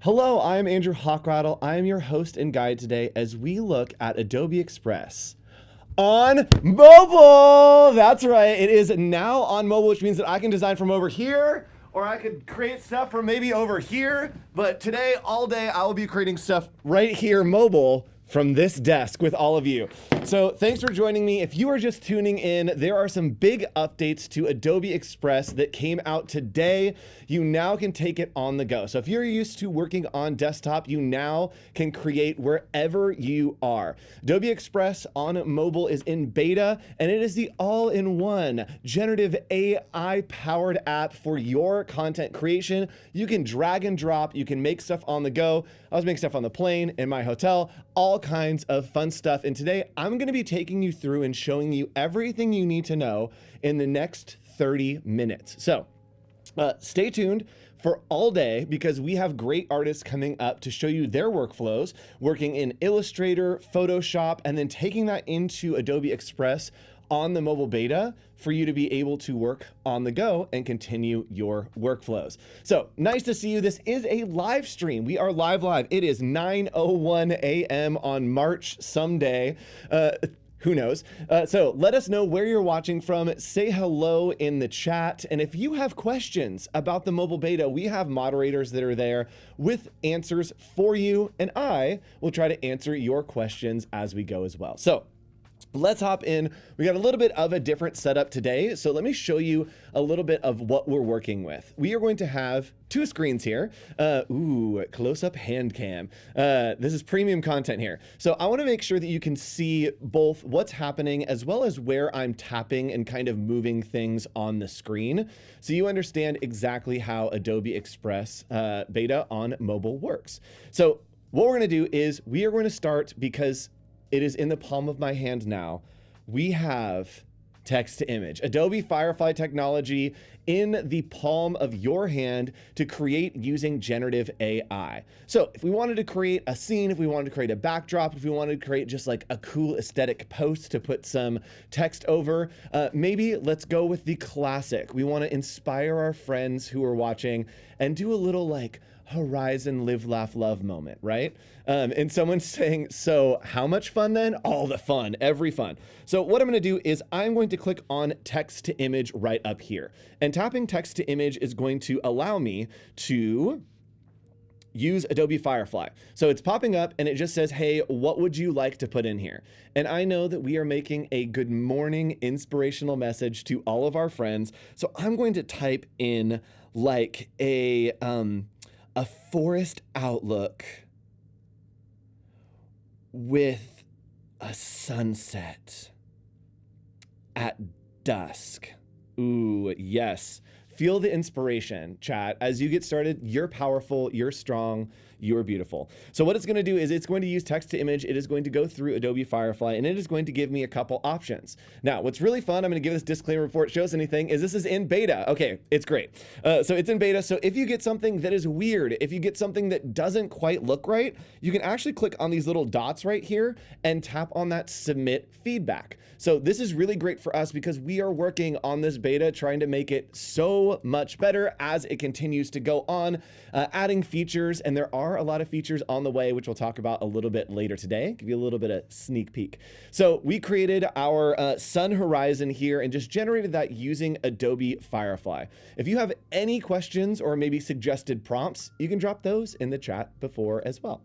Hello, I'm Andrew Hockrattle. I am your host and guide today as we look at Adobe Express on mobile. That's right. It is now on mobile, which means that I can design from over here, or I could create stuff from maybe over here. But today, all day, I will be creating stuff right here mobile from this desk with all of you. So thanks for joining me. If you are just tuning in, there are some big updates to Adobe Express that came out today. You now can take it on the go. So if you're used to working on desktop, you now can create wherever you are. Adobe Express on mobile is in beta, and it is the all-in-one generative AI powered app for your content creation. You can drag and drop, you can make stuff on the go. I was making stuff on the plane, in my hotel, all kinds of fun stuff. And today I'm going to be taking you through and showing you everything you need to know in the next 30 minutes. So stay tuned for all day because we have great artists coming up to show you their workflows, working in Illustrator, Photoshop, and then taking that into Adobe Express on the mobile beta for you to be able to work on the go and continue your workflows. So nice to see you. This is a live stream. We are live. It is 9:01 a.m. on March someday. Who knows? So let us know where you're watching from. Say hello in the chat. And if you have questions about the mobile beta, we have moderators that are there with answers for you. And I will try to answer your questions as we go as well. So let's hop in. We got a little bit of a different setup today. So let me show you a little bit of what we're working with. We are going to have two screens here. Close-up hand cam. This is premium content here. So I want to make sure that you can see both what's happening as well as where I'm tapping and kind of moving things on the screen. So you understand exactly how Adobe Express beta on mobile works. So what we're going to do is we are going to start because it is in the palm of my hand now. We have text to image, Adobe Firefly technology in the palm of your hand to create using generative AI. So if we wanted to create a scene, if we wanted to create a backdrop, if we wanted to create just like a cool aesthetic post to put some text over, maybe let's go with the classic. We want to inspire our friends who are watching and do a little like Horizon live, laugh, love moment, right? And someone's saying, so how much fun then? All the fun, every fun. So what I'm gonna do is I'm going to click on text to image right up here. And tapping text to image is going to allow me to use Adobe Firefly. So it's popping up and it just says, hey, what would you like to put in here? And I know that we are making a good morning inspirational message to all of our friends. So I'm going to type in like a forest outlook with a sunset at dusk. Ooh, yes. Feel the inspiration, chat. As you get started, you're powerful, you're strong, you're beautiful. So what it's going to do is it's going to use text to image. It is going to go through Adobe Firefly and it is going to give me a couple options. Now, what's really fun, I'm going to give this disclaimer before it shows anything, is this is in beta. Okay, it's great. So it's in beta. So if you get something that is weird, if you get something that doesn't quite look right, you can actually click on these little dots right here and tap on that submit feedback. So this is really great for us because we are working on this beta, trying to make it so much better as it continues to go on, adding features, and there are a lot of features on the way, which we'll talk about a little bit later today, give you a little bit of sneak peek. So we created our sun horizon here and just generated that using Adobe Firefly. If you have any questions or maybe suggested prompts, you can drop those in the chat before as well.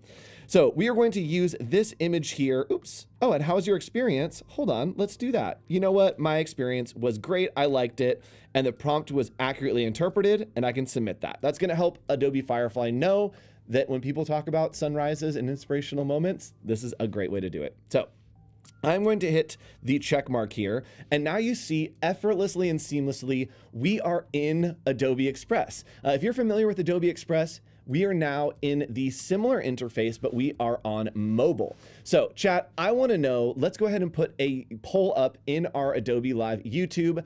So we are going to use this image here. Oops. Oh, and how's your experience? Hold on, let's do that. You know what? My experience was great. I liked it. And the prompt was accurately interpreted and I can submit that. That's gonna help Adobe Firefly know that when people talk about sunrises and inspirational moments, this is a great way to do it. So I'm going to hit the check mark here. And now you see effortlessly and seamlessly, we are in Adobe Express. If you're familiar with Adobe Express, we are now in the similar interface, but we are on mobile. So chat, I want to know, let's go ahead and put a poll up in our Adobe Live YouTube.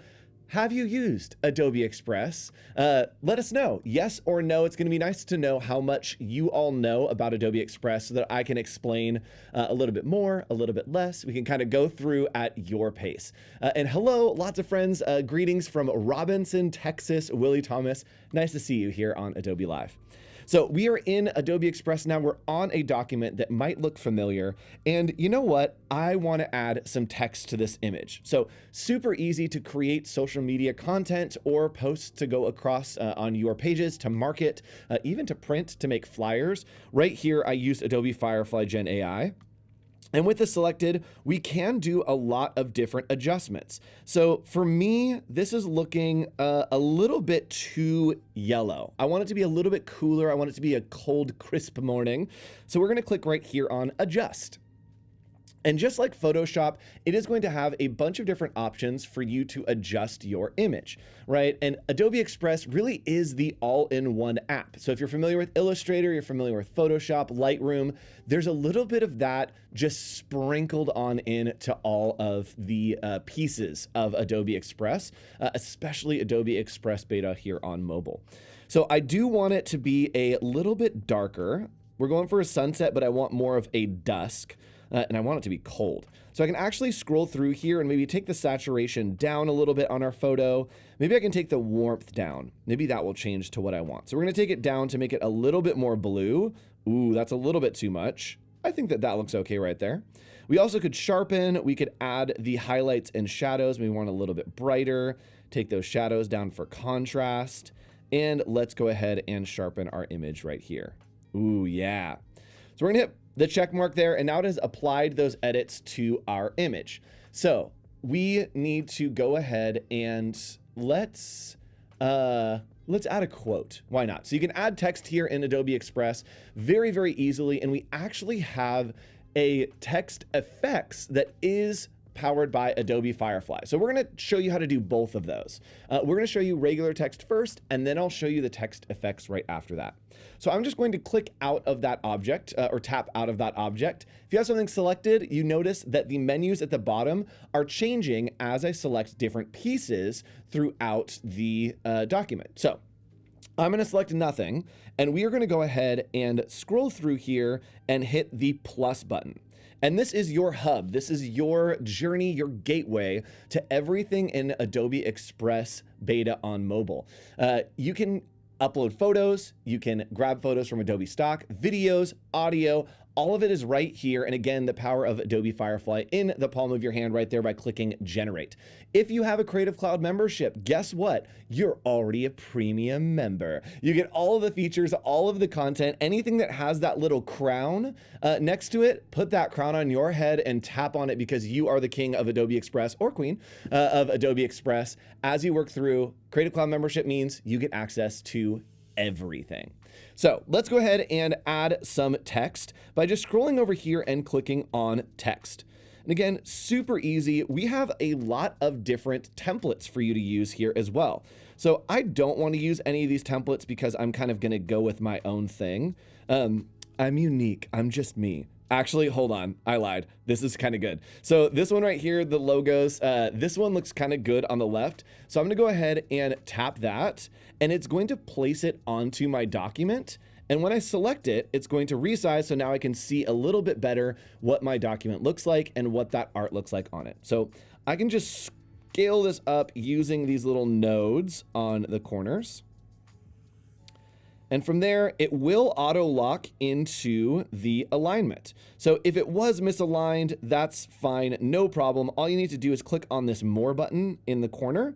Have you used Adobe Express? Let us know, yes or no. It's going to be nice to know how much you all know about Adobe Express so that I can explain a little bit more, a little bit less. We can kind of go through at your pace. And hello, lots of friends. Greetings from Robinson, Texas, Willie Thomas. Nice to see you here on Adobe Live. So we are in Adobe Express now. We're on a document that might look familiar. And you know what? I want to add some text to this image. So super easy to create social media content or posts to go across on your pages, to market, even to print, to make flyers. Right here, I used Adobe Firefly Gen AI. And with this selected, we can do a lot of different adjustments. So for me, this is looking a little bit too yellow. I want it to be a little bit cooler. I want it to be a cold, crisp morning. So we're going to click right here on Adjust. And just like Photoshop, it is going to have a bunch of different options for you to adjust your image, right? And Adobe Express really is the all-in-one app. So if you're familiar with Illustrator, you're familiar with Photoshop, Lightroom, there's a little bit of that just sprinkled on in to all of the pieces of Adobe Express, especially Adobe Express Beta here on mobile. So I do want it to be a little bit darker. We're going for a sunset, but I want more of a dusk. And I want it to be cold. So I can actually scroll through here and maybe take the saturation down a little bit on our photo. Maybe I can take the warmth down. Maybe that will change to what I want. So we're gonna take it down to make it a little bit more blue. Ooh, that's a little bit too much. I think that that looks okay right there. We also could sharpen. We could add the highlights and shadows. Maybe we want a little bit brighter. Take those shadows down for contrast. And let's go ahead and sharpen our image right here. Ooh, yeah. So we're gonna hit the check mark there, and now it has applied those edits to our image. So we need to go ahead and let's add a quote. Why not? So you can add text here in Adobe Express very, very easily, and we actually have a text effects that is powered by Adobe Firefly. So we're gonna show you how to do both of those. We're gonna show you regular text first, and then I'll show you the text effects right after that. So I'm just going to click out of that object or tap out of that object. If you have something selected, you notice that the menus at the bottom are changing as I select different pieces throughout the document. So I'm going to select nothing, and we are going to go ahead and scroll through here and hit the plus button. And this is your hub. This is your journey, your gateway to everything in Adobe Express Beta on mobile. You can upload photos, you can grab photos from Adobe Stock, videos, audio, all of it is right here. And again, the power of Adobe Firefly in the palm of your hand right there by clicking Generate. If you have a Creative Cloud membership, guess what? You're already a premium member. You get all of the features, all of the content, anything that has that little crown next to it, put that crown on your head and tap on it because you are the king of Adobe Express or queen of Adobe Express. As you work through, Creative Cloud membership means you get access to everything. So let's go ahead and add some text by just scrolling over here and clicking on text. And again, super easy. We have a lot of different templates for you to use here as well. So I don't want to use any of these templates because I'm kind of going to go with my own thing. I'm unique. I'm just me. Actually, hold on. I lied. This is kind of good. So this one right here, the logos, this one looks kind of good on the left. So I'm going to go ahead and tap that, and it's going to place it onto my document. And when I select it, it's going to resize. So now I can see a little bit better what my document looks like and what that art looks like on it. So I can just scale this up using these little nodes on the corners. And from there, it will auto lock into the alignment. So if it was misaligned, that's fine, no problem. All you need to do is click on this more button in the corner,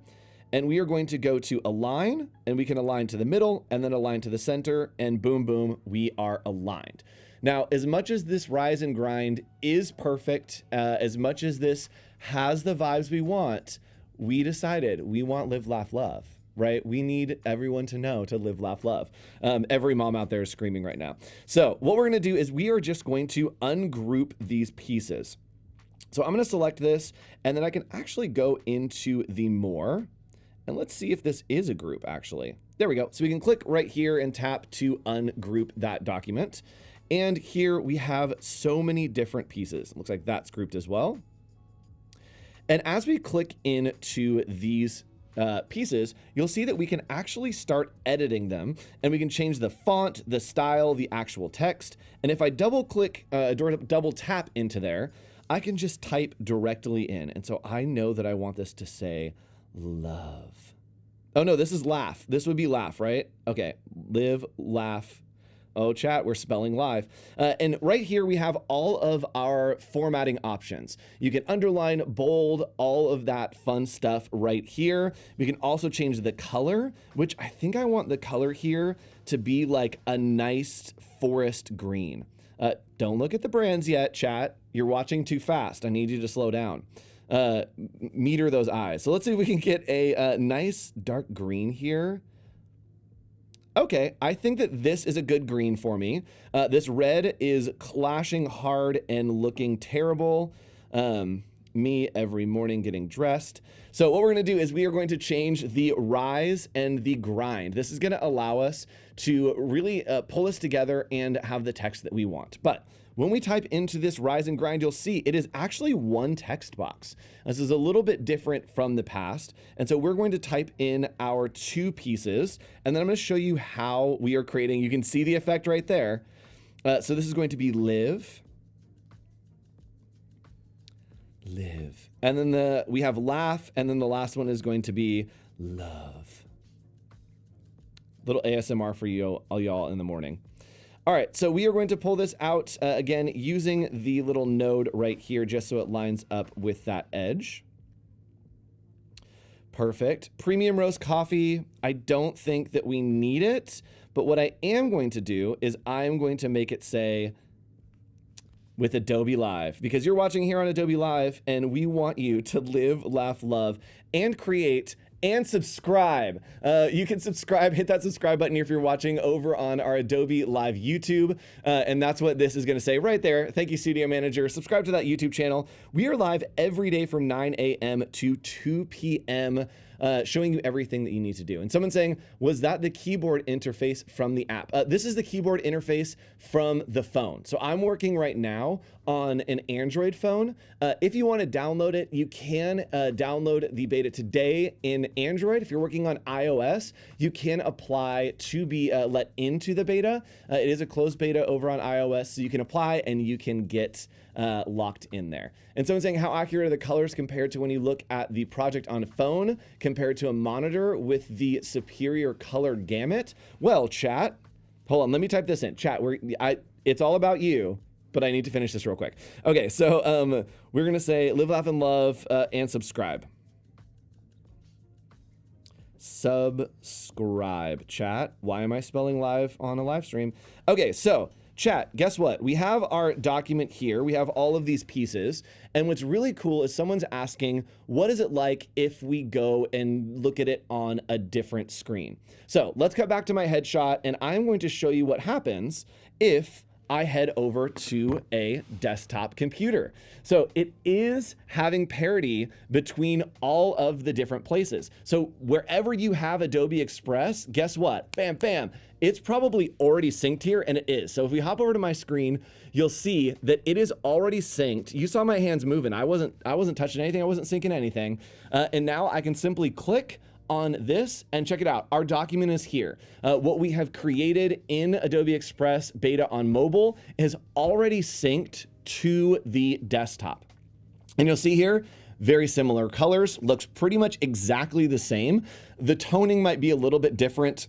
and we are going to go to align, and we can align to the middle and then align to the center, and boom, boom, we are aligned. Now, as much as this rise and grind is perfect, as much as this has the vibes we want, we decided we want live, laugh, love. Right? We need everyone to know to live, laugh, love. Every mom out there is screaming right now. So what we're going to do is we are just going to ungroup these pieces. So I'm going to select this, and then I can actually go into the more, and let's see if this is a group actually. There we go. So we can click right here and tap to ungroup that document. And here we have so many different pieces. It looks like that's grouped as well. And as we click into these pieces, you'll see that we can actually start editing them, and we can change the font, the style, the actual text. And if I double click, double tap into there, I can just type directly in. And so I know that I want this to say love. Oh no, this is laugh. This would be laugh, right? Okay, live, laugh. Oh, chat, we're spelling live. And right here, we have all of our formatting options. You can underline, bold, all of that fun stuff right here. We can also change the color, which I think I want the color here to be like a nice forest green. Don't look at the brands yet, chat. You're watching too fast. I need you to slow down. Meter those eyes. So let's see if we can get a nice dark green here. Okay, I think that this is a good green for me. This red is clashing hard and looking terrible. Me every morning getting dressed. So what we're gonna do is we are going to change the rise and the grind. This is gonna allow us to really pull this together and have the text that we want. But when we type into this rise and grind, you'll see it is actually one text box. This is a little bit different from the past. And so we're going to type in our 2 pieces, and then I'm gonna show you how we are creating. You can see the effect right there. So this is going to be live. And then we have laugh, and then the last one is going to be love. Little ASMR for you, all y'all in the morning. All right, so we are going to pull this out again using the little node right here just so it lines up with that edge. Perfect. Premium roast coffee, I don't think that we need it, but what I am going to do is I'm going to make it say with Adobe Live, because you're watching here on Adobe Live and we want you to live, laugh, love, and create and subscribe. You can subscribe, hit that subscribe button if you're watching over on our Adobe Live YouTube. And that's what this is gonna say right there. Thank you, Studio Manager. Subscribe to that YouTube channel. We are live every day from 9 a.m. to 2 p.m. Showing you everything that you need to do. And someone's saying, was that the keyboard interface from the app? This is the keyboard interface from the phone. So I'm working right now on an Android phone. If you want to download it, you can download the beta today in Android. If you're working on iOS, you can apply to be let into the beta. It is a closed beta over on iOS, so you can apply and you can get locked in there. And someone's saying, how accurate are the colors compared to when you look at the project on a phone compared to a monitor with the superior color gamut? Well, chat, hold on, let me type this in. Chat, it's all about you, but I need to finish this real quick. Okay, so we're gonna say live, laugh, and love, and subscribe. Subscribe, chat. Why am I spelling live on a live stream? Okay, so chat, guess what? We have our document here. We have all of these pieces. And what's really cool is someone's asking, what is it like if we go and look at it on a different screen? So let's cut back to my headshot, and I'm going to show you what happens if I head over to a desktop computer. So it is having parity between all of the different places. So wherever you have Adobe Express, guess what? Bam, bam. It's probably already synced here, and it is. So if we hop over to my screen, you'll see that it is already synced. You saw my hands moving. I wasn't touching anything. I wasn't syncing anything. And now I can simply click on this and check it out. Our document is here. What we have created in Adobe Express beta on mobile is already synced to the desktop. And you'll see here, very similar colors, looks pretty much exactly the same. The toning might be a little bit different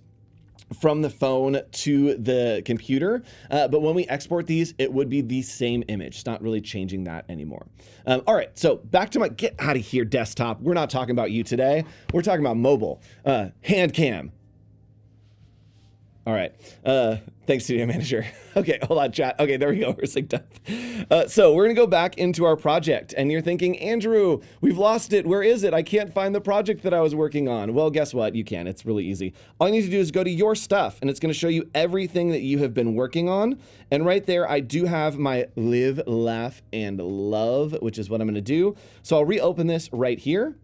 from the phone to the computer, but when we export these, it would be the same image. It's not really changing that anymore. All right, so back to my, get out of here, desktop. We're not talking about you today. We're talking about mobile. Hand cam. All right, thanks, Studio Manager. Okay, hold on, chat. Okay, there we go, we're synced up. So we're gonna go back into our project, and you're thinking, Andrew, we've lost it, where is it? I can't find the project that I was working on. Well, guess what, you can, it's really easy. All you need to do is go to your stuff, and it's gonna show you everything that you have been working on. And right there, I do have my live, laugh, and love, which is what I'm gonna do. So I'll reopen this right here.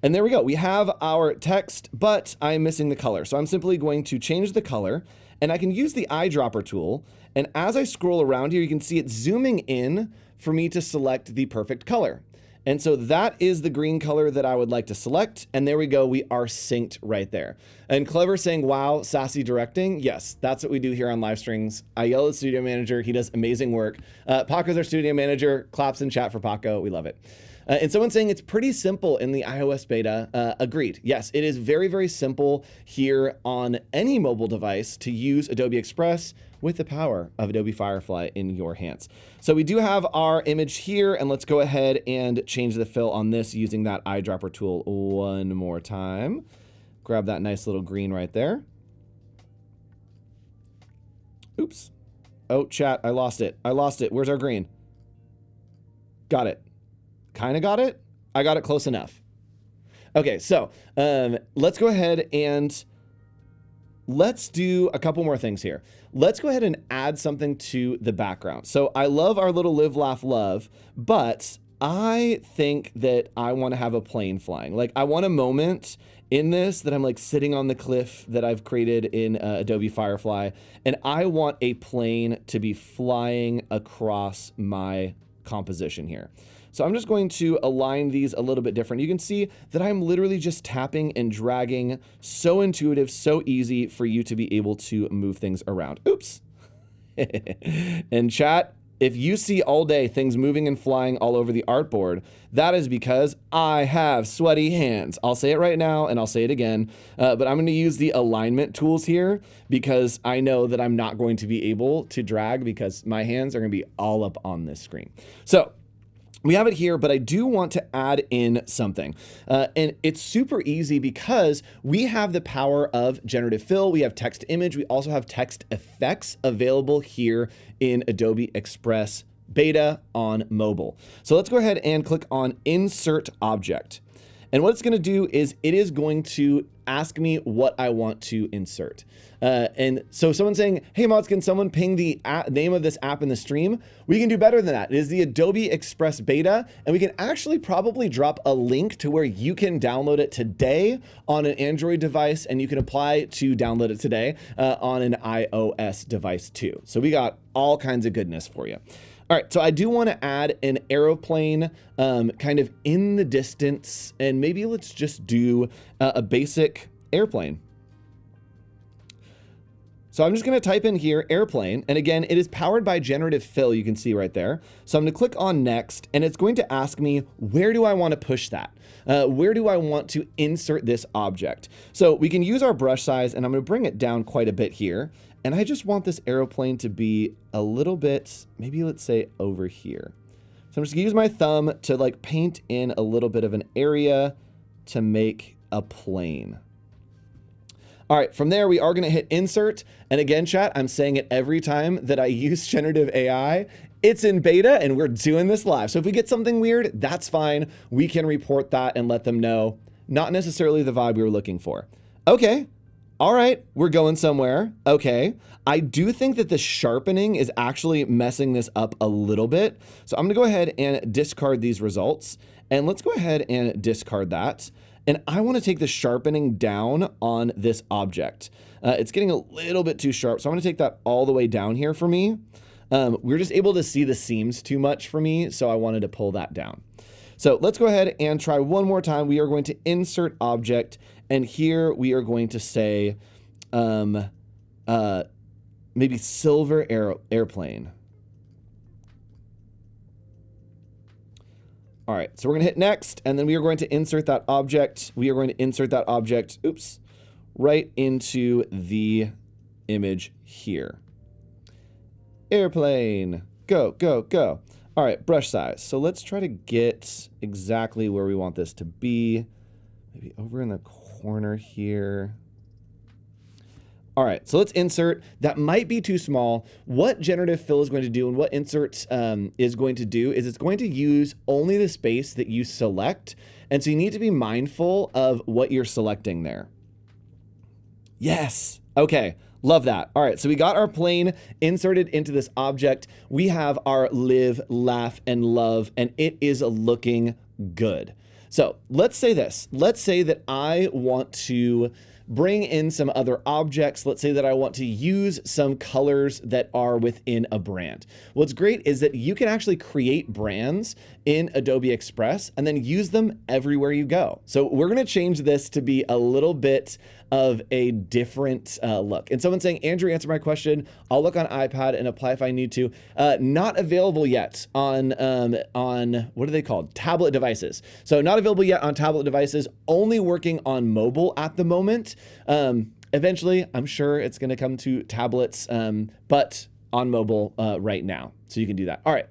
And there we go, we have our text, but I'm missing the color. So I'm simply going to change the color, and I can use the eyedropper tool. And as I scroll around here, you can see it zooming in for me to select the perfect color. And so that is the green color that I would like to select. And there we go, we are synced right there. And Clever saying, wow, sassy directing. Yes, that's what we do here on live streams. I yell at Studio Manager, he does amazing work. Paco's our Studio Manager, claps in chat for Paco, we love it. And someone's saying it's pretty simple in the iOS beta. Agreed. Yes, it is very, very simple here on any mobile device to use Adobe Express with the power of Adobe Firefly in your hands. So we do have our image here, and let's go ahead and change the fill on this using that eyedropper tool one more time. Grab that nice little green right there. Oops. Oh, chat, I lost it. I lost it. Where's our green? Got it. Kind of got it. I got it close enough. Okay, so let's go ahead and let's do a couple more things here. Let's go ahead and add something to the background. So I love our little live, laugh, love, but I think that I want to have a plane flying. Like, I want a moment in this that I'm like sitting on the cliff that I've created in Adobe Firefly, and I want a plane to be flying across my composition here. So I'm just going to align these a little bit different. You can see that I'm literally just tapping and dragging. So intuitive, so easy for you to be able to move things around. Oops. And chat, if you see all day things moving and flying all over the artboard, that is because I have sweaty hands. I'll say it right now and I'll say it again, but I'm going to use the alignment tools here because I know that I'm not going to be able to drag because my hands are going to be all up on this screen. So we have it here, but I do want to add in something. And it's super easy because we have the power of generative fill. We have text to image. We also have text effects available here in Adobe Express beta on mobile. So let's go ahead and click on Insert Object. And what it's going to do is it is going to ask me what I want to insert. And so someone's saying, hey mods, can someone ping the name of this app in the stream? We can do better than that. It is the Adobe Express beta, and we can actually probably drop a link to where you can download it today on an Android device, and you can apply to download it today on an iOS device too. So we got all kinds of goodness for you. All right, so I do want to add an aeroplane kind of in the distance, and maybe let's just do a basic airplane. So I'm just going to type in here airplane, and again, it is powered by generative fill, you can see right there. So I'm going to click on next, and it's going to ask me, where do I want to push that? Where do I want to insert this object? So we can use our brush size, and I'm going to bring it down quite a bit here. And I just want this aeroplane to be a little bit, maybe let's say over here. So I'm just gonna use my thumb to like paint in a little bit of an area to make a plane. All right, from there we are gonna hit insert. And again, chat, I'm saying it every time that I use generative AI. It's in beta and we're doing this live. So if we get something weird, that's fine. We can report that and let them know. Not necessarily the vibe we were looking for. Okay. All right, we're going somewhere. Okay, I do think that the sharpening is actually messing this up a little bit. So I'm gonna go ahead and discard these results. And let's go ahead and discard that. And I wanna take the sharpening down on this object. It's getting a little bit too sharp. So I'm gonna take that all the way down here for me. We're just able to see the seams too much for me. So I wanted to pull that down. So let's go ahead and try one more time. We are going to insert object, and here we are going to say maybe silver airplane. All right, so we're gonna hit next, and then we are going to insert that object. We are going to insert that object, oops, right into the image here. Airplane, go, go, go. All right, brush size. So let's try to get exactly where we want this to be. Maybe over in the corner here. All right, so let's insert. That might be too small. What generative fill is going to do and what insert is going to do is it's going to use only the space that you select. And so you need to be mindful of what you're selecting there. Yes, okay. Love that. All right, so we got our plane inserted into this object. We have our live, laugh, and love, and it is looking good. So let's say this. Let's say that I want to bring in some other objects. Let's say that I want to use some colors that are within a brand. What's great is that you can actually create brands in Adobe Express and then use them everywhere you go. So we're going to change this to be a little bit of a different look. And someone's saying, Andrew, answer my question. I'll look on iPad and apply if I need to. Not available yet on what are they called? Tablet devices. So not available yet on tablet devices, only working on mobile at the moment. Eventually, I'm sure it's going to come to tablets, but on mobile right now. So you can do that. All right.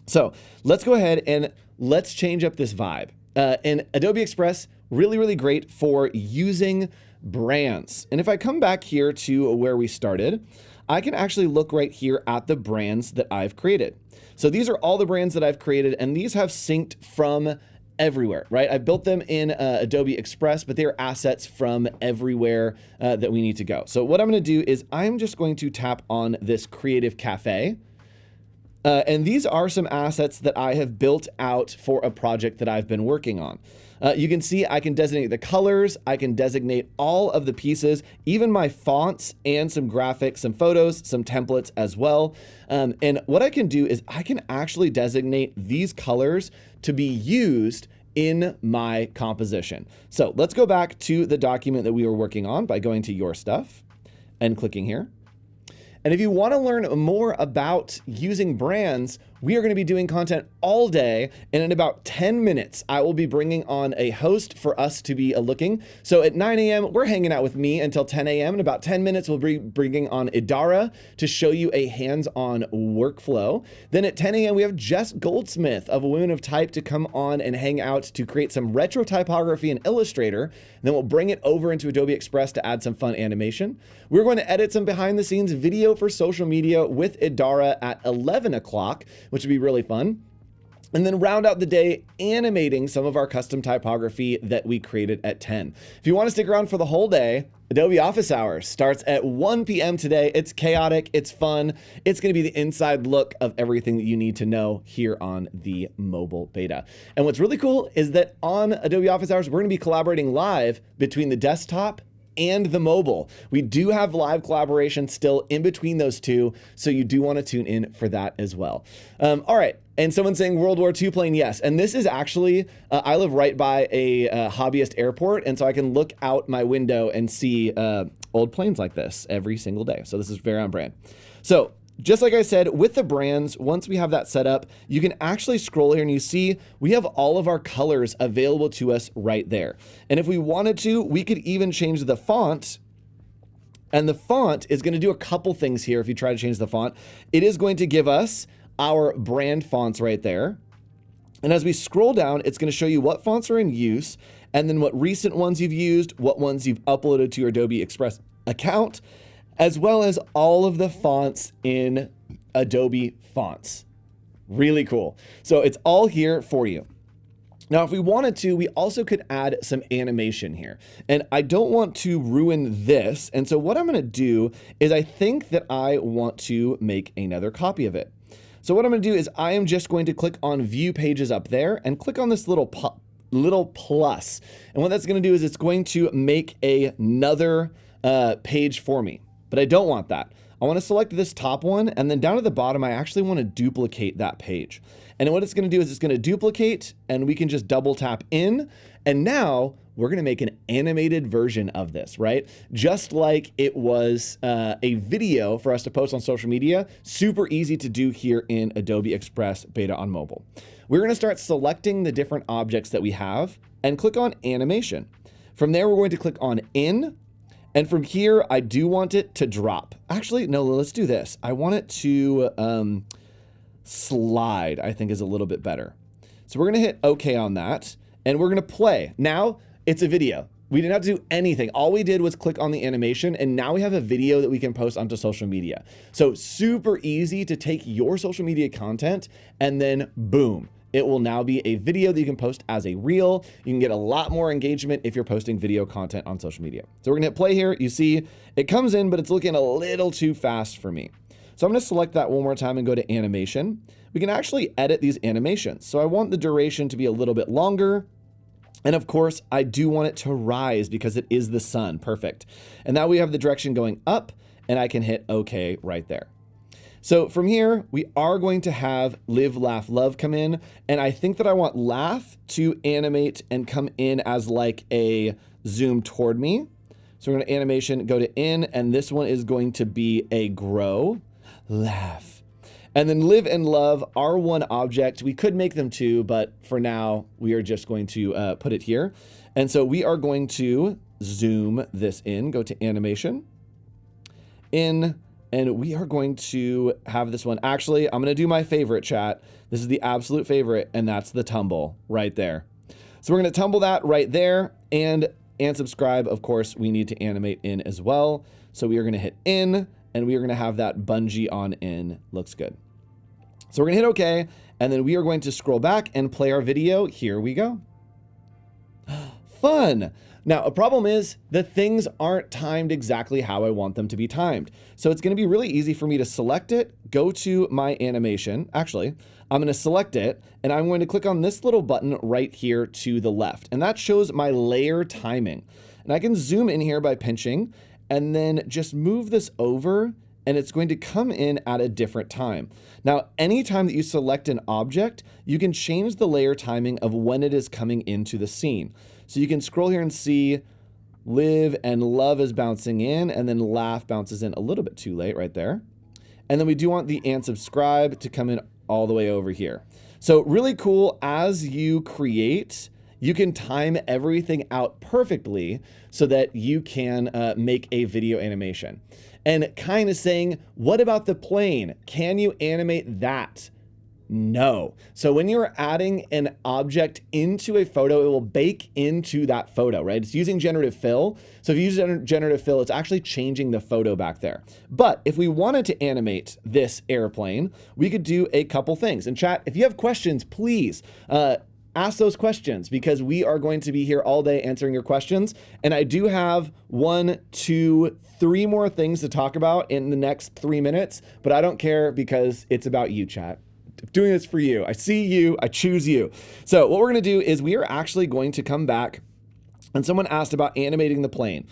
So let's go ahead and let's change up this vibe. And Adobe Express, really, really great for using brands. And if I come back here to where we started, I can actually look right here at the brands that I've created. So these are all the brands that I've created, and these have synced from everywhere, right? I built them in Adobe Express, but they are assets from everywhere that we need to go. So what I'm going to do is I'm just going to tap on this Creative Cafe. And these are some assets that I have built out for a project that I've been working on. You can see I can designate the colors, I can designate all of the pieces, even my fonts and some graphics, some photos, some templates as well. And what I can do is I can actually designate these colors to be used in my composition. So let's go back to the document that we were working on by going to Your Stuff and clicking here. And if you want to learn more about using brands, we are going to be doing content all day, and in about 10 minutes, I will be bringing on a host for us to be looking. So at 9 a.m., we're hanging out with me until 10 a.m. In about 10 minutes, we'll be bringing on Idara to show you a hands-on workflow. Then at 10 a.m., we have Jess Goldsmith of Women of Type to come on and hang out to create some retro typography in Illustrator. And then we'll bring it over into Adobe Express to add some fun animation. We're going to edit some behind-the-scenes video for social media with Idara at 11 o'clock, which would be really fun. And then round out the day animating some of our custom typography that we created at 10. If you want to stick around for the whole day, Adobe Office Hours starts at 1 p.m. today. It's chaotic, it's fun. It's going to be the inside look of everything that you need to know here on the mobile beta. And what's really cool is that on Adobe Office Hours, we're going to be collaborating live between the desktop and the mobile. We do have live collaboration still in between those two, so you do want to tune in for that as well. All right, and someone's saying World War II plane, yes. And this is actually, I live right by a hobbyist airport, and so I can look out my window and see old planes like this every single day. So this is very on brand. So just like I said, with the brands, once we have that set up, you can actually scroll here and you see we have all of our colors available to us right there. And if we wanted to, we could even change the font. And the font is going to do a couple things here if you try to change the font. It is going to give us our brand fonts right there. And as we scroll down, it's going to show you what fonts are in use, and then what recent ones you've used, what ones you've uploaded to your Adobe Express account, as well as all of the fonts in Adobe Fonts. Really cool. So it's all here for you. Now, if we wanted to, we also could add some animation here. And I don't want to ruin this. And so what I'm going to do is I think that I want to make another copy of it. So what I'm going to do is I am just going to click on View Pages up there and click on this little plus. And what that's going to do is it's going to make another page for me. But I don't want that. I want to select this top one, and then down at the bottom, I actually want to duplicate that page. And what it's going to do is it's going to duplicate, and we can just double tap in. And now we're going to make an animated version of this, right? Just like it was a video for us to post on social media, super easy to do here in Adobe Express Beta on mobile. We're going to start selecting the different objects that we have and click on animation. From there, we're going to click on in. And from here, I do want it to drop. Actually, no, let's do this. I want it to slide, I think is a little bit better. So we're gonna hit OK on that, and we're gonna play. Now, it's a video. We didn't have to do anything. All we did was click on the animation, and now we have a video that we can post onto social media. So super easy to take your social media content, and then boom. It will now be a video that you can post as a reel. You can get a lot more engagement if you're posting video content on social media. So we're gonna hit play here. You see it comes in, but it's looking a little too fast for me. So I'm gonna select that one more time and go to animation. We can actually edit these animations. So I want the duration to be a little bit longer. And of course, I do want it to rise because it is the sun. Perfect. And now we have the direction going up, and I can hit OK right there. So from here, we are going to have Live, Laugh, Love come in. And I think that I want Laugh to animate and come in as like a zoom toward me. So we're going to animation, go to in, and this one is going to be a grow, laugh. And then live and love are one object. We could make them two, but for now, we are just going to put it here. And so we are going to zoom this in, go to animation, in, and we are going to have this one. Actually, I'm going to do my favorite, chat. This is the absolute favorite, and that's the tumble right there. So we're going to tumble that right there, and subscribe, of course, we need to animate in as well. So we are going to hit in, and we are going to have that bungee on in. Looks good. So we're going to hit OK, and then we are going to scroll back and play our video. Here we go. Fun. Now, a problem is that things aren't timed exactly how I want them to be timed. So it's going to be really easy for me to select it, go to my animation. Actually, I'm going to select it, and I'm going to click on this little button right here to the left. And that shows my layer timing. And I can zoom in here by pinching and then just move this over, and it's going to come in at a different time. Now, anytime that you select an object, you can change the layer timing of when it is coming into the scene. So you can scroll here and see live and love is bouncing in, and then laugh bounces in a little bit too late right there. And then we do want the and subscribe to come in all the way over here. So really cool, as you create, you can time everything out perfectly so that you can make a video animation. And kind of saying, what about the plane? Can you animate that? No. So when you're adding an object into a photo, it will bake into that photo, right? It's using generative fill. So if you use generative fill, it's actually changing the photo back there. But if we wanted to animate this airplane, we could do a couple things. And chat, if you have questions, please ask those questions, because we are going to be here all day answering your questions. And I do have 1, 2, 3 more things to talk about in the next 3 minutes, but I don't care because it's about you, chat. Doing this for you. I see you, I choose you. So what we're going to do is we are actually going to come back, and someone asked about animating the plane.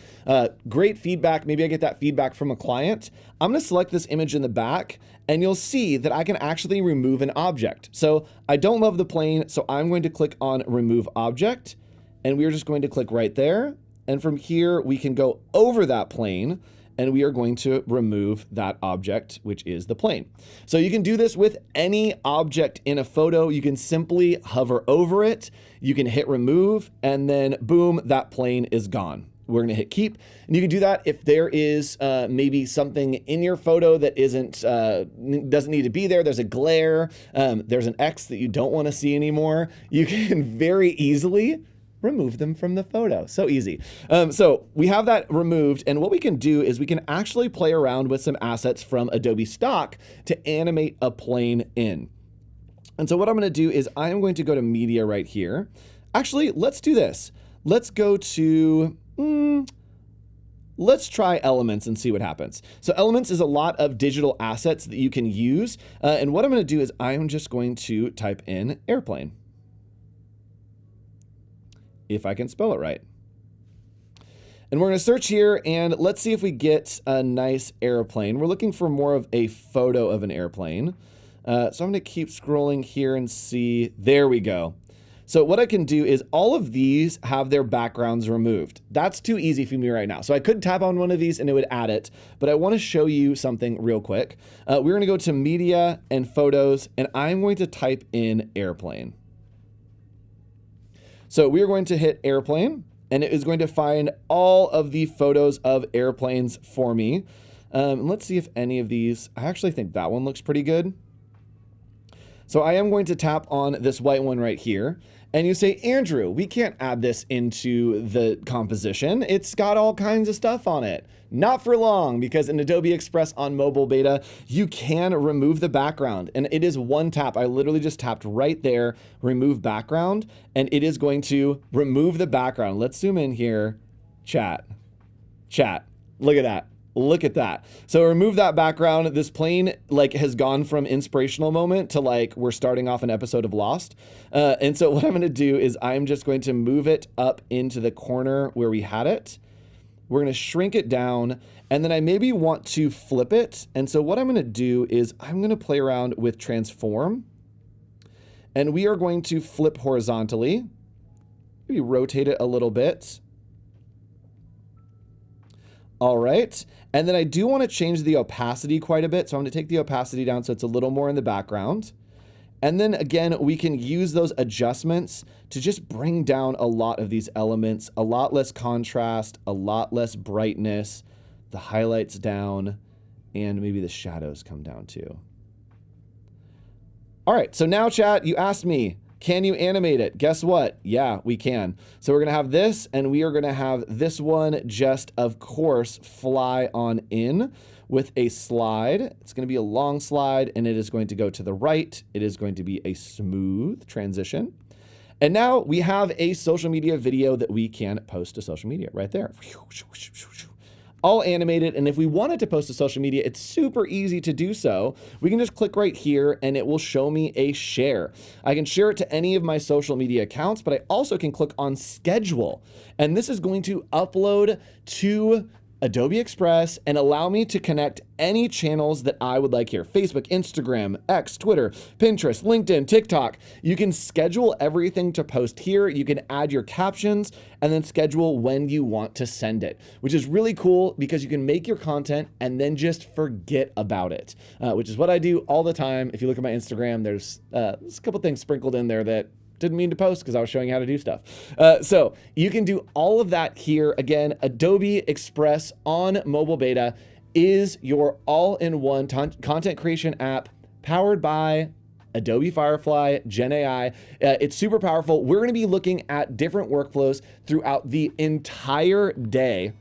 Great feedback. Maybe I get that feedback from a client. I'm going to select this image in the back, and you'll see that I can actually remove an object. So I don't love the plane, so I'm going to click on remove object, and we're just going to click right there. And from here, we can go over that plane, and we are going to remove that object, which is the plane. So you can do this with any object in a photo. You can simply hover over it, you can hit remove, and then boom, that plane is gone. We're gonna hit keep, and you can do that if there is maybe something in your photo that doesn't need to be there. There's a glare, there's an X that you don't wanna see anymore. You can very easily remove them from the photo. So easy. So we have that removed, and what we can do is we can actually play around with some assets from Adobe Stock to animate a plane in. And so what I'm going to do is I'm going to go to media right here. Actually, let's do this. Let's go to, let's try Elements and see what happens. So Elements is a lot of digital assets that you can use. And what I'm going to do is I'm just going to type in airplane, if I can spell it right. And we're going to search here, and let's see if we get a nice airplane. We're looking for more of a photo of an airplane. So I'm going to keep scrolling here and see. There we go. So what I can do is all of these have their backgrounds removed. That's too easy for me right now. So I could tap on one of these and it would add it, but I want to show you something real quick. We're going to go to media and photos, and I'm going to type in airplane. So we are going to hit airplane, and it is going to find all of the photos of airplanes for me. Let's see if any of these, I actually think that one looks pretty good. So I am going to tap on this white one right here, and you say, Andrew, we can't add this into the composition. It's got all kinds of stuff on it. Not for long, because in Adobe Express on mobile beta, you can remove the background, and it is one tap. I literally just tapped right there, remove background, and it is going to remove the background. Let's zoom in here. Chat. Look at that. Look at that. So remove that background. This plane has gone from inspirational moment to we're starting off an episode of Lost. And so what I'm going to do is I'm just going to move it up into the corner where we had it. We're going to shrink it down, and then I maybe want to flip it. And so what I'm going to do is I'm going to play around with transform, and we are going to flip horizontally. Maybe rotate it a little bit. All right. And then I do want to change the opacity quite a bit. So I'm going to take the opacity down so it's a little more in the background. And then again, we can use those adjustments to just bring down a lot of these elements, a lot less contrast, a lot less brightness, the highlights down, and maybe the shadows come down too. All right, so now chat, you asked me, can you animate it? Guess what? Yeah, we can. So we're gonna have this, and we are gonna have this one just, of course, fly on in with a slide. It's going to be a long slide, and it is going to go to the right. It is going to be a smooth transition. And now we have a social media video that we can post to social media right there. All animated, and if we wanted to post to social media, it's super easy to do so. We can just click right here, and it will show me a share. I can share it to any of my social media accounts, but I also can click on schedule. And this is going to upload to Adobe Express and allow me to connect any channels that I would like here. Facebook, Instagram, X, Twitter, Pinterest, LinkedIn, TikTok. You can schedule everything to post here. You can add your captions and then schedule when you want to send it, which is really cool because you can make your content and then just forget about it, which is what I do all the time. If you look at my Instagram, there's a couple things sprinkled in there that didn't mean to post because I was showing you how to do stuff. So you can do all of that here. Again, Adobe Express on mobile beta is your all-in-one content creation app powered by Adobe Firefly, Gen AI. It's super powerful. We're going to be looking at different workflows throughout the entire day.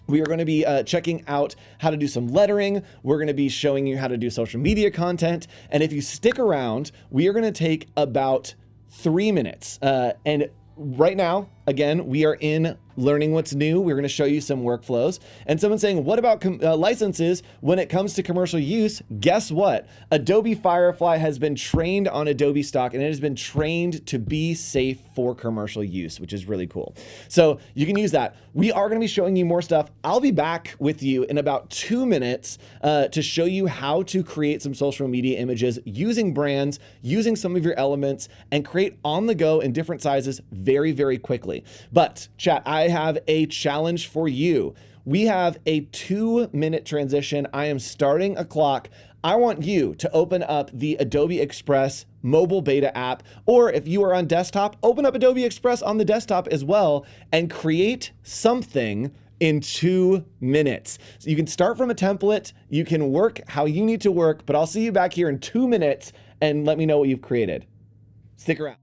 We are going to be checking out how to do some lettering. We're going to be showing you how to do social media content. And if you stick around, we are going to take about 3 minutes. And right now, again, we are in learning what's new. We're going to show you some workflows. And someone's saying, what about licenses when it comes to commercial use? Guess what? Adobe Firefly has been trained on Adobe stock, and it has been trained to be safe for commercial use, which is really cool. So you can use that. We are going to be showing you more stuff. I'll be back with you in about 2 minutes to show you how to create some social media images using brands, using some of your elements, and create on the go in different sizes very, very quickly. But chat, I have a challenge for you. We have a 2-minute transition. I am starting a clock. I want you to open up the Adobe Express mobile beta app, or if you are on desktop, open up Adobe Express on the desktop as well and create something in 2 minutes. So you can start from a template, you can work how you need to work, but I'll see you back here in 2 minutes and let me know what you've created. Stick around.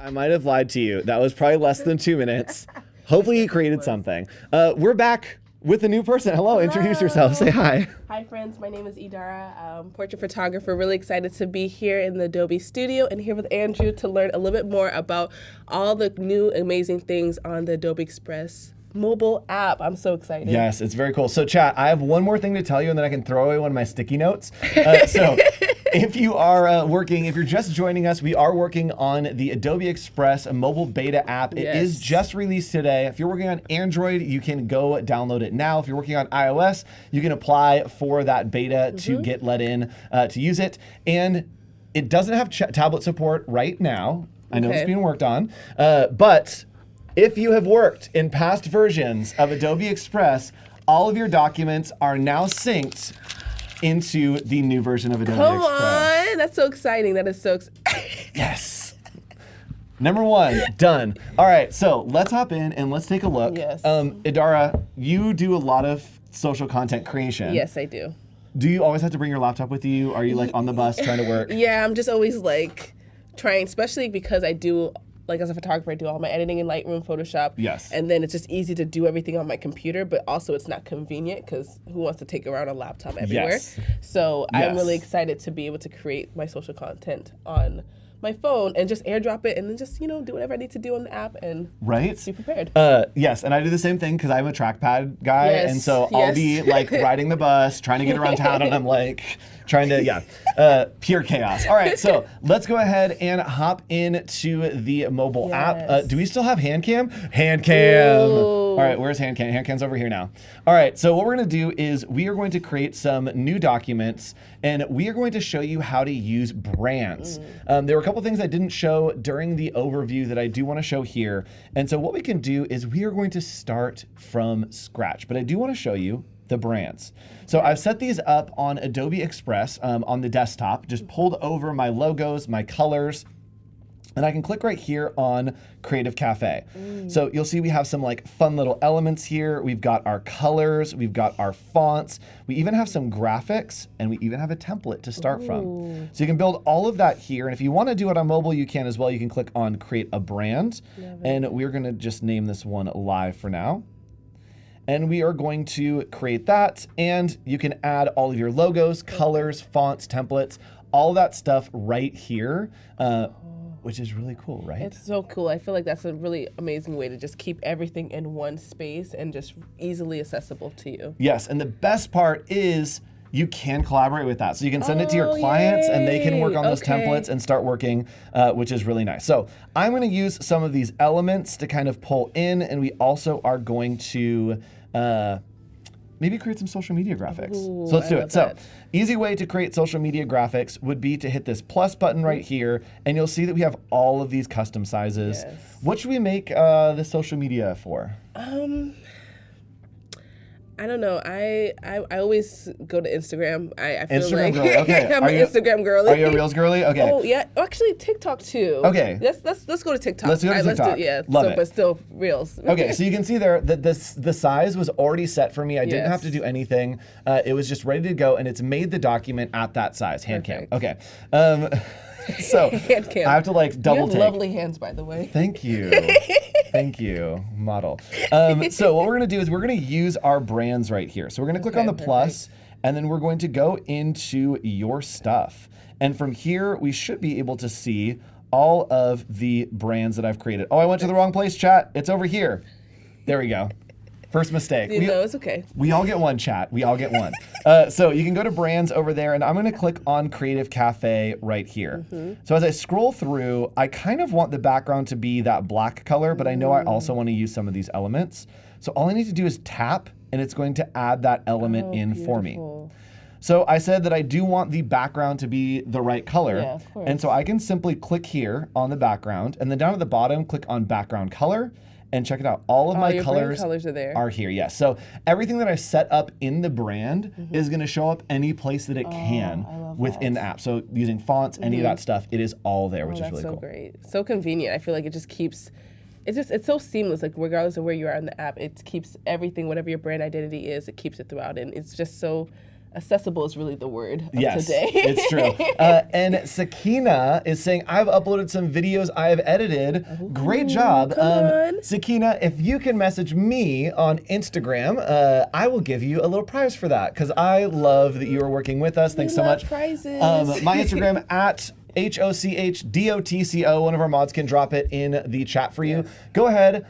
I might have lied to you. That was probably less than 2 minutes. Hopefully you created something. We're back with a new person. Hello, introduce yourself. Say hi. Hi friends, my name is Idara, portrait photographer. Really excited to be here in the Adobe studio and here with Andrew to learn a little bit more about all the new amazing things on the Adobe Express mobile app. I'm so excited. Yes, it's very cool. So chat, I have one more thing to tell you and then I can throw away one of my sticky notes. So If you're just joining us, we are working on the Adobe Express mobile beta app. It is just released today. If you're working on Android, you can go download it now. If you're working on iOS, you can apply for that beta to get let in to use it. And it doesn't have tablet support right now. I know it's being worked on, but if you have worked in past versions of Adobe Express, all of your documents are now synced into the new version of Adobe Express. Come on, that's so exciting. That is so exciting. Yes. Number 1, done. All right, so let's hop in and let's take a look. Yes. Idara, you do a lot of social content creation. Yes, I do. Do you always have to bring your laptop with you? Are you like on the bus trying to work? Yeah, I'm just always like trying, especially because I do, like as a photographer, I do all my editing in Lightroom, Photoshop. Yes. And then it's just easy to do everything on my computer, but also it's not convenient because who wants to take around a laptop everywhere? Yes. So I'm really excited to be able to create my social content on my phone and just airdrop it and then just, do whatever I need to do on the app and be prepared. Yes, and I do the same thing because I'm a trackpad guy, and so I'll be like riding the bus, trying to get around town, and I'm like trying to, pure chaos. All right, so let's go ahead and hop into the mobile app. Do we still have hand cam? Hand cam. Ooh. All right, where's hand cam? Hand cam's over here now. All right, so what we're gonna do is we are going to create some new documents, and we are going to show you how to use brands. There were a couple things I didn't show during the overview that I do want to show here. And so what we can do is we are going to start from scratch, but I do want to show you the brands. So I've set these up on Adobe Express on the desktop, just pulled over my logos, my colors, and I can click right here on Creative Cafe. So you'll see we have some like fun little elements here. We've got our colors, we've got our fonts, we even have some graphics, and we even have a template to start from. So you can build all of that here, and if you want to do it on mobile, you can as well. You can click on Create a Brand, and we're gonna just name this one Live for now. And we are going to create that, and you can add all of your logos, colors, fonts, templates, all that stuff right here. Which is really cool, right? It's so cool. I feel like that's a really amazing way to just keep everything in one space and just easily accessible to you. Yes, and the best part is you can collaborate with that. So you can send it to your clients and they can work on those templates and start working, which is really nice. So I'm gonna use some of these elements to kind of pull in, and we also are going to maybe create some social media graphics. So let's do it. So easy way to create social media graphics would be to hit this plus button right here, and you'll see that we have all of these custom sizes. What should we make the social media for? I don't know. I always go to Instagram. I feel Instagram like girly. Okay. I'm an Instagram girly. Are you a Reels girly? Okay. Oh yeah. Actually, TikTok too. Okay. Let's go to TikTok. Let's go to TikTok. Love it. But still Reels. Okay. So you can see there that the size was already set for me. I didn't have to do anything. It was just ready to go, and it's made the document at that size. Hand cam. Okay. So hand cam. I have to like double take. You have lovely hands, by the way. Thank you. Thank you, model. So what we're gonna do is we're gonna use our brands right here. So we're gonna click on the plus, and then we're going to go into your stuff. And from here, we should be able to see all of the brands that I've created. Oh, I went to the wrong place, chat. It's over here. There we go. First mistake. It's okay. We all get one, chat. We all get one. So you can go to brands over there, and I'm going to click on Creative Cafe right here. So as I scroll through, I kind of want the background to be that black color, but I know I also want to use some of these elements. So all I need to do is tap, and it's going to add that element in for me. So I said that I do want the background to be the right color. Yeah, of course. And so I can simply click here on the background, and then down at the bottom, click on background color. And check it out. All of my colors are there. Are here, yes. So everything that I set up in the brand is going to show up any place that it can within the app. So using fonts, any of that stuff, it is all there, which is really cool. That's so great. So convenient. I feel like it just keeps, it's so seamless. Like regardless of where you are in the app, it keeps everything, whatever your brand identity is, it keeps it throughout. And it's just so accessible is really the word of today. It's true. And Sakina is saying, I've uploaded some videos I have edited. Great job. Sakina, if you can message me on Instagram, I will give you a little prize for that, because I love that you are working with us. Thanks so much. Prizes. My Instagram at HOCHDOTCO. One of our mods can drop it in the chat for you. Go ahead,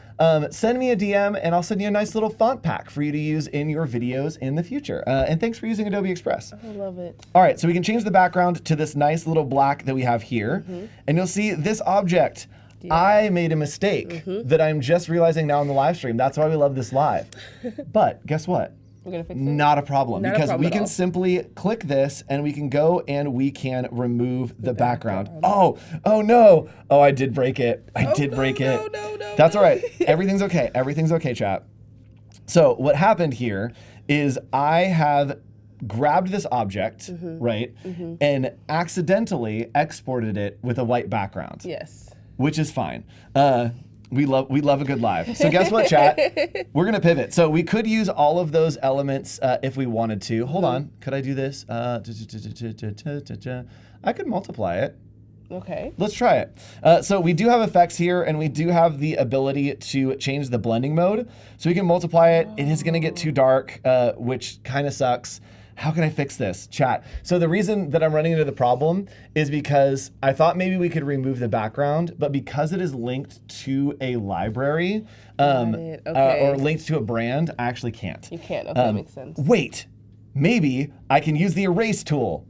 send me a DM, and I'll send you a nice little font pack for you to use in your videos in the future. And thanks for using Adobe Express. I love it. All right, so we can change the background to this nice little black that we have here. And you'll see this object. Yeah. I made a mistake that I'm just realizing now in the live stream. That's why we love this live. But guess what? We're gonna fix it? Not a problem, Not because a problem we can simply click this and we can go and we can remove the background. Oh no. Oh, I did break it. I did break it. No. That's all right. Everything's okay. Everything's okay, chat. So what happened here is I have grabbed this object, right, and accidentally exported it with a white background. Yes. Which is fine. We love a good live. So guess what, chat? We're gonna pivot. So we could use all of those elements if we wanted to. Hold on, could I do this? I could multiply it. Okay. Let's try it. So we do have effects here, and we do have the ability to change the blending mode. So we can multiply it. It is gonna get too dark, which kind of sucks. How can I fix this? Chat. So the reason that I'm running into the problem is because I thought maybe we could remove the background, but because it is linked to a library or linked to a brand, I actually can't. You can't. Okay, that makes sense. Wait, maybe I can use the erase tool.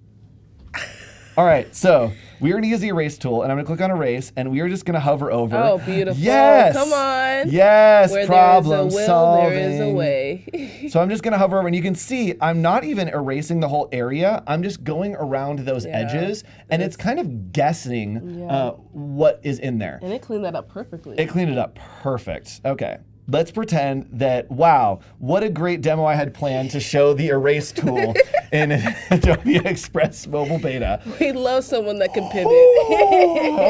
All right, so we're gonna use the erase tool, and I'm gonna click on erase, and we are just gonna hover over. Oh, beautiful. Yes. Come on. Yes, Where problem there is a will, solving. there is a way. So I'm just gonna hover over, and you can see I'm not even erasing the whole area. I'm just going around those edges, and it's kind of guessing what is in there. And it cleaned that up perfectly. It cleaned it up perfect. Okay. Let's pretend that, wow, what a great demo I had planned to show the erase tool in Adobe Express mobile beta. We love someone that can pivot.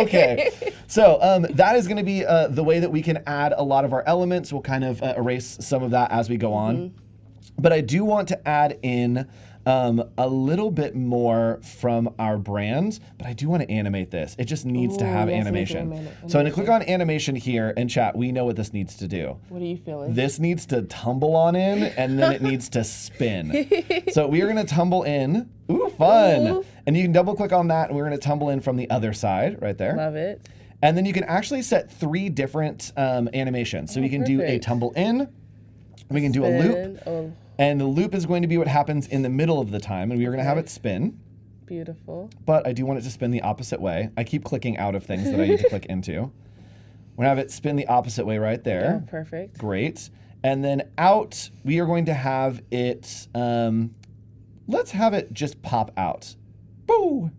Okay, so that is gonna be the way that we can add a lot of our elements. We'll kind of erase some of that as we go on. But I do want to add in a little bit more from our brand, but I do want to animate this. It just needs to have animation. So I'm gonna click on animation here, and chat, we know what this needs to do. What are you feeling? This needs to tumble on in, and then it needs to spin. So we are gonna tumble in. Ooh, fun. Ooh. And you can double click on that, and we're gonna tumble in from the other side, right there. Love it. And then you can actually set 3 different animations. So we can do a tumble in, we can do a loop, and the loop is going to be what happens in the middle of the time, and we are going to have it spin. Beautiful. But I do want it to spin the opposite way. I keep clicking out of things that I need to click into. We're going to have it spin the opposite way right there. Yeah, perfect. Great. And then out, we are going to have it, let's have it just pop out. Boo!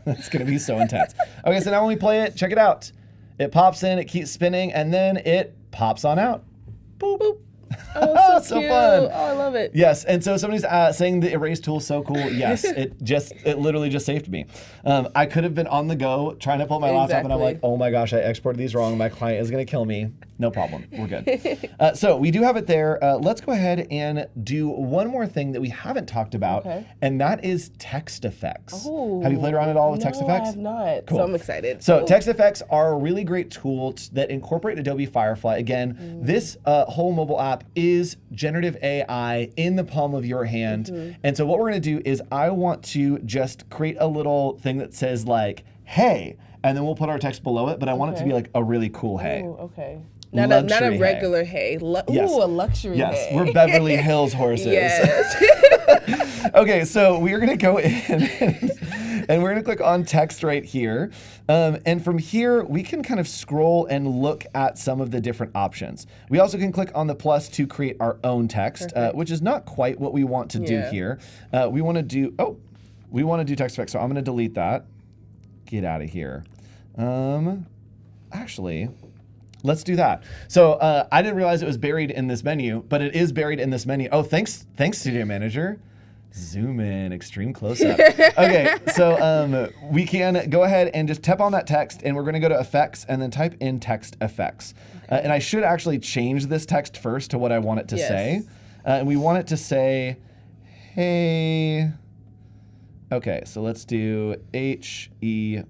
That's going to be so intense. Okay, so now when we play it, check it out. It pops in, it keeps spinning, and then it pops on out. Boop, boop. Oh, so cute. Fun. Oh, I love it. Yes, and so somebody's saying the erase tool is so cool. Yes, it literally just saved me. I could have been on the go trying to pull my laptop, and I'm like, oh my gosh, I exported these wrong. My client is gonna kill me. No problem, we're good. So we do have it there. Let's go ahead and do one more thing that we haven't talked about, and that is text effects. Ooh. Have you played around at all with text effects? No, I have not. Cool. So I'm excited. So text effects are a really great tool that incorporate Adobe Firefly. Again, this whole mobile app is generative AI in the palm of your hand. And so what we're gonna do is I want to just create a little thing that says like, hey, and then we'll put our text below it, but I want it to be like a really cool hey. Ooh, okay. Not a regular hay. Yes. Ooh, a luxury hay. Yes, we're Beverly Hills horses. Yes. Okay, so we're gonna go in and we're gonna click on text right here. And from here, we can kind of scroll and look at some of the different options. We also can click on the plus to create our own text, which is not quite what we want to do here. We wanna do text effects, so I'm gonna delete that. Get out of here. Actually, let's do that. So I didn't realize it was buried in this menu, but it is buried in this menu. Oh, thanks Studio Manager. Zoom in, extreme close-up. Okay, so we can go ahead and just tap on that text, and we're gonna go to effects and then type in text effects. And I should actually change this text first to what I want it to say. And we want it to say, hey. Okay, so let's do H-E-Y.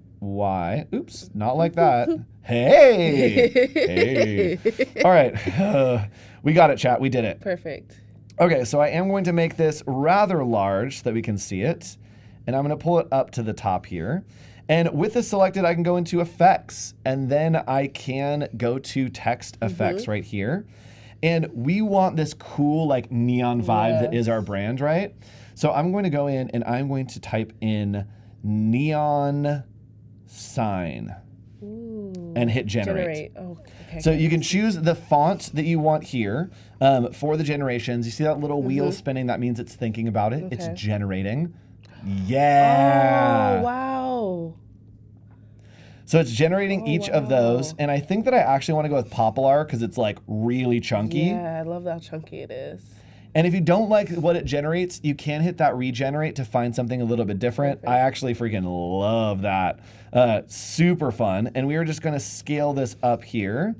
Oops, not like that. Hey! Hey. All right, we got it, chat, we did it. Perfect. Okay, so I am going to make this rather large so that we can see it. And I'm gonna pull it up to the top here. And with this selected, I can go into effects, and then I can go to text effects right here. And we want this cool like neon vibe that is our brand, right? So I'm going to go in and I'm going to type in neon sign and hit generate. Oh, okay. So you can choose the font that you want here for the generations. You see that little wheel spinning? That means it's thinking about it. It's generating. Yeah. Oh, wow. So it's generating each of those. And I think that I actually want to go with Poplar because it's like really chunky. Yeah, I love how chunky it is. And if you don't like what it generates, you can hit that regenerate to find something a little bit different. I actually freaking love that. Super fun. And we are just going to scale this up here.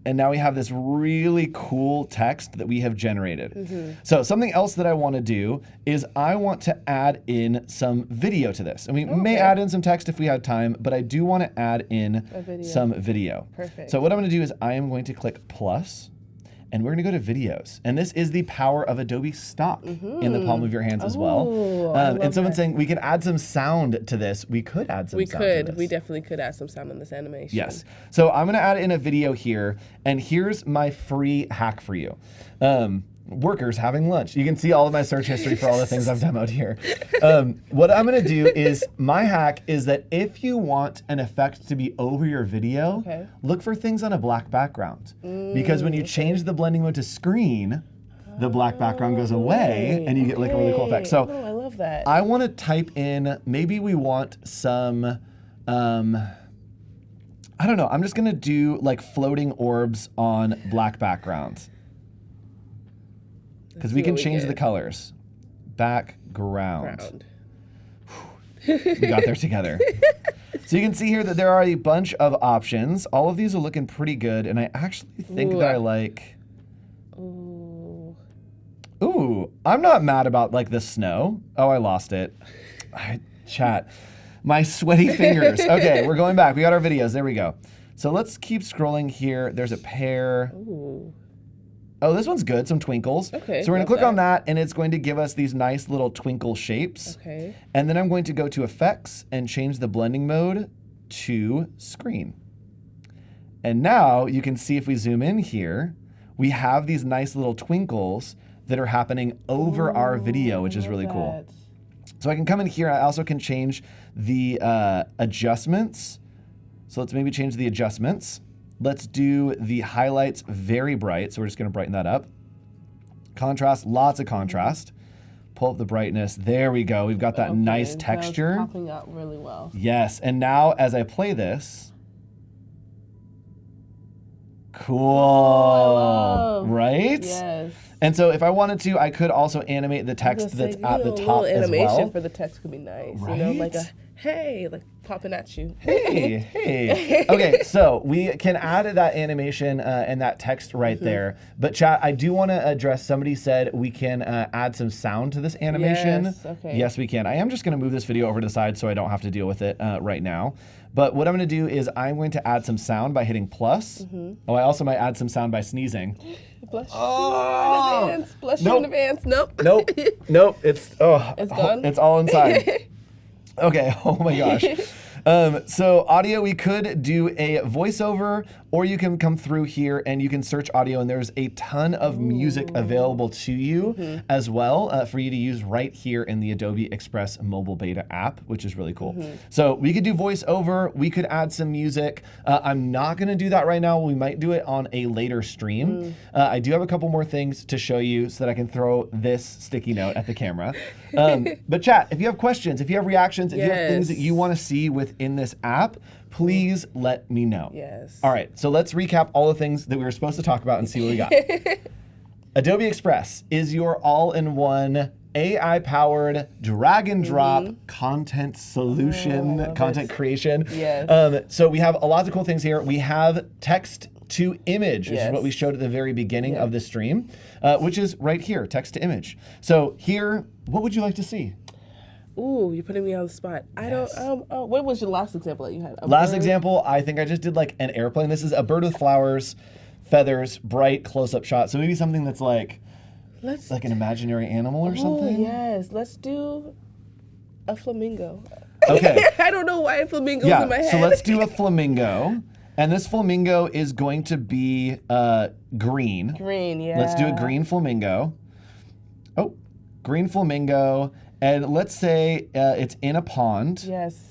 And now we have this really cool text that we have generated. So something else that I want to do is I want to add in some video to this. And we may add in some text if we have time, but I do want to add in some video. Perfect. So what I'm going to do is I am going to click plus. And we're going to go to videos. And this is the power of Adobe Stock in the palm of your hands as well. And someone's saying we can add some sound to this. We could add some sound to this. We definitely could add some sound in this animation. Yes. So I'm going to add in a video here. And here's my free hack for you. Workers having lunch. You can see all of my search history for all the things I've demoed here. What I'm going to do is, my hack is that if you want an effect to be over your video, look for things on a black background. Because when you change the blending mode to screen, the black background goes away and you get like a really cool effect. So I love that. I want to type in, maybe we want some, I don't know, I'm just going to do like floating orbs on black backgrounds. Because we can change the colors. Background. We got there together. So you can see here that there are a bunch of options. All of these are looking pretty good, and I actually think that I like... Ooh, I'm not mad about like the snow. Oh, I lost it. Chat. My sweaty fingers. Okay, we're going back. We got our videos. There we go. So let's keep scrolling here. There's a pair. Oh, this one's good, some twinkles. Okay. So we're gonna click on that and it's going to give us these nice little twinkle shapes. Okay. And then I'm going to go to effects and change the blending mode to screen. And now you can see if we zoom in here, we have these nice little twinkles that are happening over our video, which is really cool. So I can come in here, I also can change the adjustments. So let's maybe change the adjustments. Let's do the highlights very bright. So we're just going to brighten that up. Contrast, lots of contrast. Pull up the brightness. There we go. We've got that nice texture. That's popping out really well. Yes. And now as I play this, cool, right? Yes. And so if I wanted to, I could also animate the text that's at the top as well. Animation for the text could be nice. Right? You know, like a hey, like popping at you. Hey, hey. Okay, so we can add that animation and that text right there. But chat, I do want to address, somebody said we can add some sound to this animation. Yes, okay. Yes, we can. I am just going to move this video over to the side so I don't have to deal with it right now. But what I'm going to do is I'm going to add some sound by hitting plus. Oh, I also might add some sound by sneezing. Bless you in advance. Bless you in advance. Nope. Nope. Nope. It's gone. It's all inside. Okay. Oh my gosh. So audio, we could do a voiceover, or you can come through here and you can search audio, and there's a ton of music available to you as well for you to use right here in the Adobe Express mobile beta app, which is really cool. So we could do voiceover, we could add some music. I'm not gonna do that right now. We might do it on a later stream. I do have a couple more things to show you so that I can throw this sticky note at the camera. But chat, if you have questions, if you have reactions, if you have things that you wanna see within this app, please let me know. Yes. All right, so let's recap all the things that we were supposed to talk about and see what we got. Adobe Express is your all-in-one AI-powered drag and drop content solution, content creation. Yes. So we have a lot of cool things here. We have text to image, which is what we showed at the very beginning of the stream, which is right here, text to image. So here, what would you like to see? Ooh, you're putting me on the spot. I don't, what was your last example that you had? Last example, I think I just did like an airplane. This is a bird with flowers, feathers, bright close-up shot. So maybe something that's like an imaginary animal or something. Oh, yes. Let's do a flamingo. Okay. I don't know why flamingo's in my head. So let's do a flamingo. And this flamingo is going to be green. Green, yeah. Let's do a green flamingo. Oh, green flamingo. And let's say it's in a pond. Yes.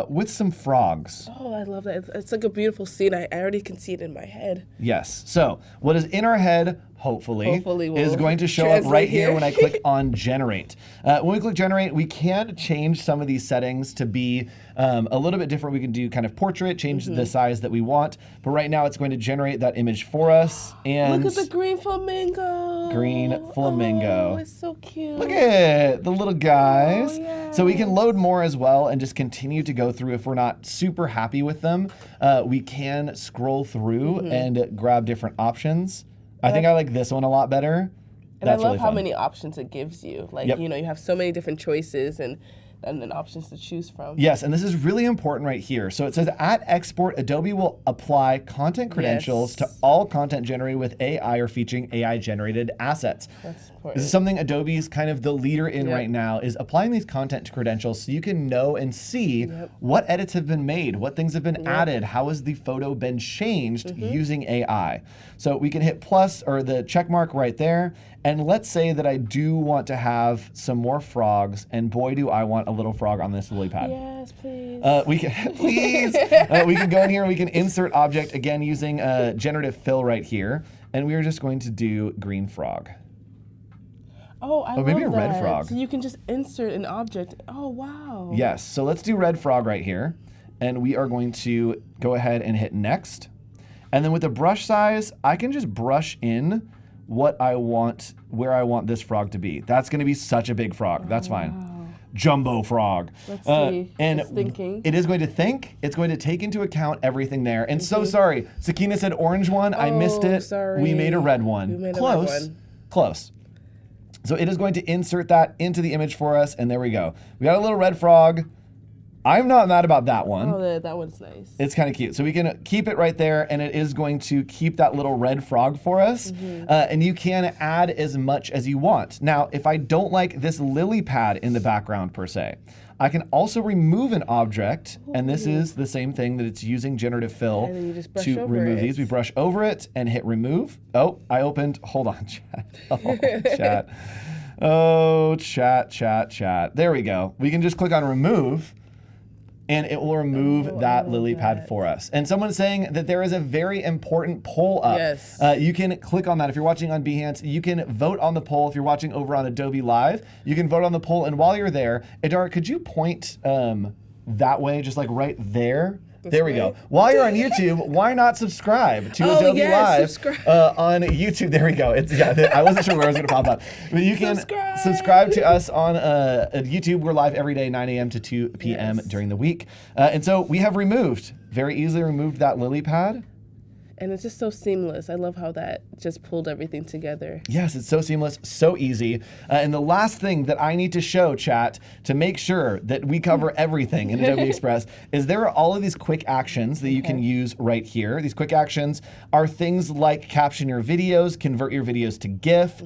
With some frogs. Oh, I love that. It's like a beautiful scene. I already can see it in my head. Yes. So what is in our head, hopefully is going to show up translate right here here. when I click on Generate. When we click Generate, we can change some of these settings to be a little bit different. We can do kind of portrait, change the size that we want. But right now, it's going to generate that image for us. And Look at the green flamingo. Green flamingo. Oh, it's so cute. look at the little guys. Oh, So we can load more as well and just continue to go through. If we're not super happy with them, we can scroll through and grab different options. I think I like this one a lot better. And I That's love really how fun. many options it gives you. Like, Yep. you know, you have so many different choices and then options to choose from. Yes, and this is really important right here. So it says at export, Adobe will apply content credentials to all content generated with AI or featuring AI generated assets. That's important. This is something Adobe's kind of the leader in Yep. right now, is applying these content credentials so you can know and see what edits have been made, what things have been added, how has the photo been changed using AI. So we can hit plus or the check mark right there. And let's say that I do want to have some more frogs, and boy, do I want a little frog on this lily pad. Yes, please. We can we can go in here and we can insert object again using generative fill right here, and we are just going to do green frog. Oh, I love maybe a that. red frog. So you can just insert an object. Oh, wow. Yes, so let's do red frog right here, and we are going to go ahead and hit next, and then with the brush size, I can just brush in what I want, where I want this frog to be. That's going to be such a big frog. That's fine. Jumbo frog. Let's see. And It's thinking. it is going to think. It's going to take into account everything there. And so sorry, Sakina said orange one. I missed it. Sorry. We made a red one. We made a Close. red one. Close. So it is going to insert that into the image for us, and there we go. We got a little red frog. I'm not mad about that one. Oh, that one's nice. It's kind of cute. So we can keep it right there, and it is going to keep that little red frog for us. And you can add as much as you want. Now, if I don't like this lily pad in the background per se, I can also remove an object, and this is the same thing that it's using generative fill And then you just brush to over remove it. these. We brush over it and hit remove. Oh, I opened, hold on, chat. Oh, chat. Oh, chat. There we go. We can just click on remove, and it will remove that lily pad for us. And someone's saying that there is a very important poll up. Yes. You can click on that. If you're watching on Behance, you can vote on the poll. If you're watching over on Adobe Live, you can vote on the poll. And while you're there, Idara, could you point that way, just like right there? There we go. While you're on YouTube, why not subscribe to Adobe Live on YouTube? There we go. I wasn't sure where I was going to pop up. But you can subscribe to us on YouTube. We're live every day, 9 a.m. to 2 p.m. during the week. And so we have very easily removed that lily pad. And it's just so seamless. I love how that just pulled everything together. Yes, it's so seamless, so easy. And the last thing that I need to show, chat, to make sure that we cover everything in Adobe Express is there are all of these quick actions that you can use right here. These quick actions are things like caption your videos, convert your videos to GIF.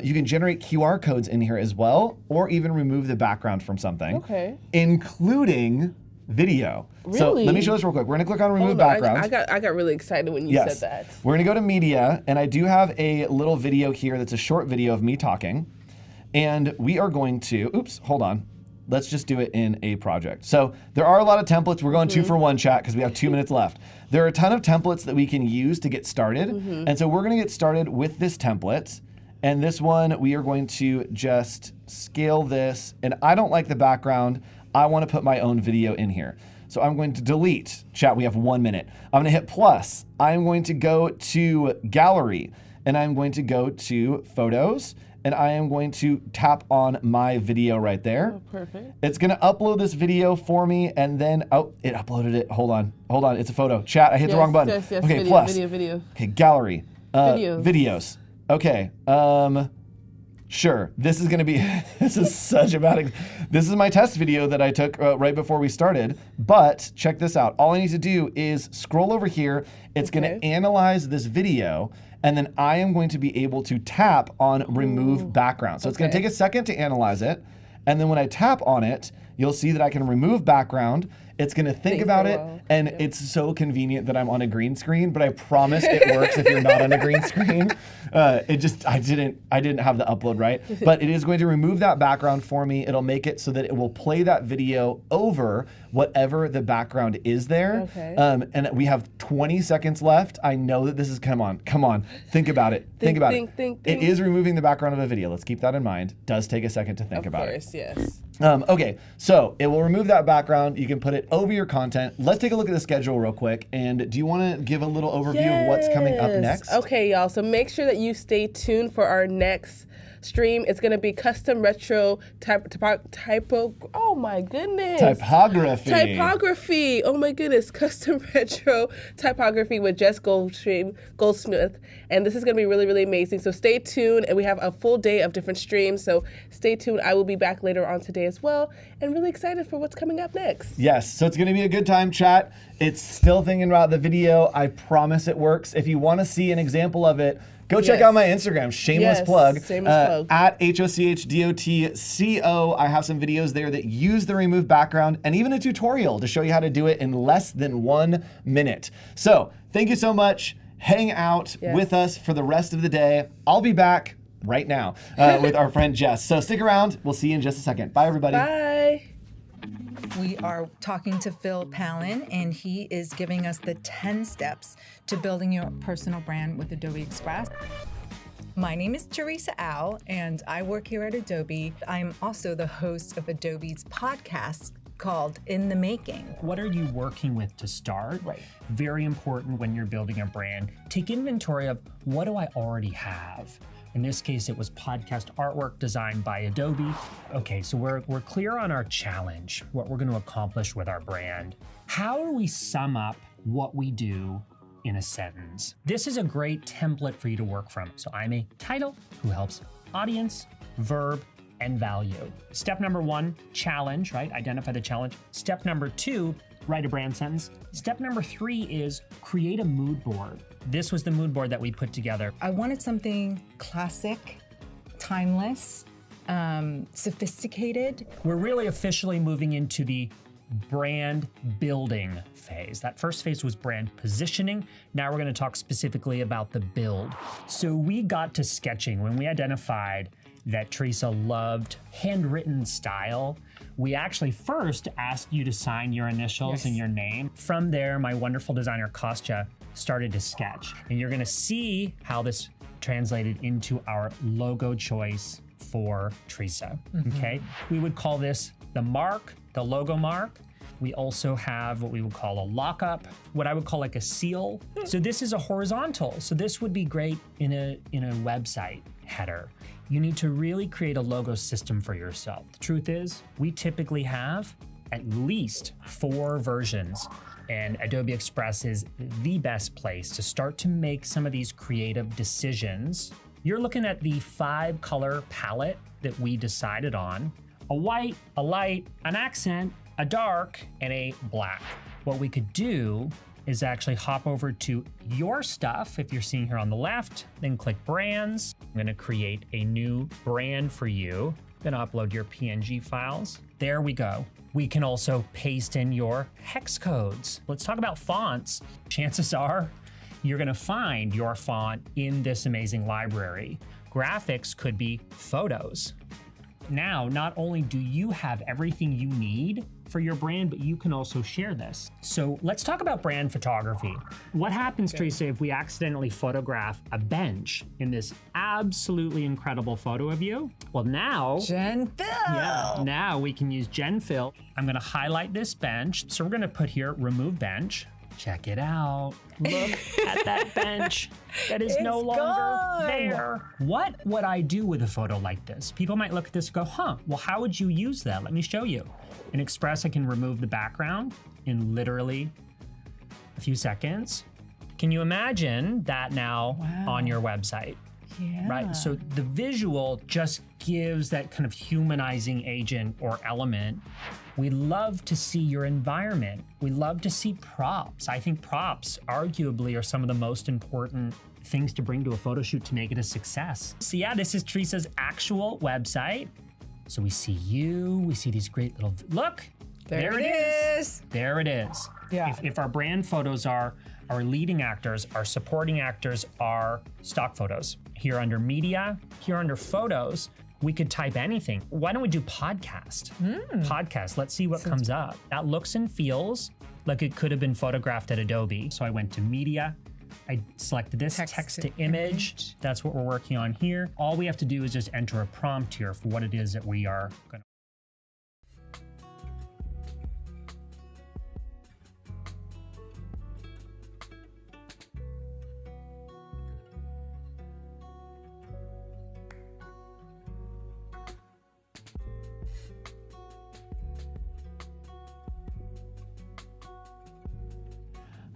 You can generate QR codes in here as well, or even remove the background from something, including video. So let me show this real quick. We're going to click on remove background. I got really excited when you said that. We're going to go to media, and I do have a little video here that's a short video of me talking. And we are going to, oops, hold on. Let's just do it in a project. So there are a lot of templates. We're going 2 for 1, chat, because we have 2 minutes left. There are a ton of templates that we can use to get started. And so we're going to get started with this template. And this one, we are going to just scale this. And I don't like the background. I want to put my own video in here. So I'm going to delete. Chat, we have 1 minute. I'm going to hit plus. I'm going to go to gallery, and I'm going to go to photos, and I am going to tap on my video right there. Oh, perfect. It's going to upload this video for me, and then, oh, it uploaded it. Hold on. It's a photo. Chat, I hit the wrong button. Yes, okay, video, plus. Video. Okay, gallery. Videos. Videos. Okay. Sure, this is going to be, this is such a bad, this is my test video that I took right before we started, but check this out. All I need to do is scroll over here. It's going to analyze this video, and then I am going to be able to tap on remove background. So it's going to take a second to analyze it, And then when I tap on it, you'll see that I can remove background. It's gonna think about it, and it's so convenient that I'm on a green screen, but I promise it works if you're not on a green screen. I didn't have the upload right, but it is going to remove that background for me. It'll make it so that it will play that video over whatever the background is there. Okay. And we have 20 seconds left. I know that this is, come on, think about it. Think about it. It is removing the background of a video. Let's keep that in mind. Does take a second to think about it. Of course, yes. Okay, so it will remove that background. You can put it over your content. Let's take a look at the schedule real quick. And do you want to give a little overview of what's coming up next? Okay, y'all. So make sure that you stay tuned for our next stream. It's going to be custom retro oh my goodness. Typography. Oh my goodness. Custom retro typography with Jess Goldsmith. And this is going to be really, really amazing. So stay tuned. And we have a full day of different streams. So stay tuned. I will be back later on today as well. And really excited for what's coming up next. Yes, so it's going to be a good time, chat. It's still thinking about the video. I promise it works. If you want to see an example of it, go check out my Instagram, shameless plug, at HOCHDOTCO. I have some videos there that use the remove background and even a tutorial to show you how to do it in less than 1 minute. So thank you so much. Hang out with us for the rest of the day. I'll be back right now with our friend Jess. So stick around. We'll see you in just a second. Bye, everybody. Bye. We are talking to Phil Palin, and he is giving us the 10 steps to building your personal brand with Adobe Express. My name is Teresa Au, and I work here at Adobe. I'm also the host of Adobe's podcast called In the Making. What are you working with to start? Right. Very important when you're building a brand. Take inventory of what do I already have? In this case, it was podcast artwork designed by Adobe. Okay, so we're clear on our challenge, what we're going to accomplish with our brand. How do we sum up what we do in a sentence? This is a great template for you to work from. So I'm a title who helps audience, verb, and value. Step number 1, challenge, right? Identify the challenge. Step number 2, write a brand sentence. Step number 3 is create a mood board. This was the mood board that we put together. I wanted something classic, timeless, sophisticated. We're really officially moving into the brand building phase. That first phase was brand positioning. Now we're going to talk specifically about the build. So we got to sketching when we identified that Teresa loved handwritten style. We actually first asked you to sign your initials and your name. From there, my wonderful designer, Kostya, started to sketch. And you're gonna see how this translated into our logo choice for Teresa, okay? We would call this the mark, the logo mark. We also have what we would call a lockup, what I would call like a seal. So this is a horizontal. So this would be great in a website header. You need to really create a logo system for yourself. The truth is, we typically have at least 4 versions, and Adobe Express is the best place to start to make some of these creative decisions. You're looking at the 5 color palette that we decided on: a white, a light, an accent, a dark, and a black. What we could do is actually hop over to your stuff. If you're seeing here on the left, then click brands. I'm gonna create a new brand for you. Then upload your PNG files. There we go. We can also paste in your hex codes. Let's talk about fonts. Chances are you're gonna find your font in this amazing library. Graphics could be photos. Now, not only do you have everything you need for your brand, but you can also share this. So let's talk about brand photography. What happens, Teresa, if we accidentally photograph a bench in this absolutely incredible photo of you? Well, now, now we can use GenFill. I'm gonna highlight this bench. So we're gonna put here, remove bench. Check it out. Look at that bench that is no longer there. What would I do with a photo like this? People might look at this and go, well, how would you use that? Let me show you. In Express, I can remove the background in literally a few seconds. Can you imagine that now on your website? Yeah. Right, so the visual just gives that kind of humanizing agent or element. We love to see your environment. We love to see props. I think props arguably are some of the most important things to bring to a photo shoot to make it a success. So yeah, this is Teresa's actual website. So we see you, we see these great little, look, there it is. There it is. Yeah. If our brand photos are our leading actors, our supporting actors are stock photos. Here under media, here under photos, we could type anything. Why don't we do podcast? Podcast, let's see what comes up. That looks and feels like it could have been photographed at Adobe. So I went to media, I selected this text to image. That's what we're working on here. All we have to do is just enter a prompt here for what it is that we are going to.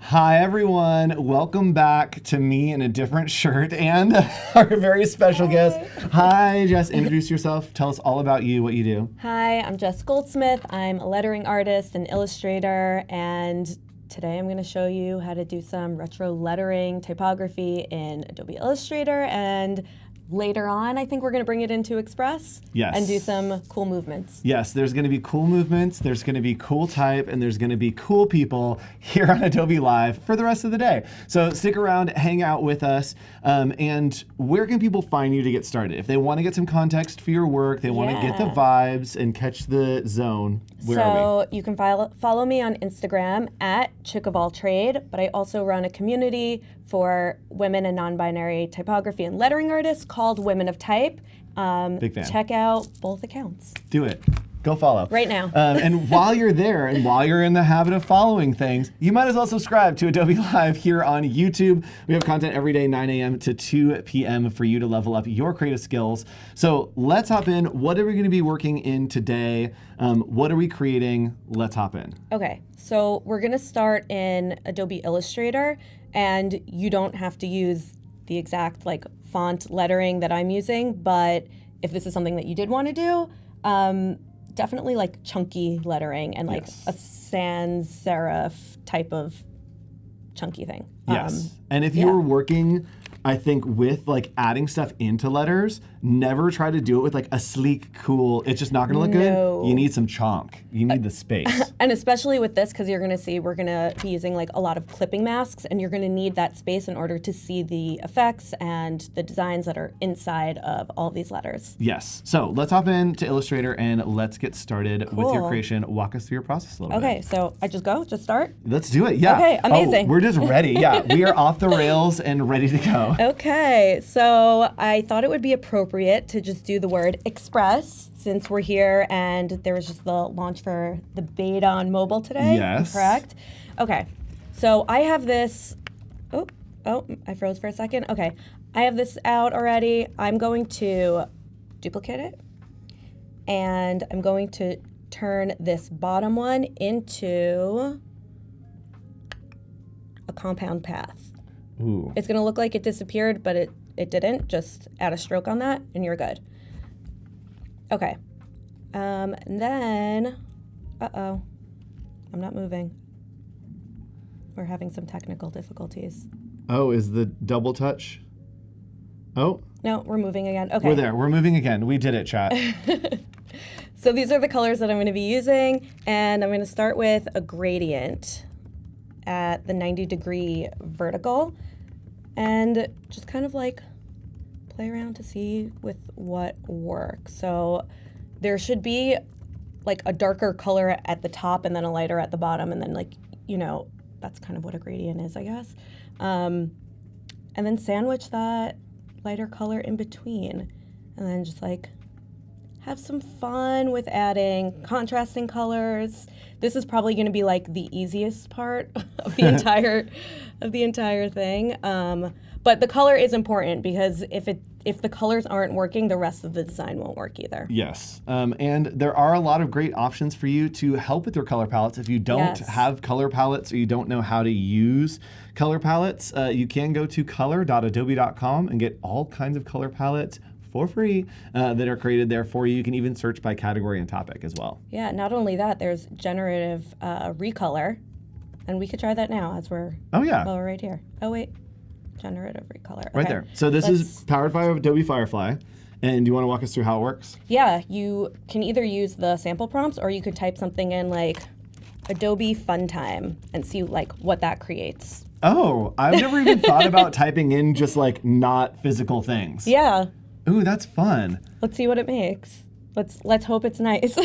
Hi, everyone. Welcome back to me in a different shirt and our very special guest. Hi, Jess. Introduce yourself. Tell us all about you, what you do. Hi, I'm Jess Goldsmith. I'm a lettering artist and illustrator, and today I'm going to show you how to do some retro lettering typography in Adobe Illustrator, and later on, I think we're going to bring it into Express and do some cool movements. Yes, there's going to be cool movements, there's going to be cool type, and there's going to be cool people here on Adobe Live for the rest of the day. So stick around, hang out with us, and where can people find you to get started? If they want to get some context for your work, they want to get the vibes and catch the zone, where are we? So you can follow me on Instagram at Chick of All Trade, but I also run a community for women and non-binary typography and lettering artists called Women of Type. Big fan. Check out both accounts. Do it. Go follow. Right now. And while you're there and while you're in the habit of following things, you might as well subscribe to Adobe Live here on YouTube. We have content every day, 9 a.m. to 2 p.m. for you to level up your creative skills. So let's hop in. What are we going to be working in today? What are we creating? Let's hop in. Okay, so we're gonna start in Adobe Illustrator, and you don't have to use the exact like font lettering that I'm using, but if this is something that you did want to do, definitely like chunky lettering and like a sans serif type of chunky thing. Yes. And if you were working, I think, with like adding stuff into letters, never try to do it with like a sleek, cool, it's just not gonna look good. You need some chonk. You need the space. And especially with this, because you're gonna see we're gonna be using like a lot of clipping masks, and you're gonna need that space in order to see the effects and the designs that are inside of all these letters. Yes. So let's hop into Illustrator and let's get started with your Cool. creation. Walk us through your process a little bit. Okay, so I just go, just start? Let's do it. Yeah. Okay, amazing. Oh, we're just ready. Yeah. We are off the rails and ready to go. Okay, so I thought it would be appropriate to just do the word express since we're here and there was just the launch for the beta on mobile today. Yes. Correct? Okay, so I have this, oh, I froze for a second. Okay, I have this out already. I'm going to duplicate it and I'm going to turn this bottom one into a compound path. Ooh. It's gonna look like it disappeared, but it didn't. Just add a stroke on that and you're good. Okay. And then, I'm not moving. We're having some technical difficulties. Oh, is the double touch? Oh, No, we're moving again. Okay. we're there. We're moving again. We did it, chat. So these are the colors that I'm gonna be using, and I'm gonna start with a gradient at the 90-degree vertical and just kind of like play around to see with what works. So there should be like a darker color at the top and then a lighter at the bottom, and then like, you know, that's kind of what a gradient is, I guess. And then sandwich that lighter color in between, and then just like have some fun with adding contrasting colors. This is probably going to be like the easiest part of the entire thing. But the color is important because if the colors aren't working, the rest of the design won't work either. Yes. And there are a lot of great options for you to help with your color palettes. If you don't have color palettes or you don't know how to use color palettes, you can go to color.adobe.com and get all kinds of color palettes for free that are created there for you. You can even search by category and topic as well. Yeah, not only that, there's generative recolor, and we could try that now as we're we're right here. Oh wait, generative recolor. Right there. So this is powered by Adobe Firefly, And do you want to walk us through how it works? Yeah, you can either use the sample prompts or you could type something in like Adobe Fun Time and see like what that creates. Oh, I've never even thought about typing in just like not physical things. Yeah, Ooh, that's fun. let's see what it makes. Let's hope it's nice.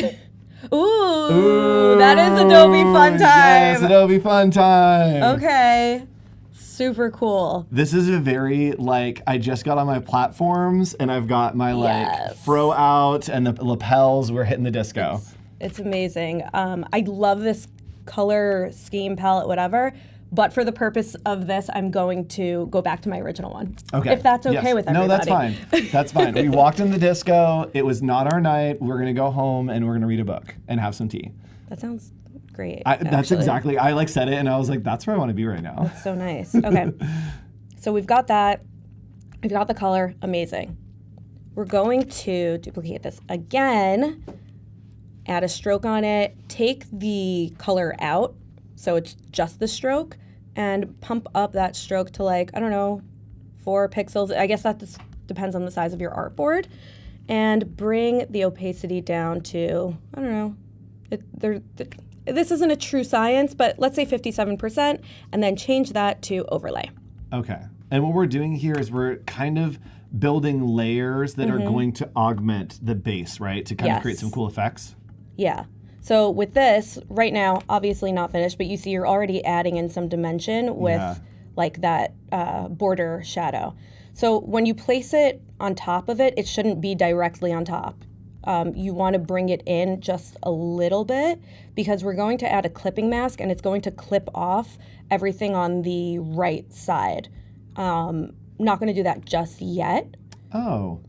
Ooh, that is Adobe Fun Time. Yes, Adobe Fun Time. Okay, super cool. This is a very, like, I just got on my platforms and I've got my, like, Yes. throw out and the lapels. We're hitting the disco. It's amazing. I love this color scheme palette, whatever. But for the purpose of this, I'm going to go back to my original one. Okay. If that's okay Yes. with No, everybody. that's fine. That's fine. We walked in the disco. It was not our night. We're going to go home and we're going to read a book and have some tea. That sounds great. That's actually. exactly, I like said it and I was like, that's where I want to be right now. So nice. Okay. So we've got that. We've got the color. Amazing. We're going to duplicate this again, add a stroke on it, take the color out, so it's just the stroke, and pump up that stroke to like, I don't know, 4 pixels. I guess that just depends on the size of your artboard. And bring the opacity down to, I don't know, this isn't a true science, but let's say 57%, and then change that to overlay. Okay. And what we're doing here is we're kind of building layers that are going to augment the base, right? To kind of create Yes. some cool effects. Yeah. So with this, right now, obviously not finished, but you see you're already adding in some dimension with Yeah. like that border shadow. So when you place it on top of it, it shouldn't be directly on top. You want to bring it in just a little bit because we're going to add a clipping mask and it's going to clip off everything on the right side. Not going to do that just yet. Oh.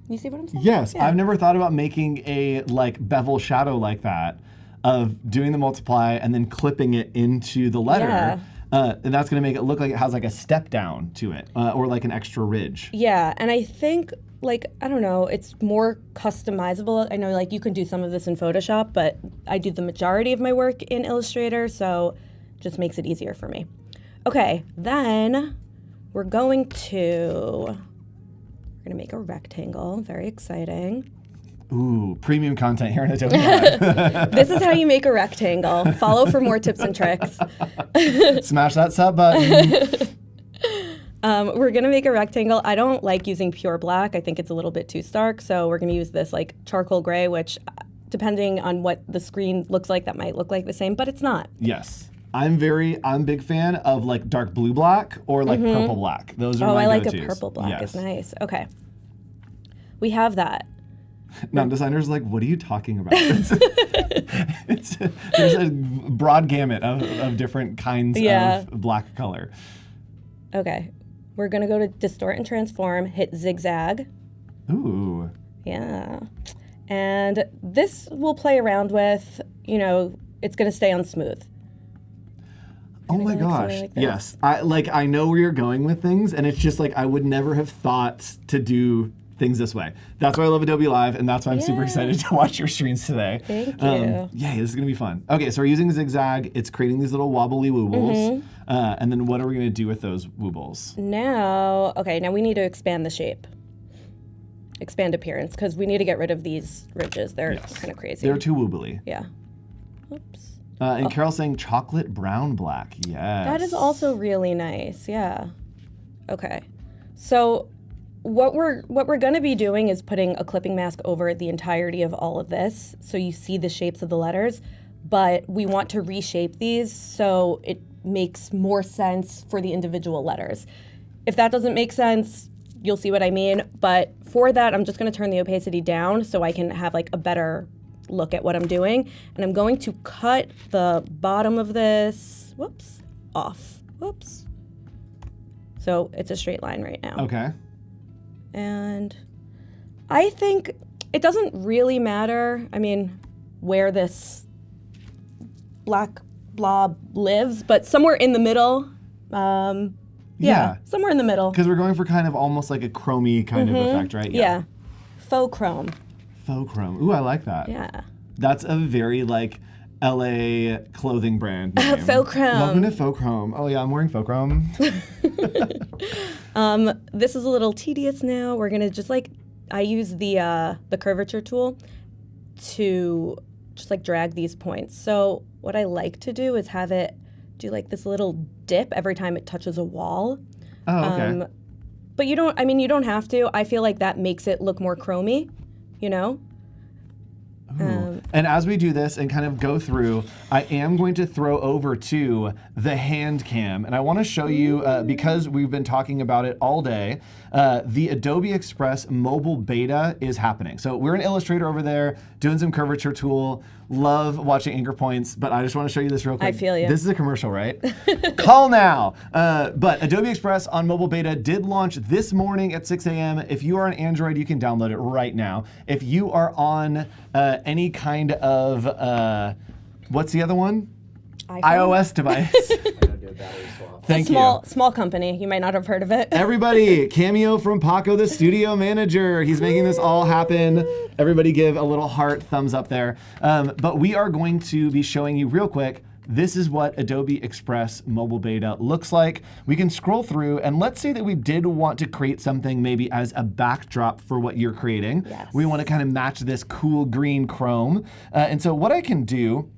You see what I'm saying? Yes, Yeah. I've never thought about making a like bevel shadow like that, of doing the multiply and then clipping it into the letter. Yeah. And that's going to make it look like it has like a step down to it, or like an extra ridge. Yeah, and I think, like, I don't know, it's more customizable. I know, like, you can do some of this in Photoshop, but I do the majority of my work in Illustrator, so it just makes it easier for me. Okay, then we're going to make a rectangle. Very exciting. Ooh, premium content here in Adobe Live. This is how you make a rectangle. Follow for more tips and tricks. Smash that sub button. We're gonna make a rectangle. I don't like using pure black. I think it's a little bit too stark. So we're gonna use this like charcoal gray, which depending on what the screen looks like, that might look like the same, but it's not. Yes. I'm a big fan of like dark blue black or like purple black. Those are Oh, my I like go-tos. a purple black. Yes. It's nice. Okay. We have that. Non-designers are like, what are you talking about? There's a broad gamut of different kinds Yeah. of black color. Okay. We're gonna go to distort and transform, hit zigzag. Ooh. Yeah. And this we'll play around with, it's gonna stay on smooth. Oh my like gosh. something like this. Yes. I know where you're going with things, and it's just like I would never have thought to do things this way. That's why I love Adobe Live, and that's why I'm super Yeah. excited to watch your streams today. Thank you. Yay, this is gonna be fun. Okay, so we're using zigzag. It's creating these little wobbly woobles. Mm-hmm. And then what are we gonna do with those woobles? Now we need to expand the shape. Expand appearance, because we need to get rid of these ridges. They're Yes. kind of crazy. They're too woobly. Yeah. Oops. And Carol's saying chocolate brown black. Yes. That is also really nice. Yeah. Okay. So what we're going to be doing is putting a clipping mask over the entirety of all of this, so you see the shapes of the letters, but we want to reshape these so it makes more sense for the individual letters. If that doesn't make sense, you'll see what I mean, but for that I'm just going to turn the opacity down so I can have like a better look at what I'm doing, and I'm going to cut the bottom of this off. Whoops. So it's a straight line right now. Okay. And I think it doesn't really matter, where this black blob lives, but somewhere in the middle. Yeah. Somewhere in the middle. Because we're going for kind of almost like a chromey kind of effect, right? Yeah. Faux chrome. Faux chrome. Ooh, I like that. Yeah. That's a very like LA clothing brand name. Faux chrome. Welcome to Faux Chrome. Oh yeah, I'm wearing Faux Chrome. This is a little tedious now. We're gonna just like I use the curvature tool to just like drag these points. So what I like to do is have it do like this little dip every time it touches a wall. Oh, okay. But you don't have to. I feel like that makes it look more chromy, you know? And as we do this and kind of go through, I am going to throw over to the hand cam. And I want to show you, because we've been talking about it all day, the Adobe Express mobile beta is happening. So we're in Illustrator over there doing some curvature tool. Love watching anchor points, but I just want to show you this real quick. I feel you. This is a commercial, right? Call now. But Adobe Express on mobile beta did launch this morning at 6 a.m. If you are on Android, you can download it right now. If you are on any kind of, what's the other one? iPhone? iOS device. Thank you. Small company. You might not have heard of it. Everybody, cameo from Paco, the studio manager. He's making this all happen. Everybody give a little heart thumbs up there. But we are going to be showing you real quick, this is what Adobe Express mobile beta looks like. We can scroll through, and let's say that we did want to create something maybe as a backdrop for what you're creating. Yes. We want to kind of match this cool green chrome. And so what I can do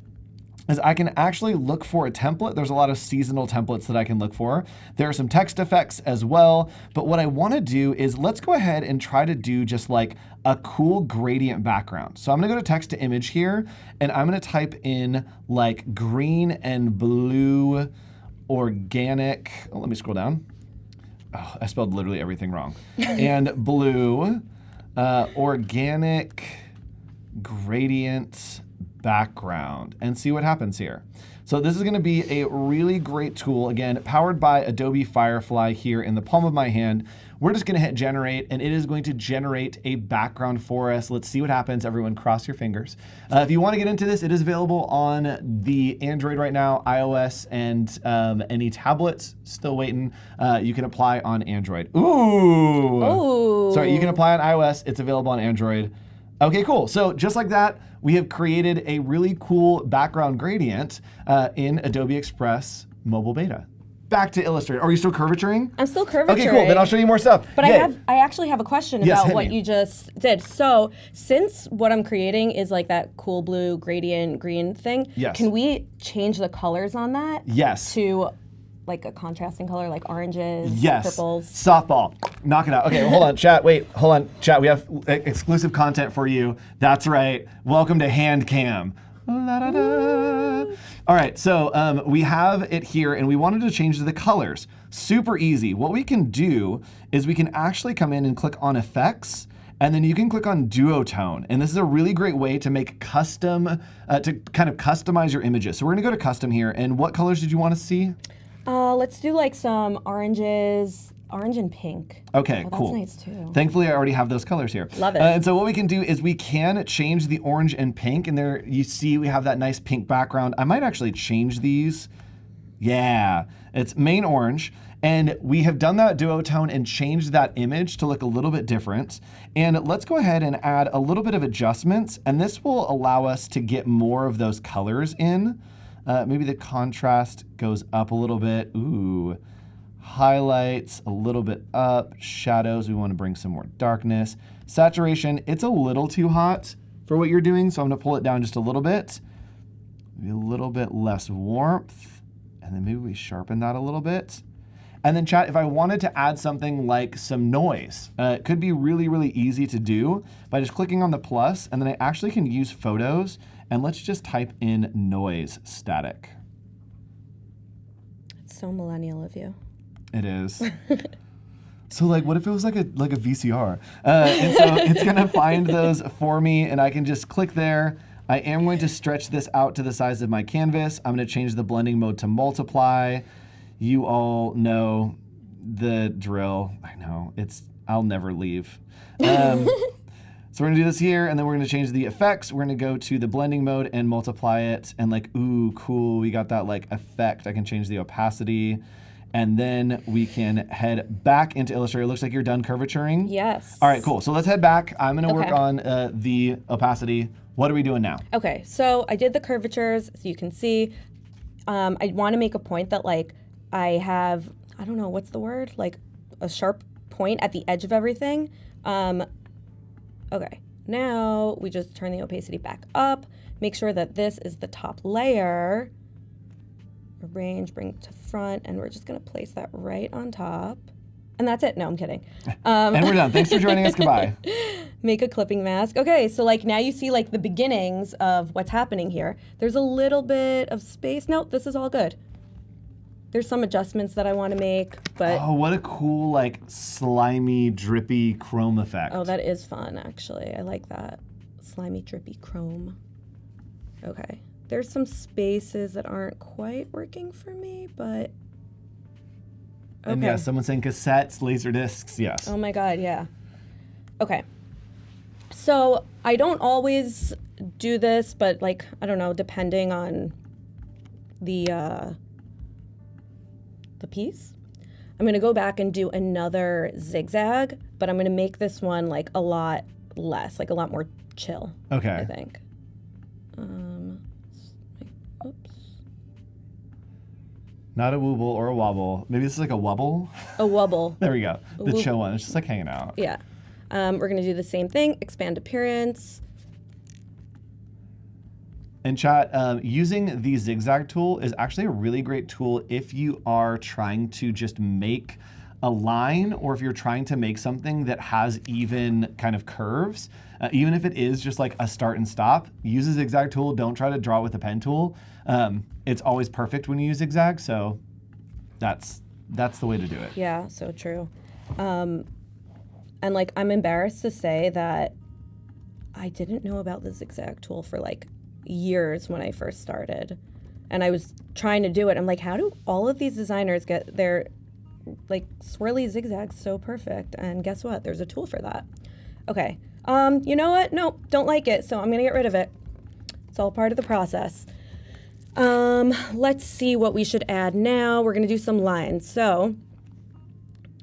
is I can actually look for a template. There's a lot of seasonal templates that I can look for. There are some text effects as well, but what I wanna do is let's go ahead and try to do just like a cool gradient background. So I'm gonna go to text to image here, and I'm gonna type in like green and blue organic, oh, let me scroll down. Oh, I spelled literally everything wrong. And blue, organic gradient background, and see what happens here. So this is going to be a really great tool, again, powered by Adobe Firefly here in the palm of my hand. We're just going to hit generate, and it is going to generate a background for us. Let's see what happens. Everyone cross your fingers. If you want to get into this, it is available on the Android right now, iOS, and any tablets. Still waiting. You can apply on Android. Ooh. Sorry, you can apply on iOS. It's available on Android. Okay, cool. So just like that, we have created a really cool background gradient in Adobe Express mobile beta. Back to Illustrator. Are you still curvaturing? I'm still curvaturing. Okay, cool. Then I'll show you more stuff. But Yay. I actually have a question Yes, about hit what me. you just did. So since what I'm creating is like that cool blue gradient green thing, Yes. can we change the colors on that? Yes. To like a contrasting color, like oranges, Yes. purples. Softball. Knock it out. Okay, well, hold on, chat. Wait, hold on, chat. We have exclusive content for you. That's right. Welcome to Hand Cam. La-da-da. All right, so we have it here, and we wanted to change the colors. Super easy. What we can do is we can actually come in and click on Effects, and then you can click on Duotone. And this is a really great way to make custom, to kind of customize your images. So we're gonna go to Custom here, and what colors did you want to see? Let's do like some oranges, orange and pink. Okay, Oh, that's cool. nice too. Thankfully, I already have those colors here. Love it. And so what we can do is we can change the orange and pink, and there you see we have that nice pink background. I might actually change these. Yeah, it's main orange. And we have done that duotone and changed that image to look a little bit different. And let's go ahead and add a little bit of adjustments, and this will allow us to get more of those colors in. Maybe the contrast goes up a little bit. Ooh. Highlights a little bit up. Shadows, we want to bring some more darkness. Saturation, it's a little too hot for what you're doing, so I'm going to pull it down just a little bit. Maybe a little bit less warmth. And then maybe we sharpen that a little bit. And then chat, if I wanted to add something like some noise, it could be really, really easy to do by just clicking on the plus, and then I actually can use photos, and let's just type in noise static. It's so millennial of you. It is. So like, what if it was like a VCR? And so it's gonna find those for me, and I can just click there. I am going to stretch this out to the size of my canvas. I'm gonna change the blending mode to multiply. You all know the drill. I know, I'll never leave. So we're gonna do this here, and then we're gonna change the effects. We're gonna go to the blending mode and multiply it, and like, ooh, cool, we got that like effect. I can change the opacity, and then we can head back into Illustrator. It looks like you're done curvaturing. Yes. All right, cool. So let's head back. I'm gonna work Okay. on the opacity. What are we doing now? Okay, so I did the curvatures, so you can see. I want to make a point that like I have, I don't know, what's the word? Like a sharp point at the edge of everything. Okay, now we just turn the opacity back up. Make sure that this is the top layer. Arrange, bring it to front, and we're just gonna place that right on top. And that's it. No, I'm kidding. And we're done. Thanks for joining us. Goodbye. Make a clipping mask. Okay, so like now you see like the beginnings of what's happening here. There's a little bit of space. No, this is all good. There's some adjustments that I want to make, but Oh, what a cool, like, slimy, drippy chrome effect. oh, that is fun actually. I like that. Slimy, drippy chrome. Okay. There's some spaces that aren't quite working for me, but And yes, someone's saying cassettes, laser discs, yes. oh my God, yeah. Okay. So I don't always do this, but like, I don't know, depending on the piece, I'm gonna go back and do another zigzag, but I'm gonna make this one like a lot less, like a lot more chill, Okay. I think. Oops. Not a wooble or a wobble. Maybe this is like a wubble. A wobble. There we go. The Woo- chill one. It's just like hanging out. Yeah. We're gonna do the same thing, expand appearance. And chat, using the zigzag tool is actually a really great tool if you are trying to just make a line, or if you're trying to make something that has even kind of curves. Even if it is just like a start and stop, use a zigzag tool. Don't try to draw with a pen tool. It's always perfect when you use zigzag, so that's the way to do it. Yeah, so true. And like, I'm embarrassed to say that I didn't know about the zigzag tool for like years when I first started. And I was trying to do it. I'm like, how do all of these designers get their like swirly zigzags so perfect? And guess what? There's a tool for that. Okay. You know what? No, don't like it. So I'm going to get rid of it. It's all part of the process. Let's see what we should add now. We're going to do some lines. So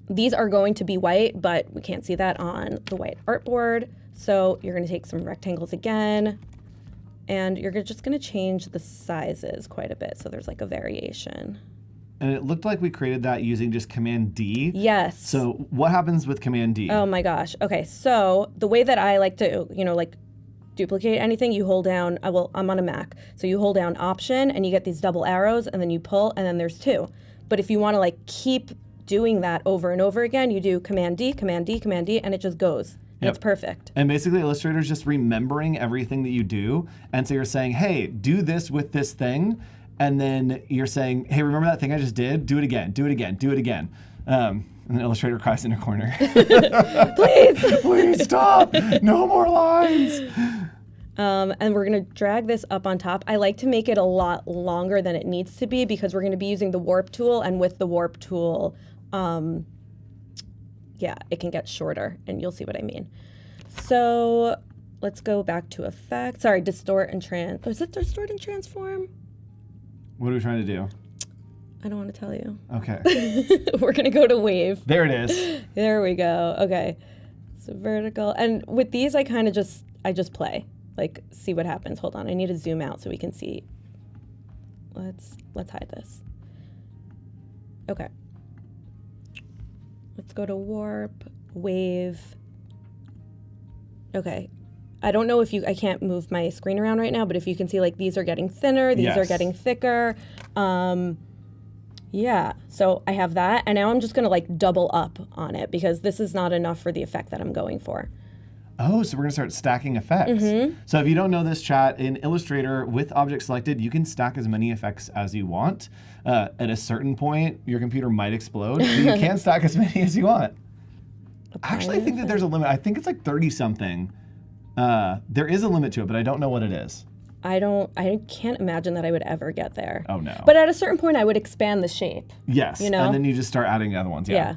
these are going to be white, but we can't see that on the white artboard. So you're going to take some rectangles again, and you're just going to change the sizes quite a bit. So there's like a variation. And it looked like we created that using just Command D. Yes. So what happens with Command D? Oh my gosh. Okay, so the way that I like to, like duplicate anything, you hold down, I'm on a Mac, so you hold down Option and you get these double arrows and then you pull and then there's two. But if you want to like keep doing that over and over again, you do Command D, Command D, Command D, and it just goes. Yep. It's perfect. And basically Illustrator is just remembering everything that you do. And so you're saying, hey, do this with this thing. And then you're saying, hey, remember that thing I just did? Do it again, do it again, do it again. And then Illustrator cries in a corner. Please. Please stop. No more lines. And we're going to drag this up on top. I like to make it a lot longer than it needs to be because we're going to be using the warp tool. And with the warp tool, it can get shorter. And you'll see what I mean. So let's go back to effect. Sorry, distort and is it distort and transform? What are we trying to do? I don't want to tell you. Okay. We're going to go to wave. There it is. There we go. Okay. So vertical. And with these, I kind of just play. Like, see what happens. Hold on. I need to zoom out so we can see. Let's hide this. Okay. Let's go to warp, wave. Okay. I don't know if I can't move my screen around right now, but if you can see, like, these are getting thinner, these are Yes. getting thicker. Yeah, so I have that, and now I'm just gonna like double up on it because this is not enough for the effect that I'm going for. Oh, so we're gonna start stacking effects. So if you don't know this, chat, in Illustrator with object selected, you can stack as many effects as you want. At a certain point, your computer might explode, but you can stack as many as you want. Actually, I think that there's a limit. I think it's like 30 something. There is a limit to it, but I don't know what it is. I can't imagine that I would ever get there. Oh no. But at a certain point, I would expand the shape. Yes, you know? and then you just start adding the other ones. Yeah.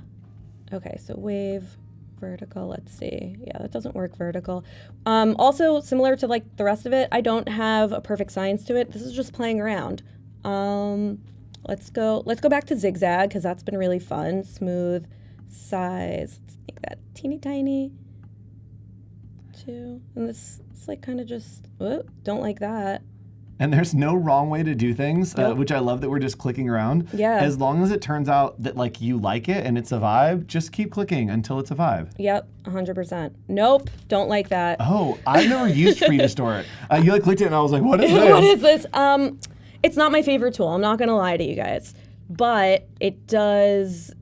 Okay, so wave, vertical, let's see. Yeah, that doesn't work vertical. Also, similar to like the rest of it, I don't have a perfect science to it. This is just playing around. Let's go back to zigzag because that's been really fun. Smooth, size, let's make that teeny tiny. Two, and this it's like kind of just, don't like that. And there's no wrong way to do things, Nope. which I love that we're just clicking around. Yeah. As long as it turns out that like you like it and it's a vibe, just keep clicking until it's a vibe. Yep, 100%. Nope, don't like that. Oh, I've never used Free Distort. You like clicked it and I was like, what is this? What is this? It's not my favorite tool. I'm not gonna lie to you guys, but it does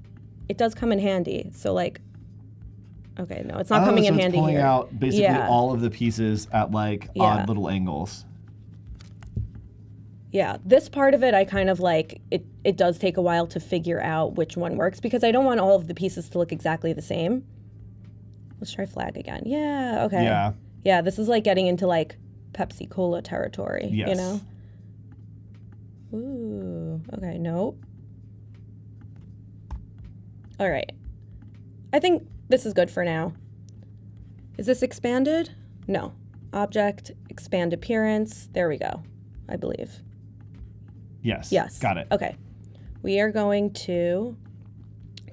come in handy. So like, okay, no, it's not coming in it's handy pulling here. out basically Yeah. all of the pieces at like Yeah. odd little angles. Yeah, this part of it, I kind of like, it does take a while to figure out which one works because I don't want all of the pieces to look exactly the same. Let's try flag again. Yeah, okay. Yeah. Yeah, this is like getting into like Pepsi Cola territory, Yes. you know? Ooh, okay, nope. All right. I think this is good for now. Is this expanded? No. Object, expand appearance. There we go, I believe. Yes. Yes. Got it. Okay. We are going to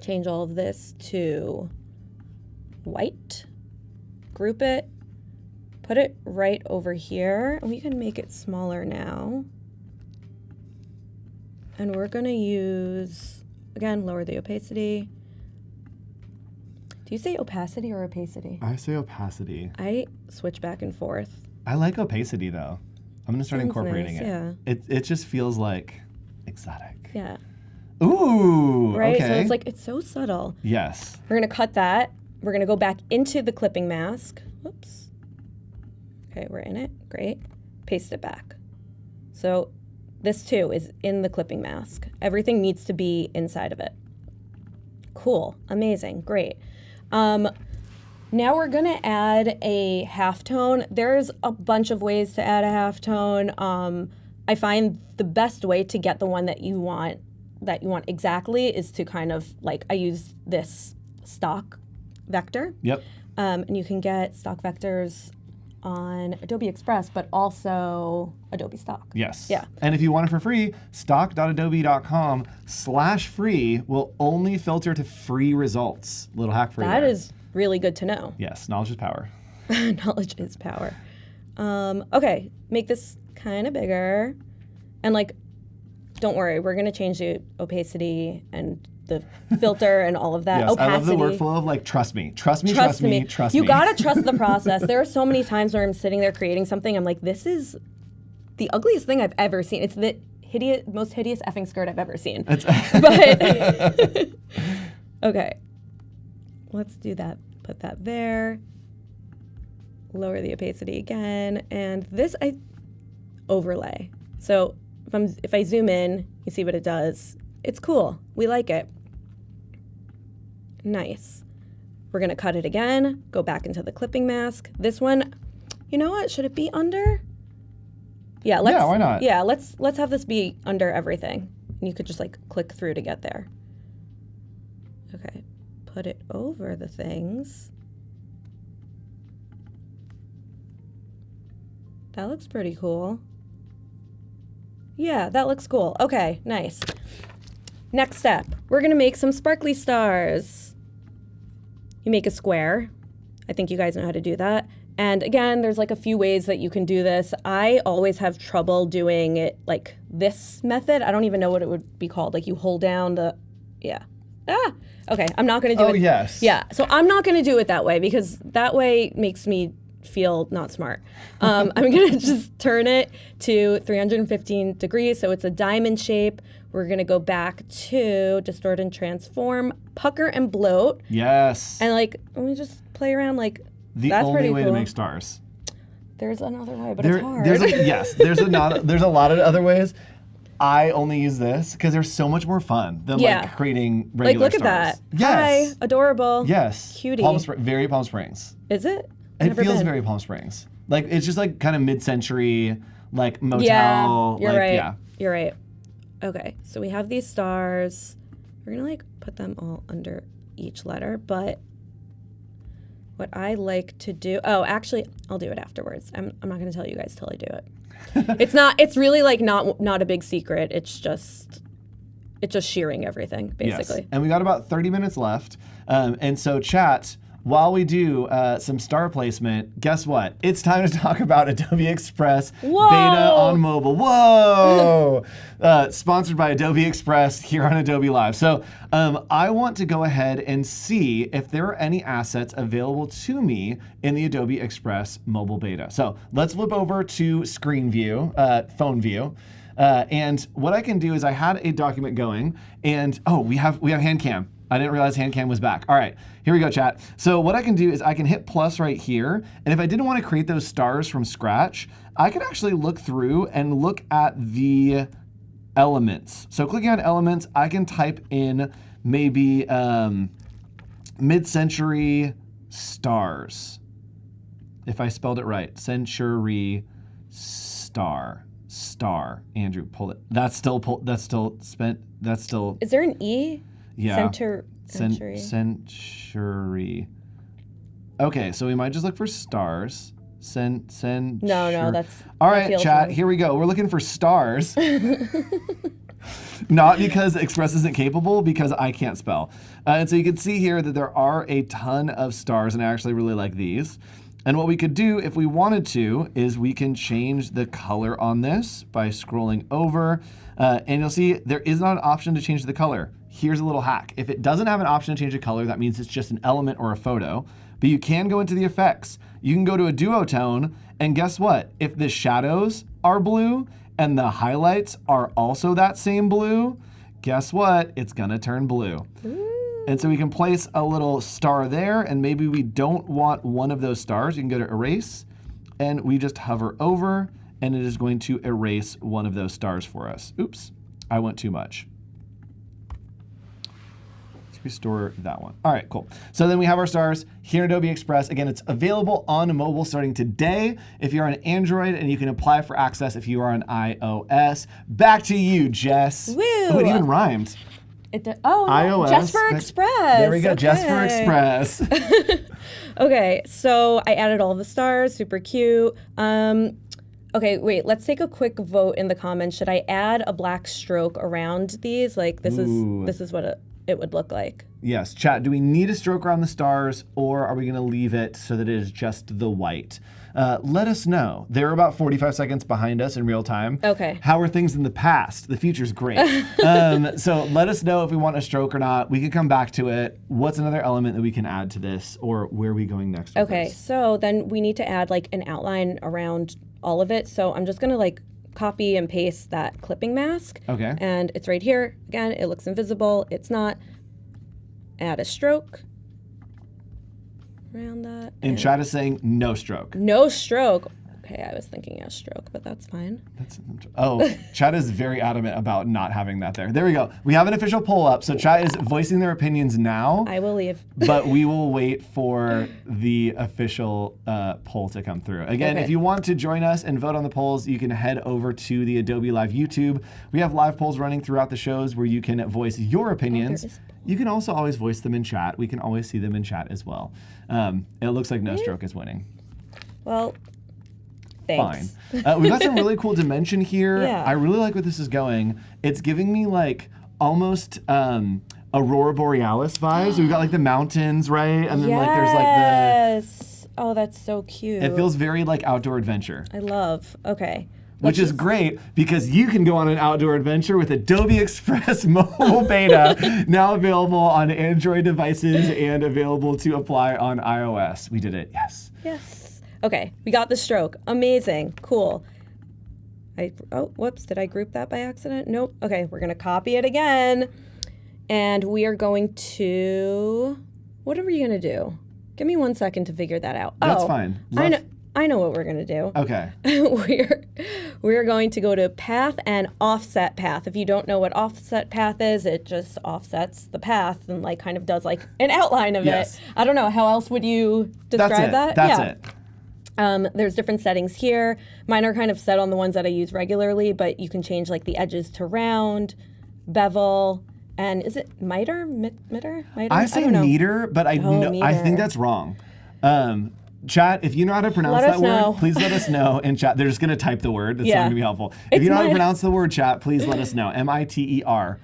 change all of this to white, group it, put it right over here. We can make it smaller now. And we're going to use, again, lower the opacity. Do you say opacity or opacity? I say opacity. I switch back and forth. I like opacity though. I'm gonna start Sounds incorporating nice, it. yeah. It just feels like exotic. Yeah. Ooh. Right? Okay. So it's like, it's so subtle. Yes. We're going to cut that. We're going to go back into the clipping mask. Whoops. Okay, we're in it. Great. Paste it back. So this too is in the clipping mask. Everything needs to be inside of it. Cool. Amazing. Great. Now we're going to add a halftone. There's a bunch of ways to add a halftone. I find the best way to get the one that you want exactly is to kind of like, I use this stock vector. Yep. And you can get stock vectors on Adobe Express, but also Adobe Stock. Yes. Yeah. And if you want it for free, stock.adobe.com/free will only filter to free results. Little hack for you. That there. is really good to know. Yes, knowledge is power. Knowledge is power. Okay, make this kind of bigger. And like, don't worry, we're gonna change the opacity and the filter and all of that. Yes, Opacity. I love the workflow of like, trust me. Trust me. You gotta trust the process. There are so many times where I'm sitting there creating something, I'm like, this is the ugliest thing I've ever seen. It's the most hideous effing skirt I've ever seen. But okay, let's do that. Put that there. Lower the opacity again, and this I overlay. So if I zoom in, you see what it does. It's cool. We like it. Nice. We're gonna cut it again. Go back into the clipping mask. This one, you know what? Should it be under? Yeah. Why not? Yeah. Let's have this be under everything. And you could just like click through to get there. Okay. Put it over the things. That looks pretty cool. Yeah, that looks cool. Okay, nice. Next step, we're gonna make some sparkly stars. You make a square. I think you guys know how to do that. And again, there's like a few ways that you can do this. I always have trouble doing it like this method. I don't even know what it would be called. Like you hold down the, yeah. Okay, I'm not gonna do it. Oh, yes. Yeah, so I'm not gonna do it that way because that way makes me feel not smart. I'm gonna just turn it to 315 degrees so it's a diamond shape. We're gonna go back to distort and transform, pucker and bloat, Yes. and like let me just play around like the that's only pretty way cool. to make stars. There's another way, but it's hard. There's a lot of other ways. I only use this because they're so much more fun than Yeah. like creating like regular look at stars. that. Yes. Hi, adorable. Yes. Cutie. Very Palm Springs. Is it? It Never feels been. very Palm Springs. Like it's just like kind of mid-century, like motel. Yeah, you're like, right. Yeah. You're right. Okay, so we have these stars. We're gonna like put them all under each letter, but what I like to do, actually, I'll do it afterwards. I'm not gonna tell you guys till I do it. It's really like not a big secret. It's just shearing everything, basically. Yes. And we got about 30 minutes left. And so chat, while we do some star placement, guess what? It's time to talk about Adobe Express Whoa. beta on mobile. Whoa! Sponsored by Adobe Express here on Adobe Live. So I want to go ahead and see if there are any assets available to me in the Adobe Express mobile beta. So let's flip over to screen view, phone view. And what I can do is I had a document going, and we have hand cam. I didn't realize hand cam was back. All right, here we go, chat. So what I can do is I can hit plus right here, and if I didn't want to create those stars from scratch, I could actually look through and look at the elements. So clicking on elements, I can type in maybe mid-century stars. If I spelled it right, century star. Andrew, pull it. That's still spent. That's still. Is there an E? Yeah. Century. Century. Okay, so we might just look for stars. No, that's. All that right, feels chat. wrong. Here we go. We're looking for stars. Not because Express isn't capable, because I can't spell. And so you can see here that there are a ton of stars, and I actually really like these. And what we could do if we wanted to is we can change the color on this by scrolling over. And you'll see there is not an option to change the color. Here's a little hack. If it doesn't have an option to change the color, that means it's just an element or a photo. But you can go into the effects. You can go to a duotone, and guess what? If the shadows are blue and the highlights are also that same blue, guess what? It's gonna turn blue. And so we can place a little star there, and maybe we don't want one of those stars. You can go to erase, and we just hover over, and it is going to erase one of those stars for us. Oops, I went too much. Let's restore that one. All right, cool. So then we have our stars here in Adobe Express. Again, it's available on mobile starting today if you're on Android, and you can apply for access if you are on iOS. Back to you, Jess. Woo! Oh, it even rhymed. iOS. Just for Express. There we go, okay. Just for Express. Okay, so I added all the stars, super cute. Okay, wait, let's take a quick vote in the comments. Should I add a black stroke around these? Like this is what it would look like. Yes, chat, do we need a stroke around the stars, or are we gonna leave it so that it is just the white? Let us know. They're about 45 seconds behind us in real time. Okay. How are things in the past? The future's great. So let us know if we want a stroke or not. We can come back to it. What's another element that we can add to this, or where are we going next with Okay, this? so then we need to add like an outline around all of it. So I'm just gonna like copy and paste that clipping mask. Okay. And it's right here. Again, it looks invisible. It's not. Add a stroke around that. And chat is saying no stroke. No stroke. Okay, I was thinking a stroke, but that's fine. Chat is very adamant about not having that there. There we go. We have an official poll up, so chat is voicing their opinions now. I will leave. But we will wait for the official poll to come through. Again, Okay. if you want to join us and vote on the polls, you can head over to the Adobe Live YouTube. We have live polls running throughout the shows where you can voice your opinions. is- You can also always voice them in chat. We can always see them in chat as well. It looks like No Stroke is winning. Well, Fine. thanks. We've got some really cool dimension here. Yeah. I really like where this is going. It's giving me like almost Aurora Borealis vibes. We've got like the mountains, right? And then like there's like Yes. Oh, that's so cute. it feels very like outdoor adventure. I love. Okay. Which is great because you can go on an outdoor adventure with Adobe Express mobile beta, now available on Android devices and available to apply on iOS. We did it, yes. Yes. Okay, we got the stroke. Amazing. Cool. Whoops, did I group that by accident? Nope. Okay, we're gonna copy it again. And we are going to, what are we gonna do? Give me 1 second to figure that out. That's fine. I know what we're gonna do. Okay. We're going to go to path and offset path. If you don't know what offset path is, it just offsets the path and like kind of does like an outline of Yes. it. I don't know, how else would you describe that? That's Yeah. it. There's different settings here. Mine are kind of set on the ones that I use regularly, but you can change like the edges to round, bevel, and is it miter? Miter? I say don't know. meter, but I meter. think that's wrong. Chat, if you know how to pronounce Let us that know. word, please let us know in chat. They're just going to type the word. That's not Yeah. going to be helpful. If It's you know how to mine. pronounce the word, chat, please let us know. MITER.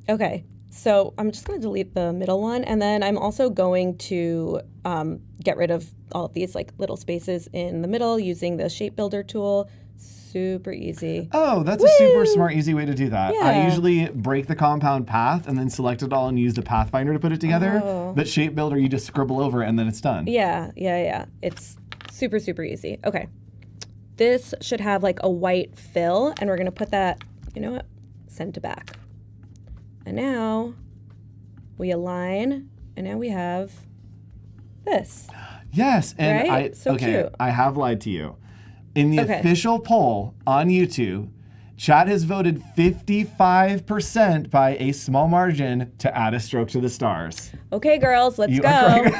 Okay, So I'm just going to delete the middle one, and then I'm also going to get rid of all of these like little spaces in the middle using the shape builder tool. Super easy. Oh, that's a super smart, easy way to do that. I Yeah. usually break the compound path and then select it all and use the Pathfinder to put it together. But Shape Builder, you just scribble over it and then it's done. Yeah. It's super, super easy. Okay. This should have like a white fill, and we're going to put that, you know what, send to back. And now we align, and now we have this. Yes, and Right? So cute. I have lied to you. In the Okay. official poll on YouTube, chat has voted 55% by a small margin to add a stroke to the stars. Okay, girls, let's You go. are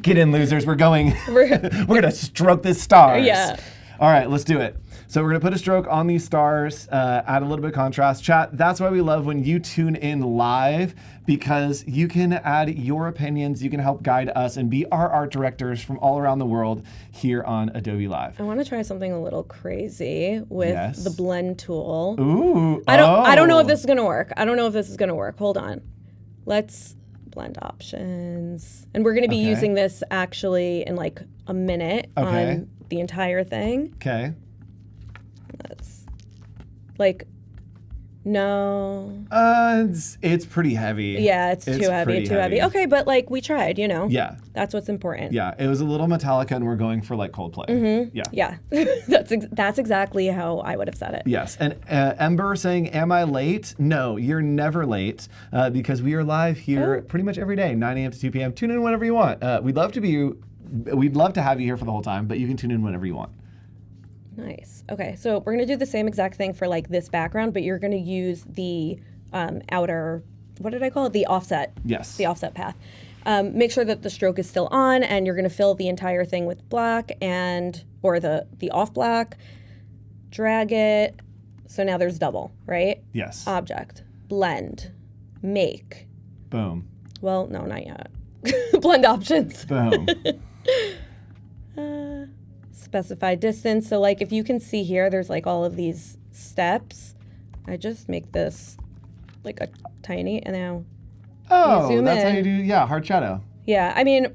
Get in, losers. We're going. We're gonna stroke the stars. Yeah. All right, let's do it. So we're gonna put a stroke on these stars, add a little bit of contrast. Chat, that's why we love when you tune in live, because you can add your opinions, you can help guide us and be our art directors from all around the world here on Adobe Live. I want to try something a little crazy with Yes. the blend tool. Ooh. I don't know if this is gonna work. Hold on. Let's blend options. And we're gonna be Okay. using this actually in like a minute Okay. on the entire thing. Okay. Let's like no. It's pretty heavy. Yeah, it's too heavy. pretty Okay, but like we tried, you know. Yeah. That's what's important. Yeah. It was a little Metallica, and we're going for like Coldplay. Yeah. Yeah. That's exactly how I would have said it. Yes, and Ember saying, am I late? No, you're never late because we are live here pretty much every day, 9 a.m. to 2 p.m. Tune in whenever you want. We'd love to have you here for the whole time, but you can tune in whenever you want. Nice. Okay, so we're gonna do the same exact thing for like this background, but you're gonna use the outer, what did I call it? The offset. Yes. The offset path. Make sure that the stroke is still on, and you're gonna fill the entire thing with black or the off black. Drag it. So now there's double, right? Yes. Object, blend, make. Boom. Well, no, not yet. Blend options. Boom. Specify distance. So like if you can see here, there's like all of these steps. I just make this like a tiny, and now Oh, zoom that's how in. you do, hard shadow. yeah, I mean,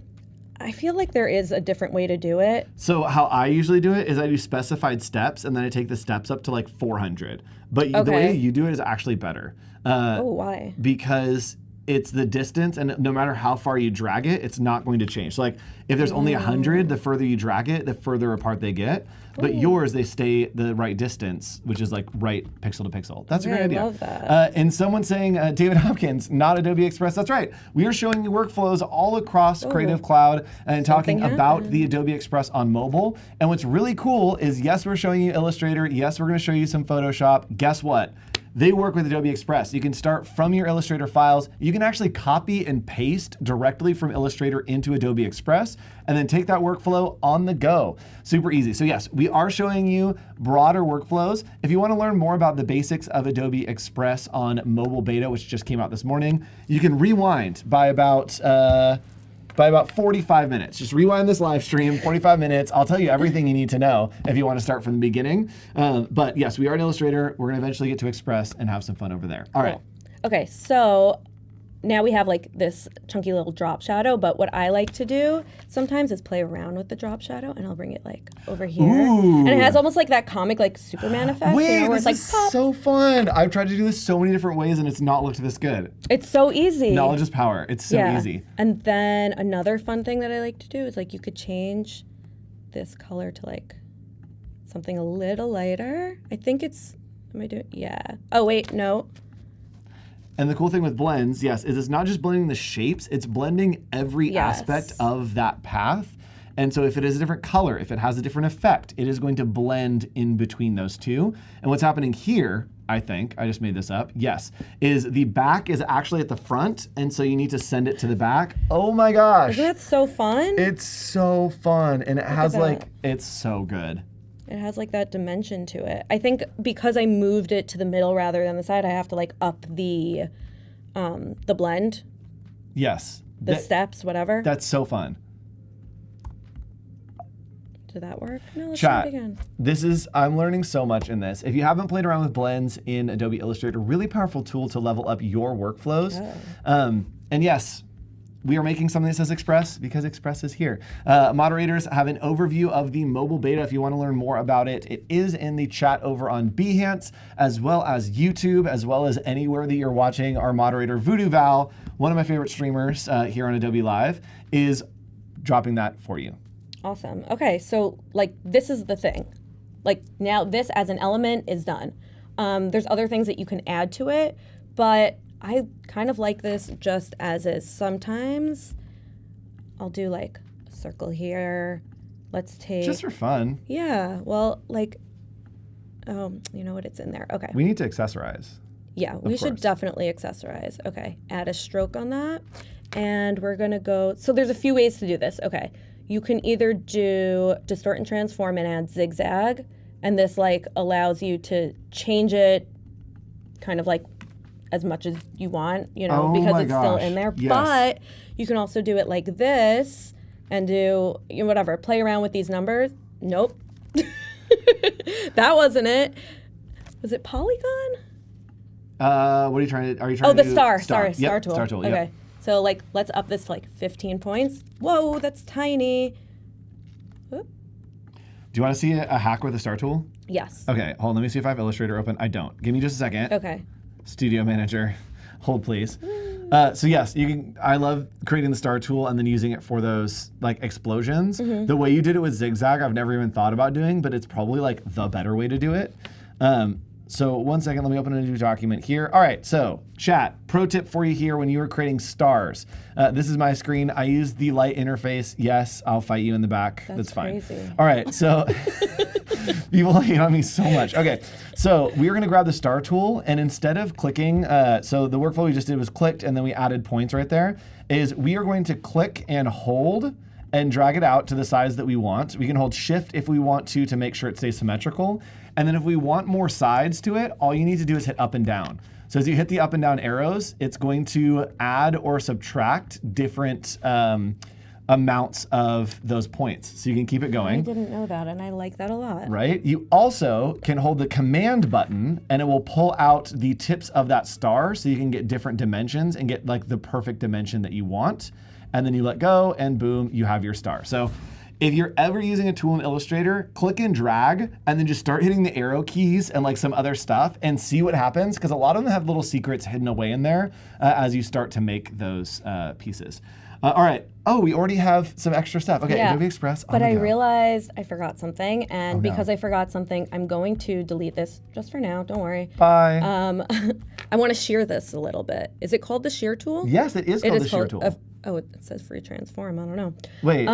I feel like there is a different way to do it. So how I usually do it is I do specified steps, and then I take the steps up to like 400. But the Okay. way you do it is actually better. Oh, why? Because it's the distance, and no matter how far you drag it, it's not going to change. So like if there's only 100, the further you drag it, the further apart they get. But yours, they stay the right distance, which is like right pixel to pixel. That's a Yeah, great I idea. love that. And someone saying, David Hopkins, not Adobe Express. That's right. We are showing you workflows all across Creative Cloud and talking Something about the Adobe Express on mobile. And what's really cool is, yes, we're showing you Illustrator. Yes, we're going to show you some Photoshop. Guess what? They work with Adobe Express. You can start from your Illustrator files. You can actually copy and paste directly from Illustrator into Adobe Express and then take that workflow on the go. Super easy. So yes, we are showing you broader workflows. If you want to learn more about the basics of Adobe Express on mobile beta, which just came out this morning, you can rewind by about 45 minutes. Just rewind this live stream, 45 minutes. I'll tell you everything you need to know if you want to start from the beginning. But yes, we are in Illustrator. We're going to eventually get to Express and have some fun over there. All right. Okay, so now we have like this chunky little drop shadow, but what I like to do sometimes is play around with the drop shadow, and I'll bring it like over here. Ooh. And it has almost like that comic like Superman effect. Wait, you know, where this it's is like pop. so fun. I've tried to do this so many different ways and it's not looked this good. It's so easy. Knowledge is power. It's so easy. And then another fun thing that I like to do is like you could change this color to like something a little lighter. I think it's, am I doing, yeah. Oh wait, no. And the cool thing with blends, yes, is it's not just blending the shapes, it's blending every Yes. aspect of that path. And so if it is a different color, if it has a different effect, it is going to blend in between those two. And what's happening here, I think, I just made this up, yes, is the back is actually at the front, and so you need to send it to the back. Oh my gosh. Isn't that so fun? It's so fun, and it has at like, that. it's so good. It has like that dimension to it. I think because I moved it to the middle rather than the side, I have to like up the blend, Yes. the steps, whatever. That's so fun. Did that work? No, let's Chat. try it again. I'm learning so much in this. If you haven't played around with blends in Adobe Illustrator, really powerful tool to level up your workflows. And yes, we are making something that says Express because Express is here. Moderators have an overview of the mobile beta. If you want to learn more about it, it is in the chat over on Behance, as well as YouTube, as well as anywhere that you're watching. Our moderator, Voodoo Val, one of my favorite streamers here on Adobe Live, is dropping that for you. Awesome. Okay, so like this is the thing. Like now this as an element is done. There's other things that you can add to it, but I kind of like this just as is. Sometimes I'll do like a circle here. Let's take... Just for fun. Yeah, well, like, oh, you know what? It's in there. Okay. We need to accessorize. Yeah, we should course. definitely accessorize. Okay, add a stroke on that. And we're gonna go, so there's a few ways to do this. Okay, you can either do distort and transform and add zigzag, and this like allows you to change it kind of like as much as you want, you know, Oh because my it's still gosh, in there. yes. But you can also do it like this and do, you know, whatever, play around with these numbers. Nope. That wasn't it. Was it polygon? What are you trying to Oh, do? the star. Yep, Star tool. Star tool, Okay. yep. So like, let's up this to like 15 points. Whoa, that's tiny. Whoop. Do you want to see a hack with the star tool? Yes. Okay, hold on. Let me see if I have Illustrator open. I don't. Give me just a second. Okay. Studio Manager. Hold, please. So yes, you can. I love creating the star tool and then using it for those like explosions. The way you did it with zigzag, I've never even thought about doing, but it's probably like the better way to do it. So one second, let me open a new document here. All right, so chat, pro tip for you here when you are creating stars. This is my screen. I use the light interface. Yes, I'll fight you in the back. That's fine. Crazy. All right, so people hate on me so much. Okay, so we're gonna grab the star tool and instead of clicking, so the workflow we just did was clicked and then we added points right there, is we are going to click and hold and drag it out to the size that we want. We can hold shift if we want to make sure it stays symmetrical. And then if we want more sides to it, all you need to do is hit up and down. So as you hit the up and down arrows, it's going to add or subtract different amounts of those points. So you can keep it I going. didn't know that, and I like that a lot. Right? You also can hold the command button and it will pull out the tips of that star so you can get different dimensions and get like the perfect dimension that you want. And then you let go and boom, you have your star. So if you're ever using a tool in Illustrator, click and drag and then just start hitting the arrow keys and like some other stuff and see what happens, because a lot of them have little secrets hidden away in there as you start to make those pieces. All right. Oh, we already have some extra stuff. Okay, Yeah. Adobe Express. But I go. realized I forgot something, and no. because I forgot something, I'm going to delete this just for now. Don't worry. Bye. I want to shear this a little bit. Is it called the shear tool? Yes, it is called the shear tool. Oh, it says free transform. I don't know. Wait,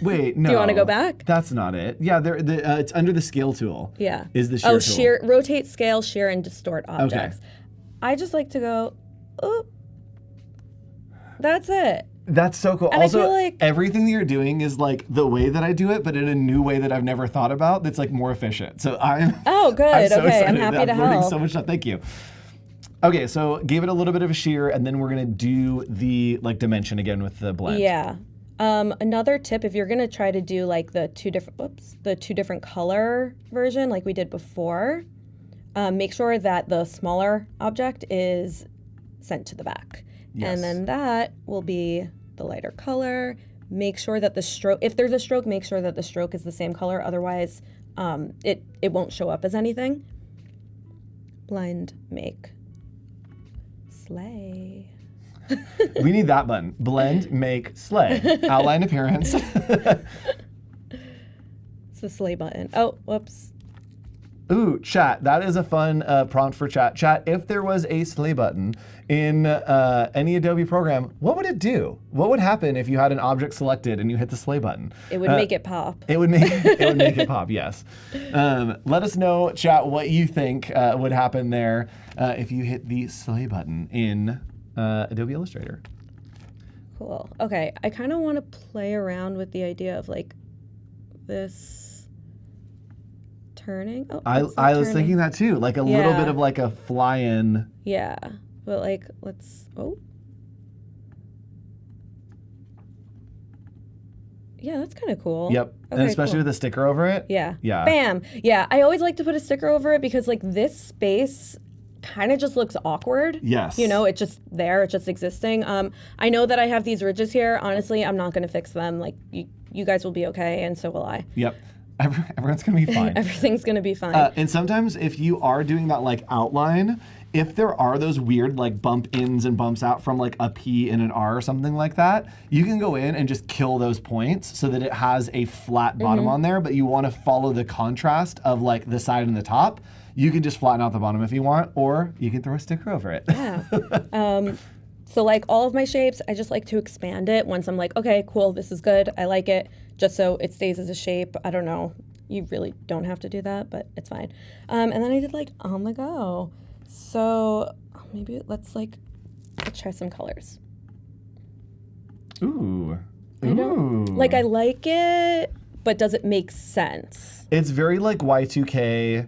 wait, no. Do you want to go back? That's not it. Yeah, it's under the scale tool. Yeah. Is the shear tool. Rotate, scale, shear, and distort objects. I just like to go, oh, that's it. That's so cool. And Also, I feel like everything that you're doing is like the way that I do it, but in a new way that I've never thought about that's like more efficient. So I'm Oh, good. I'm so Okay, I'm excited. happy to learning help. so much stuff. Thank you. Okay, so gave it a little bit of a shear, and then we're gonna do the like dimension again with the blend. Yeah. Another tip, if you're gonna try to do like the two different color version like we did before, make sure that the smaller object is sent to the back. Yes. And then that will be the lighter color. Make sure that the stroke, if there's a stroke, make sure that the stroke is the same color. Otherwise, it won't show up as anything. Blend, make, slay. We need that button. Blend, make, slay. Outline appearance. It's the slay button. Oh, whoops. Ooh, chat. That is a fun prompt for chat. Chat, if there was a slay button in any Adobe program, what would it do? What would happen if you had an object selected and you hit the slay button? It would make it pop. It would make it pop, yes. Let us know, chat, what you think would happen there if you hit the slay button in Adobe Illustrator. Cool. Okay, I kind of want to play around with the idea of like this turning. Oh, I it's not was turning. thinking that too, like a little bit of like a fly-in. Yeah, but like let's. Oh. Yeah, that's kind of cool. Yep. And Okay, especially cool. with a sticker over it. Yeah. Yeah. Bam. Yeah, I always like to put a sticker over it because like this space kind of just looks awkward. Yes. You know, it's just there, it's just existing. I know that I have these ridges here. Honestly, I'm not going to fix them. Like you guys will be okay, and so will I. Yep. Everyone's going to be fine. Everything's going to be fine. And sometimes if you are doing that like outline, if there are those weird like bump ins and bumps out from like a P and an R or something like that, you can go in and just kill those points so that it has a flat bottom on there, but you want to follow the contrast of like the side and the top. You can just flatten out the bottom if you want, or you can throw a sticker over it. Yeah. So like all of my shapes, I just like to expand it once I'm like, okay, cool, this is good, I like it, just so it stays as a shape. I don't know, you really don't have to do that, but it's fine. And then I did like on the go. So maybe let's try some colors. Ooh. I don't, like I like it, but does it make sense? It's very like Y2K,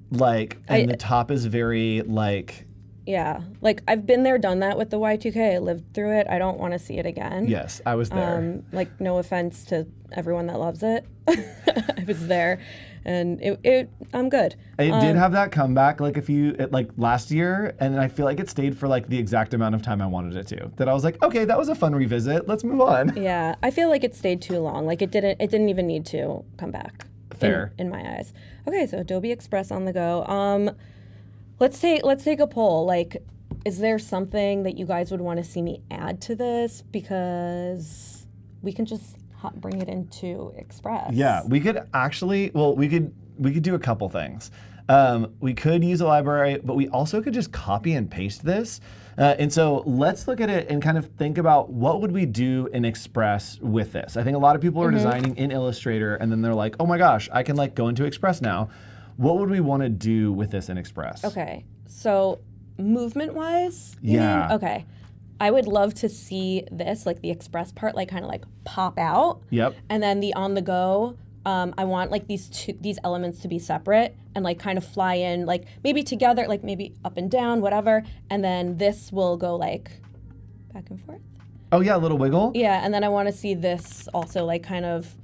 like, and the top is very like. Yeah, like I've been there, done that with the Y2K. I lived through it. I don't want to see it again. Yes, I was there. Like no offense to everyone that loves it. I was there, and I'm good. It did have that comeback like like last year, and I feel like it stayed for like the exact amount of time I wanted it to. That I was like, okay, that was a fun revisit. Let's move on. Yeah, I feel like it stayed too long. Like it didn't even need to come back. Fair. In my eyes. Okay, so Adobe Express on the go. Let's take a poll. Like, is there something that you guys would want to see me add to this? Because we can just bring it into Express. Yeah, we could actually. Well, we could do a couple things. We could use a library, but we also could just copy and paste this. And so let's look at it and kind of think about what would we do in Express with this. I think a lot of people are designing in Illustrator, and then they're like, oh my gosh, I can like go into Express now. What would we want to do with this in Express? Okay, so movement-wise, yeah. Okay, I would love to see this, like the Express part, like kind of like pop out. Yep. And then the on the go, I want like these elements to be separate and like kind of fly in, like maybe together, like maybe up and down, whatever. And then this will go like back and forth. Oh yeah, a little wiggle. Yeah, and then I want to see this also like kind of.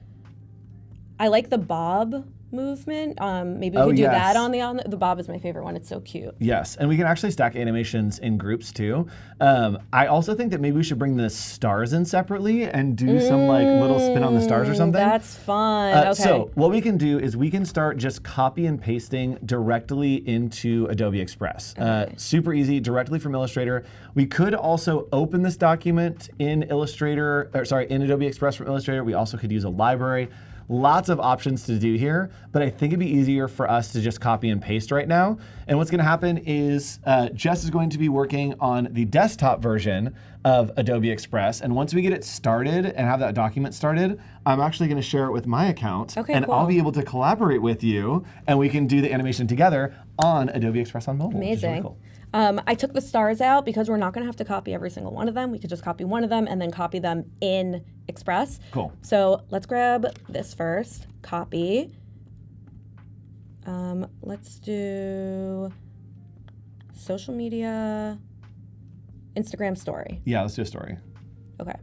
I like the bob movement. Maybe we could do that on the bob is my favorite one. It's so cute. Yes, and we can actually stack animations in groups too. I also think that maybe we should bring the stars in separately and do some like little spin on the stars or something. That's fun. Okay. So what we can do is we can start just copy and pasting directly into Adobe Express. Super easy, directly from Illustrator. We could also open this document in in Adobe Express from Illustrator. We also could use a library. Lots of options to do here, but I think it'd be easier for us to just copy and paste right now. And what's gonna happen is Jess is going to be working on the desktop version of Adobe Express. And once we get it started and have that document started, I'm actually gonna share it with my account. Okay, and cool. I'll be able to collaborate with you and we can do the animation together on Adobe Express on mobile. Which is really Amazing. cool. I took the stars out because we're not going to have to copy every single one of them. We could just copy one of them and then copy them in Express. Cool. So let's grab this first. Copy. Let's do social media, Instagram story. Yeah, let's do a story. Okay.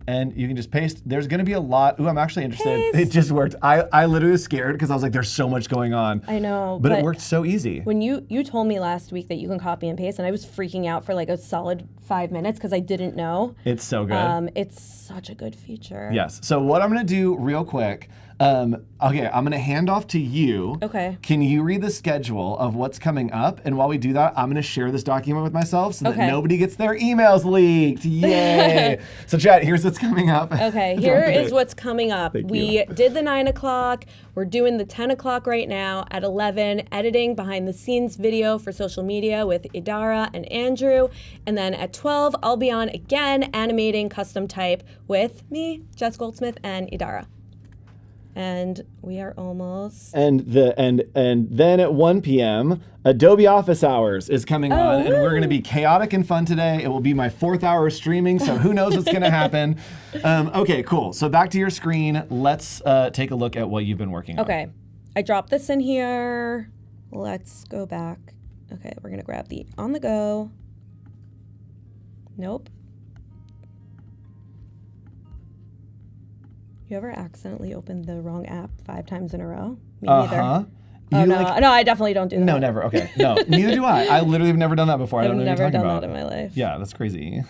And you can just paste. There's going to be a lot. Ooh, I'm actually interested. Paste. It just worked. I literally was scared because I was like, there's so much going on. I know. But it worked so easy. When you told me last week that you can copy and paste, and I was freaking out for like a solid 5 minutes because I didn't know. It's so good. It's such a good feature. Yes. So what I'm going to do real quick, okay, I'm going to hand off to you. Okay. Can you read the schedule of what's coming up? And while we do that, I'm going to share this document with myself so that nobody gets their emails leaked. Yay. So chat, here's what's coming up. Okay, here is what's coming up. Thank we you. did the 9 o'clock. We're doing the 10 o'clock right now. At 11, editing behind the scenes video for social media with Idara and Andrew. And then at 12, I'll be on again animating custom type with me, Jess Goldsmith, and Idara. And we are almost. And then at 1 p.m., Adobe Office Hours is coming on, and we're going to be chaotic and fun today. It will be my 4th hour of streaming, so who knows what's going to happen. Okay, cool. So back to your screen. Let's take a look at what you've been working on. Okay, I dropped this in here. Let's go back. Okay, we're going to grab the on the go. Nope. You ever accidentally opened the wrong app 5 times in a row? Me neither. Uh-huh. Oh, You, no, like- no, I definitely don't do that. No, never. Okay. No, neither do I. I literally have never done that before. I I've don't know what never you're done talking that about. in my life. Yeah, that's crazy.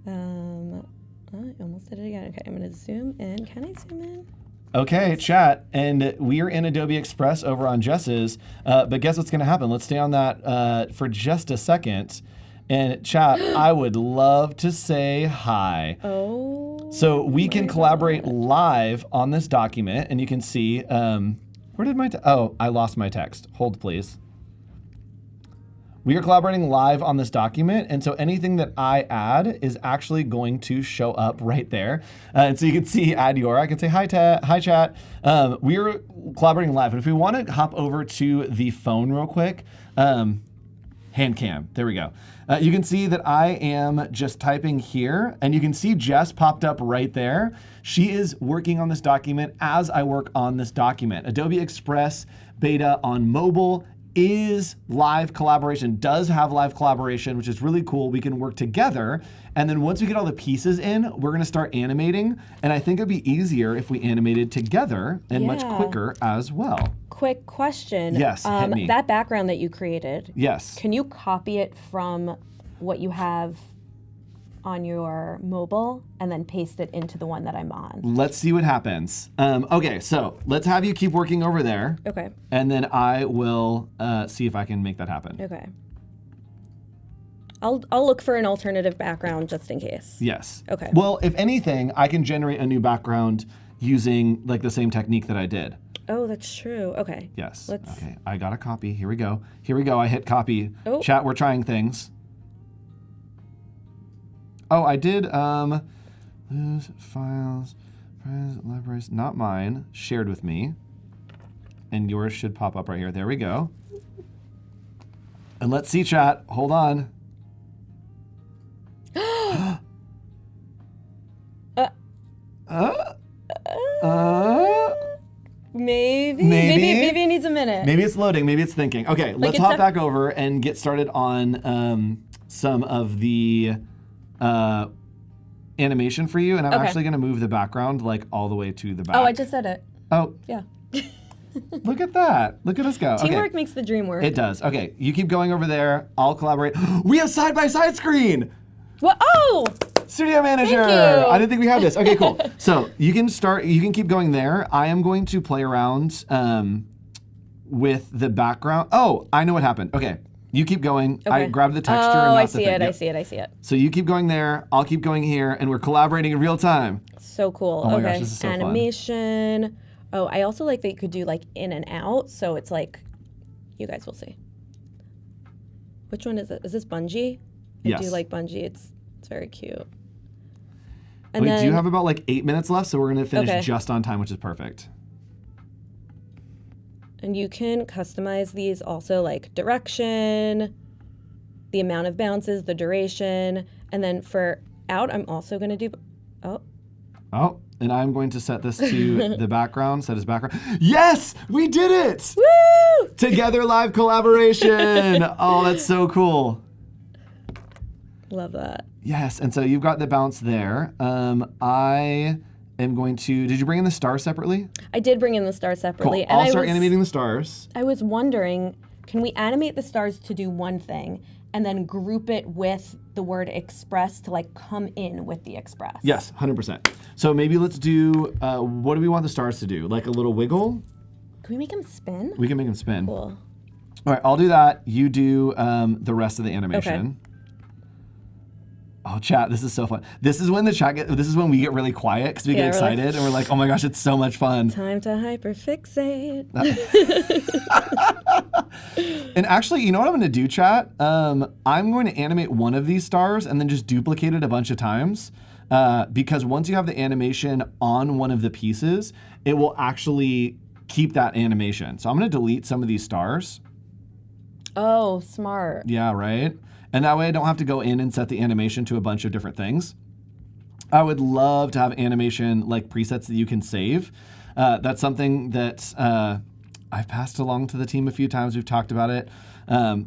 I almost did it again. Okay, I'm going to zoom in. Can I zoom in? Okay, chat, and we are in Adobe Express over on Jess's, but guess what's going to happen? Let's stay on that for just a second. And chat, I would love to say hi. Oh. So we can my collaborate God. live on this document, and you can see, where did my, oh, I lost my text. Hold, please. We are collaborating live on this document, and so anything that I add is actually going to show up right there. And so you can see add your, I can say hi, hi chat. We are collaborating live, and if we want to hop over to the phone real quick, hand cam, there we go. You can see that I am just typing here, and you can see Jess popped up right there. She is working on this document as I work on this document. Adobe Express beta on mobile is live collaboration, does have live collaboration, which is really cool. We can work together. And then once we get all the pieces in, we're gonna start animating. And I think it'd be easier if we animated together and much Yeah. quicker as well. Quick question. Yes, hit me. That background that you created, Yes. can you copy it from what you have on your mobile and then paste it into the one that I'm on? Let's see what happens. Okay, so let's have you keep working over there. Okay. And then I will see if I can make that happen. Okay. I'll look for an alternative background just in case. Yes. Okay. Well, if anything, I can generate a new background using like the same technique that I did. Oh, that's true. Okay. Yes. Let's- Okay, I got a copy. Here we go. Here we go. I hit copy. Oh. Chat, we're trying things. Oh, I did lose files, private libraries, not mine, shared with me. And yours should pop up right here. There we go. And let's see, chat. Hold on. Maybe Maybe? it needs a minute. Maybe it's loading, maybe it's thinking. Okay, let's it's hop a- back over and get started on some of the animation for you. And I'm Okay. actually gonna move the background like all the way to the back. Oh, I just said it. Oh, Yeah. look at that. Look at us go. Teamwork Okay. makes the dream work. It does. Okay, you keep going over there. I'll collaborate. We have side-by-side screen! What? Oh! Studio manager. Thank you. I didn't think we had this. Okay, cool. So you can start. You can keep going there. I am going to play around with the background. Oh, I know what happened. Okay, you keep going. I Okay. grabbed the texture. Oh, and not I the see thing. it. I Yep. see it. I see it. So you keep going there. I'll keep going here, and we're collaborating in real time. So cool. Oh my okay. gosh, this is so fun. Animation. Oh, I also like that you could do like in and out. So it's like, you guys will see. Which one is it? Is this bungee? I Yes. do like bungee. It's very cute. And We then, do have about like 8 minutes left, so we're gonna finish Okay. just on time, which is perfect. and you can customize these also, like direction, the amount of bounces, the duration, and then for out, I'm also gonna do. Oh, Oh, and I'm going to set this to the background. Set as background. Yes, we did it! woo! Together live collaboration. Oh, that's so cool. Love that. Yes, and so you've got the bounce there. I am going to. Did you bring in the stars separately? I did bring in the stars Cool. separately, and I'll I start was, animating the stars. I was wondering, can we animate the stars to do one thing and then group it with the word express to like come in with the express? Yes, 100%. So maybe let's do. What do we want the stars to do? Like a little wiggle? Can we make them spin? We can make them spin. Cool. All right, I'll do that. You do the rest of the animation. Oh, chat! This is so fun. This is when this is when we get really quiet because we Yeah, get we're like- excited and we're like, "Oh my gosh, it's so much fun!" Time to hyperfixate. And actually, you know what I'm going to do, chat? I'm going to animate one of these stars and then just duplicate it a bunch of times because once you have the animation on one of the pieces, it will actually keep that animation. So I'm going to delete some of these stars. Oh, smart. Yeah, right? And that way I don't have to go in and set the animation to a bunch of different things. I would love to have animation like presets that you can save. That's something that I've passed along to the team a few times. We've talked about it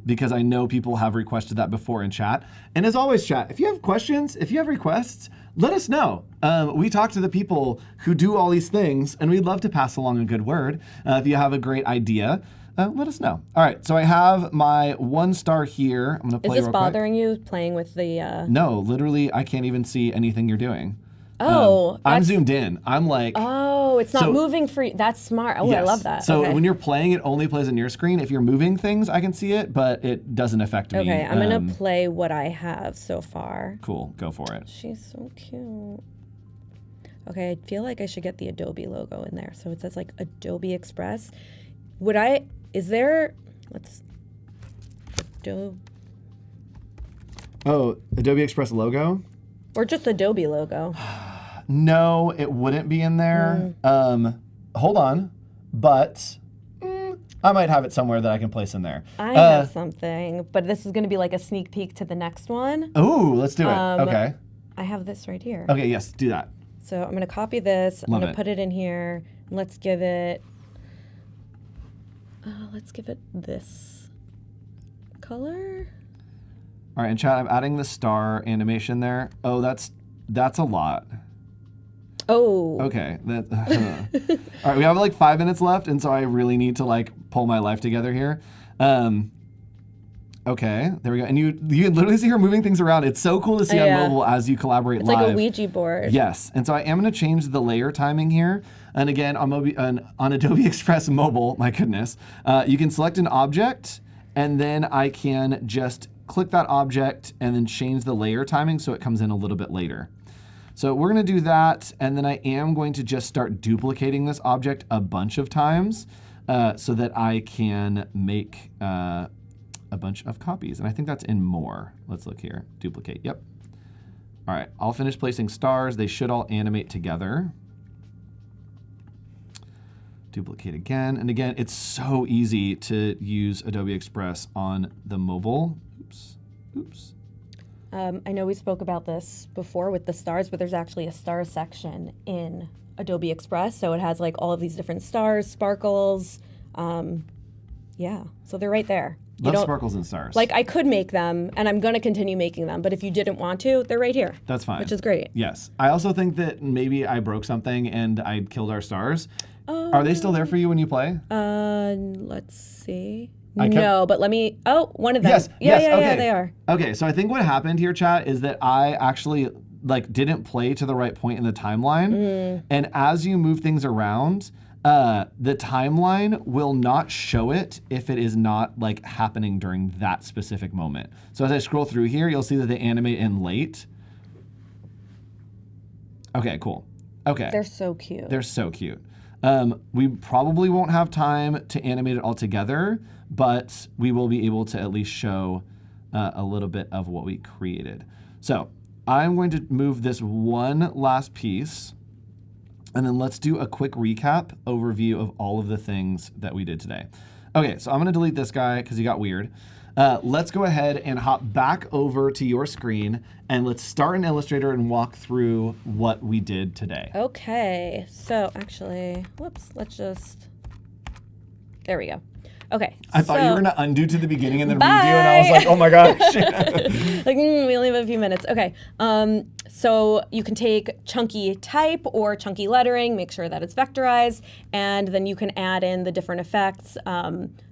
because I know people have requested that before in chat. And as always, chat, if you have questions, if you have requests, let us know. We talk to the people who do all these things, and we'd love to pass along a good word. If you have a great idea, let us know. All right, so I have my 1 star here. I'm going to play Is this real quick. bothering you playing with the? No, literally, I can't even see anything you're doing. Oh, I'm that's- zoomed in. I'm like, Oh, it's not So- moving for you. That's smart. Oh, I yes. love that. So okay. when you're playing, it only plays on your screen. If you're moving things, I can see it, but it doesn't affect me. Okay, I'm gonna play what I have so far. Cool, go for it. She's so cute. Okay, I feel like I should get the Adobe logo in there. So it says like Adobe Express. Is there, Adobe, Oh, Adobe Express logo? or just Adobe logo? No, it wouldn't be in there. Hold on, but I might have it somewhere that I can place in there. I have something, but this is gonna be like a sneak peek to the next one. Oh, let's do it. Okay. I have this right here. Okay, yes, do that. So I'm gonna copy this. I'm Love gonna it. put it in here. Let's give it this color. All right, and chat, I'm adding the star animation there. Oh, that's a lot. Oh. Okay. All right, we have like 5 minutes left, and so I really need to like pull my life together here. Okay, there we go. And you can literally see her moving things around. It's so cool to see Yeah. on mobile as you collaborate It's live. like a Ouija board. Yes, and so I am going to change the layer timing here. And again, on Adobe Express Mobile, my goodness, you can select an object, and then I can just click that object and then change the layer timing so it comes in a little bit later. So we're going to do that, and then I am going to just start duplicating this object a bunch of times so that I can make a bunch of copies. And I think that's in more. Let's look here. Duplicate. Yep. All right. I'll finish placing stars. They should all animate together. Duplicate again. And again, it's so easy to use Adobe Express on the mobile. Oops. I know we spoke about this before with the stars, but there's actually a star section in Adobe Express. So it has like all of these different stars, sparkles. Yeah, so they're right there. Love sparkles and stars. Like I could make them, and I'm going to continue making them. But if you didn't want to, they're right here. That's fine. Which is great. Yes. I also think that maybe I broke something and I killed our stars. Are they still there for you when you play? Let's see. I kept- No, but let me. Oh, one of them. Yes. Yeah, yes. yeah, okay. yeah, they are. Okay. So I think what happened here, chat, is that I actually like didn't play to the right point in the timeline, and as you move things around, the timeline will not show it if it is not like happening during that specific moment. So as I scroll through here, you'll see that they animate in late. Okay. Cool. Okay. They're so cute. They're so cute. We probably won't have time to animate it all together, but we will be able to at least show a little bit of what we created. So I'm going to move this one last piece, and then let's do a quick recap overview of all of the things that we did today. Okay, so I'm going to delete this guy because he got weird. Let's go ahead and hop back over to your screen, and let's start in Illustrator and walk through what we did today. Okay, so actually, whoops, there we go. Okay. I thought you were going to undo to the beginning and then redo, Bye. and I was like, oh my gosh. Like, we only have a few minutes. Okay. So you can take chunky type or chunky lettering, make sure that it's vectorized, and then you can add in the different effects.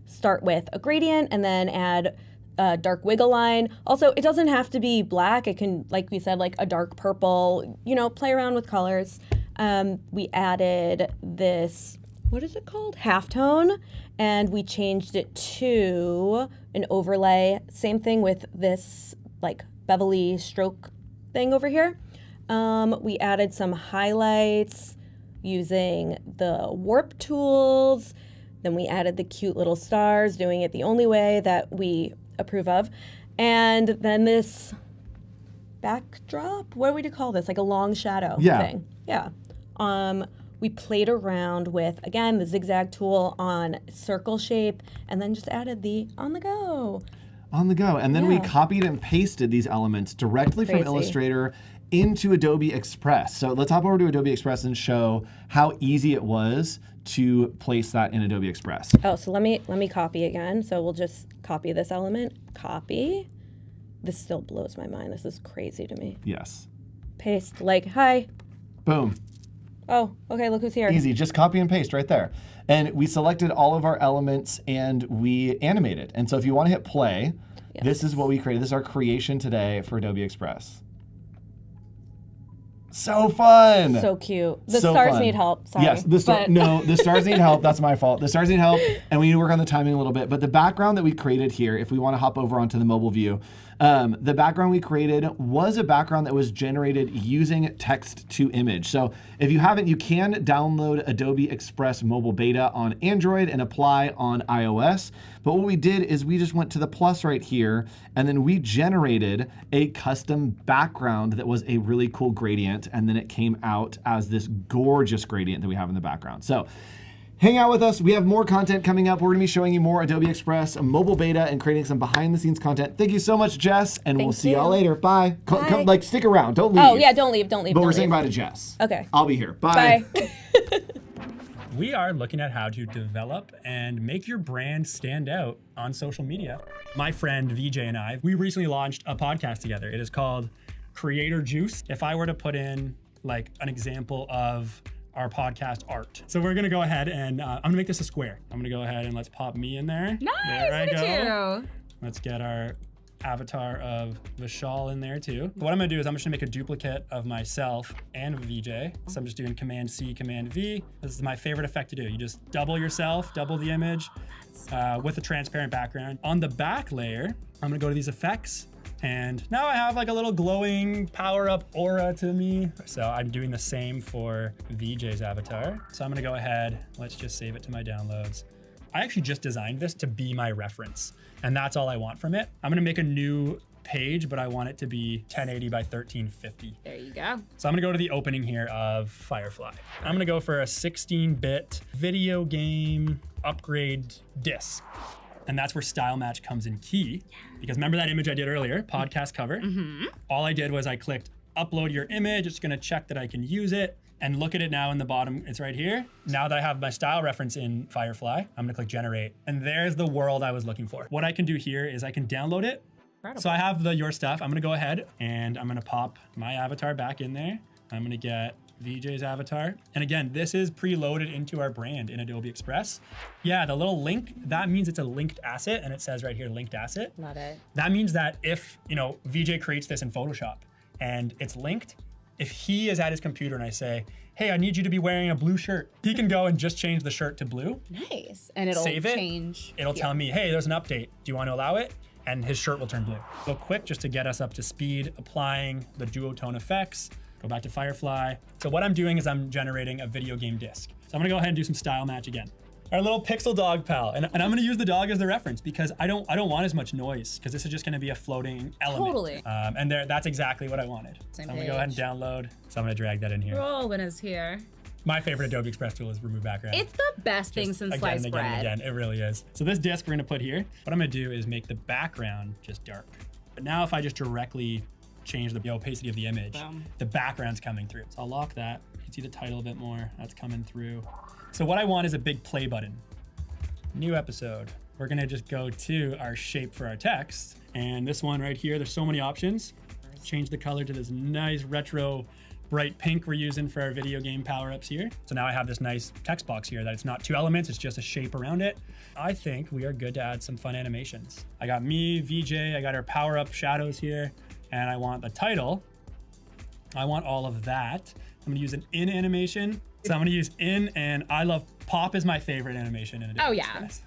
Start with a gradient and then add a dark wiggle line. Also, it doesn't have to be black. It can, like we said, like a dark purple, play around with colors. We added this, what is it called? Halftone. And we changed it to an overlay. Same thing with this like bevelly stroke thing over here. We added some highlights using the warp tools. Then we added the cute little stars, doing it the only way that we approve of. And then this backdrop, what are we to call this? Like a long shadow thing. Yeah. We played around with, again, the zigzag tool on circle shape, and then just added the on the go. On the go. And then we Yeah. copied and pasted these elements directly from Crazy. Illustrator into Adobe Express. So let's hop over to Adobe Express and show how easy it was to place that in Adobe Express. Oh, so let me copy again. So we'll just copy this element. Copy. This still blows my mind. This is crazy to me. Yes. Paste. Like, hi. Boom. Oh, okay, look who's here. Easy, just copy and paste right there. And we selected all of our elements and we animated. And so if you want to hit play, this is what we created. This is our creation today for Adobe Express. So fun. So cute. The So stars fun. need help. Sorry. Yes, the stars need help. That's my fault. The stars need help, and we need to work on the timing a little bit. But the background that we created here, if we want to hop over onto the mobile view, the background we created was a background that was generated using text to image. So if you haven't, you can download Adobe Express mobile beta on Android and apply on iOS. But what we did is we just went to the plus right here, and then we generated a custom background that was a really cool gradient, and then it came out as this gorgeous gradient that we have in the background. So hang out with us. We have more content coming up. We're going to be showing you more Adobe Express mobile beta and creating some behind the scenes content. Thank you so much, Jess, and we'll see y'all later. Bye. Come, like, stick around. Don't leave. Oh, yeah, don't leave. But we're saying bye to Jess. Okay. I'll be here. Bye. Bye. We are looking at how to develop and make your brand stand out on social media. My friend VJ and I, we recently launched a podcast together. It is called Creator Juice. If I were to put in like an example of our podcast art. So we're gonna go ahead and I'm gonna make this a square. I'm gonna go ahead and let's pop me in there. Nice, there I look go. at you. Let's get our avatar of Vishal in there too. What I'm gonna do is I'm just gonna make a duplicate of myself and VJ. So I'm just doing Command C, Command V. This is my favorite effect to do. You just double yourself, double the image with a transparent background. On the back layer, I'm gonna go to these effects, and now I have like a little glowing power up aura to me. So I'm doing the same for VJ's avatar. So I'm gonna go ahead, let's just save it to my downloads. I actually just designed this to be my reference, and that's all I want from it. I'm gonna make a new page, but I want it to be 1080 by 1350. There you go. So I'm gonna go to the opening here of Firefly. I'm gonna go for a 16-bit video game upgrade disc. And that's where style match comes in key. Because remember that image I did earlier, podcast cover? All I did was I clicked upload your image. It's gonna check that I can use it. And look at it now in the bottom, it's right here. Now that I have my style reference in Firefly, I'm gonna click generate. And there's the world I was looking for. What I can do here is I can download it. Incredible. So I have the your stuff. I'm gonna go ahead and I'm gonna pop my avatar back in there. I'm gonna get VJ's avatar. And again, this is preloaded into our brand in Adobe Express. Yeah, the little link, that means it's a linked asset, and it says right here, linked asset. Love it. That means that if, VJ creates this in Photoshop and it's linked, if he is at his computer and I say, hey, I need you to be wearing a blue shirt, he can go and just change the shirt to blue. Nice. And it'll Save it. change. It'll tell me, hey, there's an update. Do you want to allow it? And his shirt will turn blue. Real quick, just to get us up to speed, applying the duotone effects. Go back to Firefly. So what I'm doing is I'm generating a video game disc. So I'm gonna go ahead and do some style match again. Our little pixel dog pal. And I'm gonna use the dog as the reference because I don't want as much noise because this is just gonna be a floating element. Totally. And that's exactly what I wanted. Same So I'm gonna go ahead and page. download. So I'm gonna drag that in here. Rowan is here. My favorite Adobe Express tool is remove background. It's the best thing Just since again sliced and again bread. and again. It really is. So this disc we're gonna put here. What I'm gonna do is make the background just dark. But now if I just directly change the opacity of the image, Boom. the background's coming through. So I'll lock that. You can see the title a bit more. That's coming through. So what I want is a big play button. New episode. We're gonna just go to our shape for our text. And this one right here, there's so many options. Change the color to this nice retro bright pink we're using for our video game power-ups here. So now I have this nice text box here that it's not two elements, it's just a shape around it. I think we are good to add some fun animations. I got me, VJ, I got our power-up shadows here, and I want the title. I want all of that. I'm gonna use an in animation. So I'm gonna use in, and I love pop is my favorite animation in Adobe Oh, yeah. Express.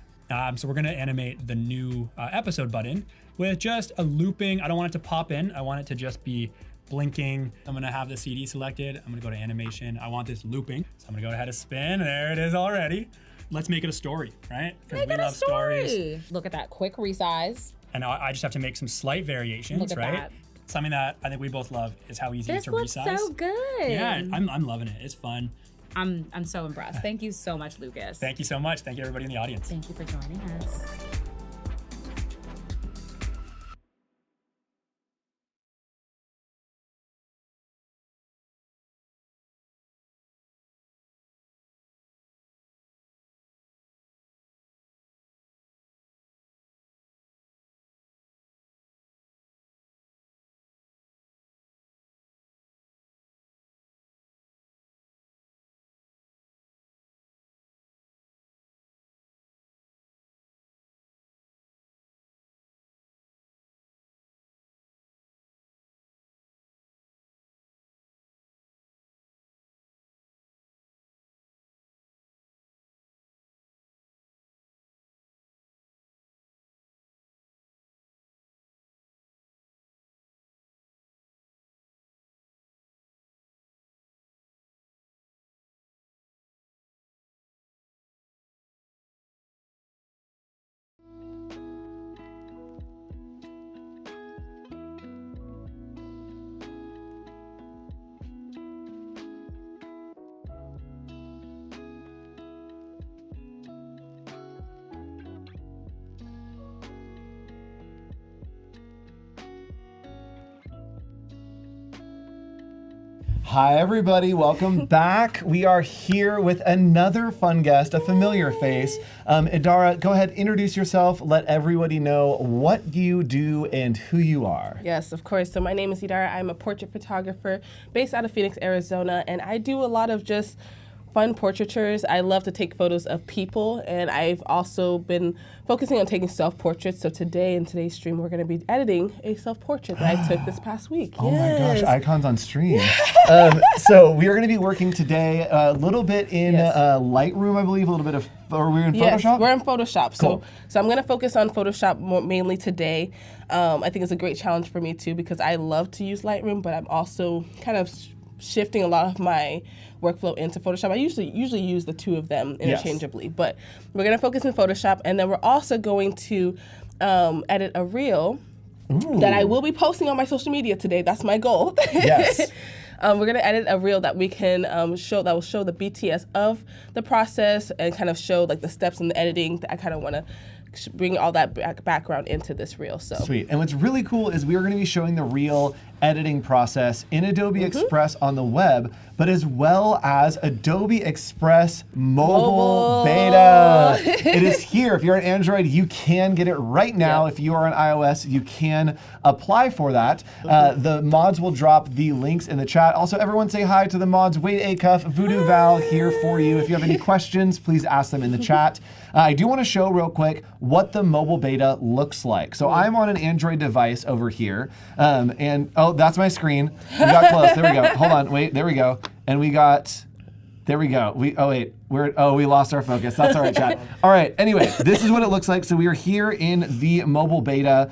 So we're gonna animate the new episode button with just a looping. I don't want it to pop in. I want it to just be blinking. I'm gonna have the CD selected. I'm gonna go to animation. I want this looping. So I'm gonna go ahead and spin. There it is already. Let's make it a story, right? Because Make we it a love stories. story. Look at that quick resize. And I just have to make some slight variations, Look at right? that. Something that I think we both love is how easy it is This to looks resize. so good. Yeah, I'm loving it. It's fun. I'm so impressed. Thank you so much, Lucas. Thank you so much. Thank you everybody in the audience. Thank you for joining us. Hi, everybody. Welcome back. We are here with another fun guest, a familiar face. Idara, go ahead, introduce yourself. Let everybody know what you do and who you are. Yes, of course. So my name is Idara. I'm a portrait photographer based out of Phoenix, Arizona, and I do a lot of just fun portraitures. I love to take photos of people, and I've also been focusing on taking self-portraits. So today, in today's stream, we're going to be editing a self-portrait that I took this past week. Oh my gosh, icons on stream. So we are going to be working today a little bit in Lightroom, I believe, a little bit of, or we're in Photoshop? Yes, we're in Photoshop. Cool. So I'm going to focus on Photoshop mainly today. I think it's a great challenge for me too, because I love to use Lightroom, but I'm also kind of shifting a lot of my workflow into Photoshop. I usually use the two of them interchangeably, but we're going to focus in Photoshop, and then we're also going to edit a reel that I will be posting on my social media today. That's my goal. Yes. We're going to edit a reel that we can show, that will show the BTS of the process and kind of show like the steps in the editing. I kind of want to bring all that background into this reel. So sweet. And what's really cool is we are going to be showing the reel editing process in Adobe Express on the web, but as well as Adobe Express mobile beta. It is here. If you're on Android, you can get it right now. If you are on iOS, you can apply for that. The mods will drop the links in the chat. Also, everyone say hi to the mods. Wade Acuff, Voodoo Val here for you. If you have any questions, please ask them in the chat. I do want to show real quick what the mobile beta looks like. So I'm on an Android device over here, and oh, that's my screen. We got close. There we go. Hold on. Wait. There we go. And we got. There we go. We lost our focus. That's all right, chat. All right. Anyway, this is what it looks like. So we are here in the mobile beta.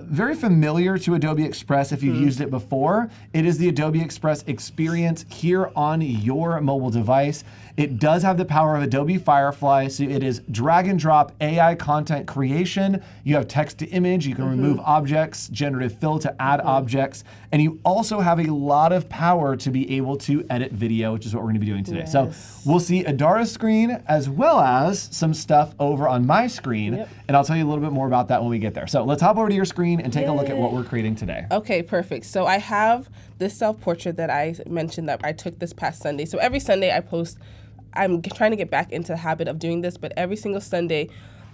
Very familiar to Adobe Express if you've used it before. It is the Adobe Express experience here on your mobile device. It does have the power of Adobe Firefly, so it is drag and drop AI content creation. You have text to image, you can remove objects, generative fill to add objects, and you also have a lot of power to be able to edit video, which is what we're gonna be doing today. So we'll see Idara's screen as well as some stuff over on my screen, and I'll tell you a little bit more about that when we get there. So let's hop over to your screen and take a look at what we're creating today. Okay, perfect. So I have this self-portrait that I mentioned that I took this past Sunday. So every Sunday I post. I'm trying to get back into the habit of doing this, but every single Sunday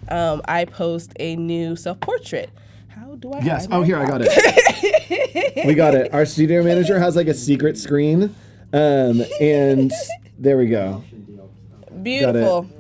I post a new self-portrait. How do I? Yes. Oh, here, I got it. We got it. Our studio manager has like a secret screen, and there we go. Beautiful.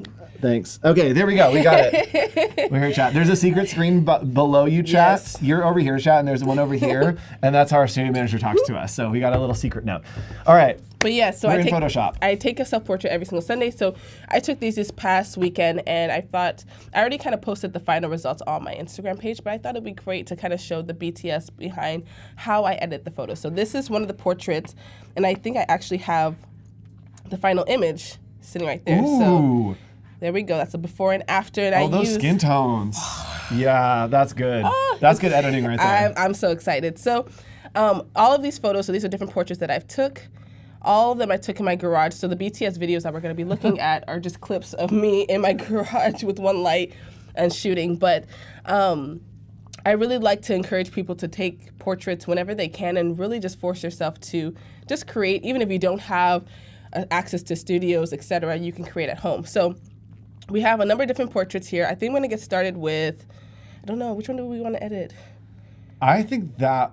Thanks. Okay, there we go. We got it. We're here, chat. There's a secret screen below you, chat. Yes. You're over here, chat, and there's one over here, and that's how our studio manager talks to us. So we got a little secret note. All right. But yeah, so We're in Photoshop. I take a self-portrait every single Sunday. So I took these this past weekend, and I thought, I already kind of posted the final results on my Instagram page, but I thought it'd be great to kind of show the BTS behind how I edit the photos. So this is one of the portraits, and I think I actually have the final image sitting right there. Ooh. So there we go. That's a before and after. And Those skin tones. Yeah, that's good. That's good editing right there. I'm so excited. So all of these photos, so these are different portraits that I've took. All of them I took in my garage. So the BTS videos that we're going to be looking at are just clips of me in my garage with one light and shooting. But I really like to encourage people to take portraits whenever they can and really just force yourself to just create. Even if you don't have access to studios, etc., you can create at home. So we have a number of different portraits here. I think I'm going to get started with, I don't know, which one do we want to edit? I think that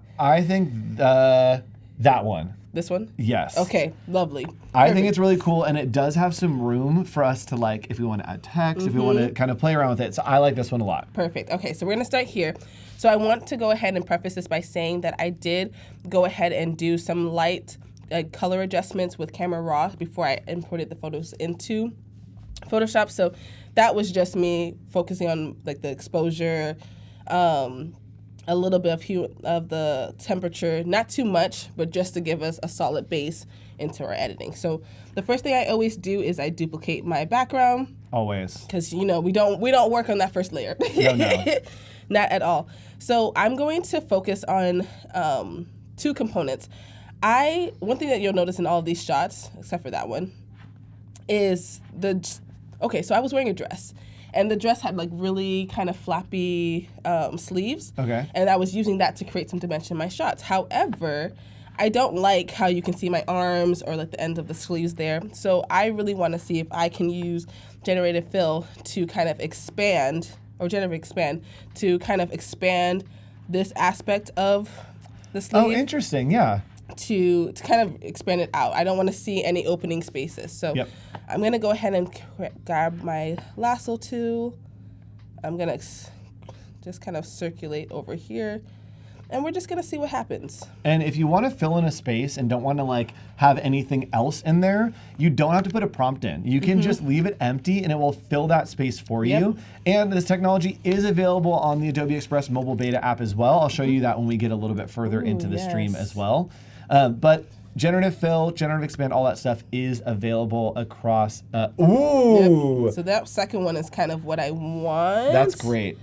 one. This one? Yes. Okay, lovely. I think it's really cool, and it does have some room for us to, like, if we want to add text, if we want to kind of play around with it. So I like this one a lot. Perfect. Okay, so we're going to start here. So I want to go ahead and preface this by saying that I did go ahead and do some light color adjustments with Camera Raw before I imported the photos into Photoshop. So that was just me focusing on like the exposure, a little bit of hue of the temperature, not too much, but just to give us a solid base into our editing. So the first thing I always do is I duplicate my background. Always. Because we don't work on that first layer. No. Not at all. So I'm going to focus on two components. One thing that you'll notice in all of these shots, except for that one, is so I was wearing a dress. And the dress had like really kind of flappy sleeves. Okay. And I was using that to create some dimension in my shots. However, I don't like how you can see my arms or like the end of the sleeves there. So I really want to see if I can use generative fill to kind of expand, or generative expand, to kind of expand this aspect of the sleeve. Oh, interesting. Yeah. To kind of expand it out. I don't want to see any opening spaces. So Yep. I'm going to go ahead and grab my lasso tool. I'm going to just kind of circulate over here. And we're just going to see what happens. And if you want to fill in a space and don't want to like have anything else in there, you don't have to put a prompt in. You can just leave it empty and it will fill that space for you. And this technology is available on the Adobe Express mobile beta app as well. I'll show you that when we get a little bit further into the stream as well. But generative fill, generative expand, all that stuff is available across. Ooh! So that second one is kind of what I want. That's great.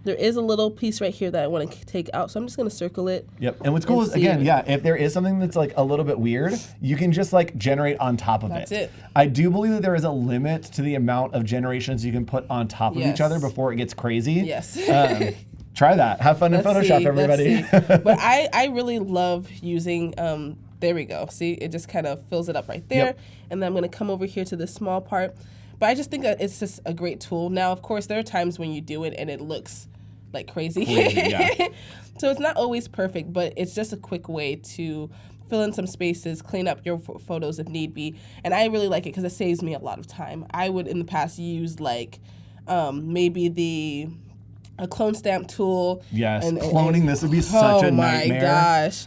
There is a little piece right here that I want to take out, so I'm just going to circle it. Yep. And what's cool is, again, if there is something that's like a little bit weird, you can just like generate on top of it. That's it. I do believe that there is a limit to the amount of generations you can put on top of each other before it gets crazy. Yes. Try that. Have fun in Photoshop, see, everybody. But I really love using, there we go. See, it just kind of fills it up right there. Yep. And then I'm going to come over here to this small part. But I just think that it's just a great tool. Now, of course, there are times when you do it and it looks like crazy. Yeah. So it's not always perfect, but it's just a quick way to fill in some spaces, clean up your photos if need be. And I really like it because it saves me a lot of time. I would in the past use like maybe a clone stamp tool. Yes, cloning this would be such a nightmare. Oh my gosh.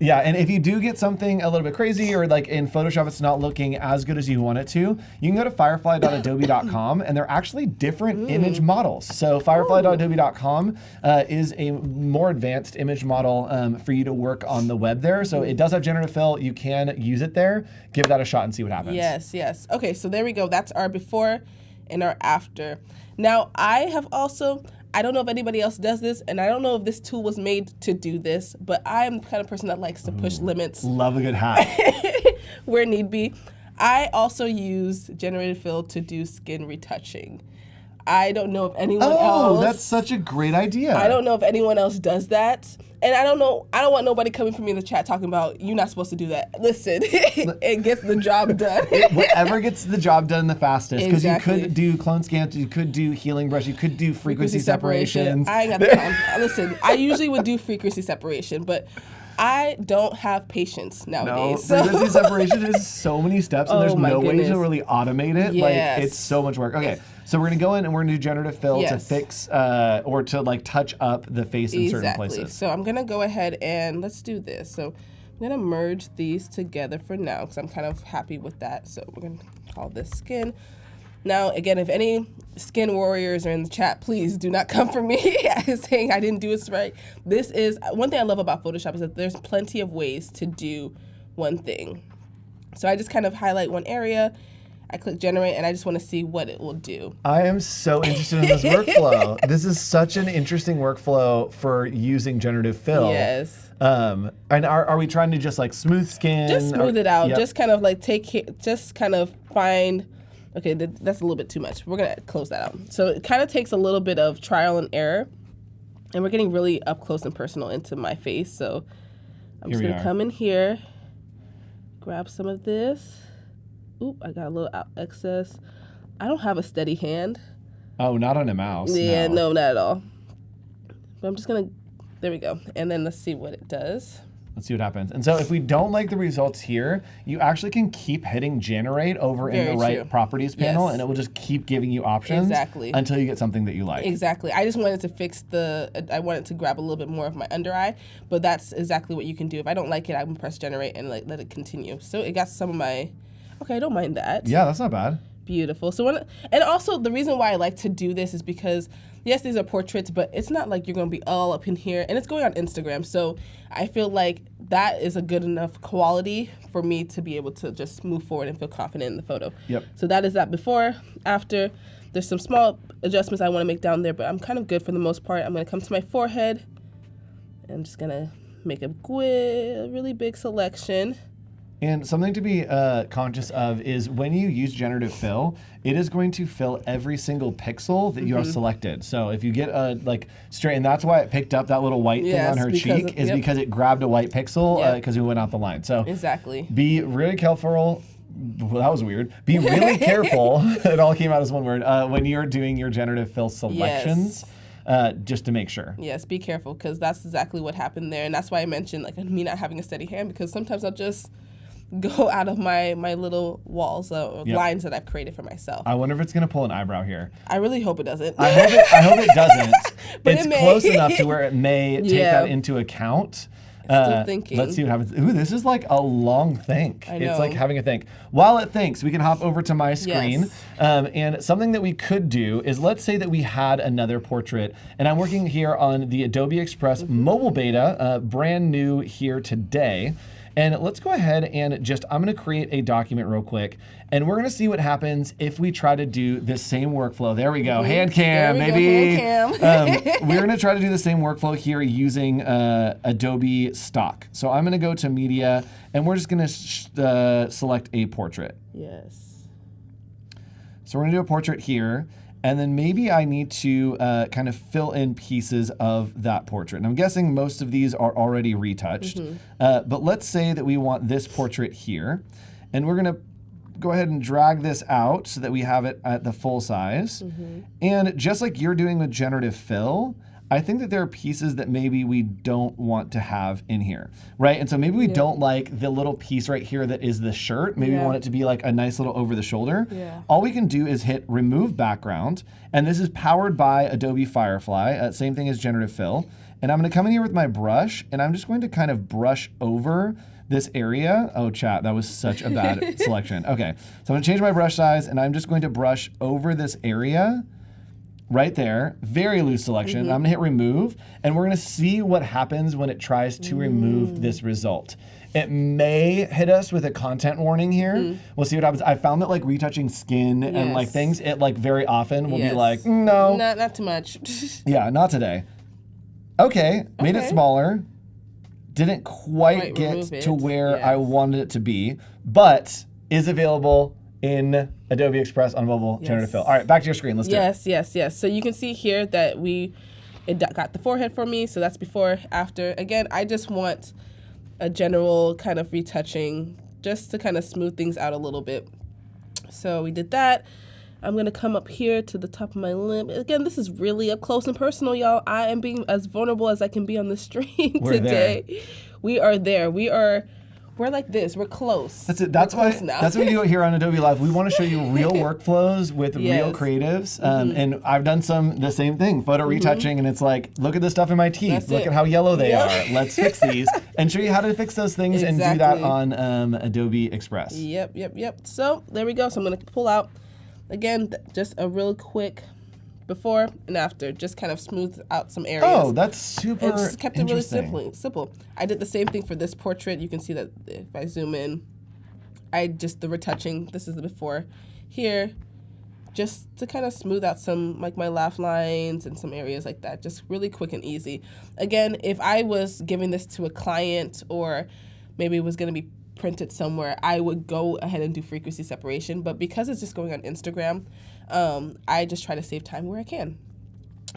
Yeah, and if you do get something a little bit crazy or like in Photoshop it's not looking as good as you want it to, you can go to firefly.adobe.com and they're actually different image models. So firefly.adobe.com is a more advanced image model for you to work on the web there. So it does have generative fill. You can use it there. Give that a shot and see what happens. Yes, yes. Okay, so there we go. That's our before and our after. Now, I have also, I don't know if anybody else does this, and I don't know if this tool was made to do this, but I'm the kind of person that likes to push limits Love a good hat. where need be. I also use generative fill to do skin retouching. I don't know if anyone else. Oh, that's such a great idea. I don't know if anyone else does that. And I don't want nobody coming from me in the chat talking about you're not supposed to do that. Listen, it gets the job done. Whatever gets the job done the fastest. Because Exactly. you could do clone scans, you could do healing brush, you could do frequency separations. I ain't got the time. Listen, I usually would do frequency separation, but I don't have patience No, nowadays. frequency separation is so many steps and Oh there's my no way to goodness. really automate it. Yes. Like, it's so much work. Okay, so we're gonna go in and we're gonna do generative fill to Yes. fix or to like touch up the face in certain Exactly. places. So I'm gonna go ahead and let's do this. So I'm gonna merge these together for now because I'm kind of happy with that. So we're gonna call this skin. Now, again, if any skin warriors are in the chat, please do not come for me saying I didn't do this right. This is one thing I love about Photoshop is that there's plenty of ways to do one thing. So I just kind of highlight one area, I click generate, and I just want to see what it will do. I am so interested in this workflow. This is such an interesting workflow for using generative fill. Yes. And are we trying to just like smooth skin? Just smooth it out. Yep. Just kind of like just kind of find, okay, that's a little bit too much. We're going to close that out. So it kind of takes a little bit of trial and error. And we're getting really up close and personal into my face. So I'm just going to come in here, grab some of this. Oop, I got a little excess. I don't have a steady hand. Oh, not on a mouse. Yeah, no, not at all. But I'm just going to, there we go. And then let's see what it does. Let's see what happens. And so if we don't like the results here, you actually can keep hitting generate over in the right properties panel, and it will just keep giving you options until you get something that you like. Exactly. I just wanted to fix I wanted to grab a little bit more of my under eye, but that's exactly what you can do. If I don't like it, I can press generate and let it continue. So it got some of my, okay, I don't mind that. Yeah, that's not bad. Beautiful. So and also the reason why I like to do this is because yes, these are portraits, but it's not like you're going to be all up in here, and it's going on Instagram. So I feel like that is a good enough quality for me to be able to just move forward and feel confident in the photo. Yep. So that is that before, after. There's some small adjustments I want to make down there, but I'm kind of good for the most part. I'm going to come to my forehead. I'm just going to make a really big selection. And something to be conscious of is when you use generative fill, it is going to fill every single pixel that you have selected. So if you get a straight, and that's why it picked up that little white thing on her cheek, is because it grabbed a white pixel because we went out the line. So Exactly. be really careful. Well, that was weird. Be really careful. It all came out as one word when you're doing your generative fill selections. Just to make sure. Yes, be careful, because that's exactly what happened there. And that's why I mentioned me not having a steady hand, because sometimes I'll just go out of my little walls or lines that I've created for myself. I wonder if it's gonna pull an eyebrow here. I really hope it doesn't. I hope it doesn't. But it's it may. close enough to where it may take that into account. Still thinking. Let's see what happens. Ooh, this is like a long think. I It's like know. having a think. While it thinks, we can hop over to my screen. Yes. And something that we could do is, let's say that we had another portrait, and I'm working here on the Adobe Express mobile beta, brand new here today. And let's go ahead and I'm gonna create a document real quick, and we're gonna see what happens if we try to do this same workflow. There we go, hand cam, There we baby. go, hand cam. We're gonna try to do the same workflow here using Adobe stock. So I'm gonna go to media, and we're just gonna select a portrait. Yes. So we're gonna do a portrait here, and then maybe I need to kind of fill in pieces of that portrait. And I'm guessing most of these are already retouched. But let's say that we want this portrait here, and we're gonna go ahead and drag this out so that we have it at the full size. And just like you're doing with generative fill, I think that there are pieces that maybe we don't want to have in here, right? And so maybe we don't like the little piece right here that is the shirt. Maybe we want it to be like a nice little over the shoulder. Yeah. All we can do is hit remove background, and this is powered by Adobe Firefly, same thing as generative fill. And I'm gonna come in here with my brush, and I'm just going to kind of brush over this area. Oh, chat, that was such a bad selection. Okay, so I'm gonna change my brush size, and I'm just going to brush over this area right there, very loose selection. I'm gonna hit remove, and we're gonna see what happens when it tries to remove this result. It may hit us with a content warning here. We'll see what happens. I found that retouching skin and Yes. things, it very often will be Yes. like, no, Not too much. yeah, not today. Okay, made it Okay. smaller. Didn't quite Quite get remove to it, where I yes. wanted it to be, but is available in Adobe Express on mobile generative fill. All right, back to your screen. Let's do it. Yes. So you can see here that it got the forehead for me. So that's before, after. Again, I just want a general kind of retouching just to kind of smooth things out a little bit. So we did that. I'm gonna come up here to the top of my lip. Again, this is really up close and personal, y'all. I am being as vulnerable as I can be on the stream We're today. We are there. We're like this. We're close. That's it. That's why. close now. That's what we do here on Adobe Live. We want to show you real workflows with real Yes. creatives, and I've done the same thing, photo retouching, and it's like, look at the stuff in my teeth. That's look it. at how yellow they Yep. are. Let's fix these and show you how to fix those things and do that Exactly. on Adobe Express. Yep. So there we go. So I'm gonna pull out again just a real quick before and after, just kind of smooth out some areas. Oh, that's super and just kept it really interesting. simple. I did the same thing for this portrait. You can see that if I zoom in, the retouching. This is the before here, just to kind of smooth out some my laugh lines and some areas like that. Just really quick and easy. Again, if I was giving this to a client or maybe it was going to be printed somewhere, I would go ahead and do frequency separation. But because it's just going on Instagram, I just try to save time where I can.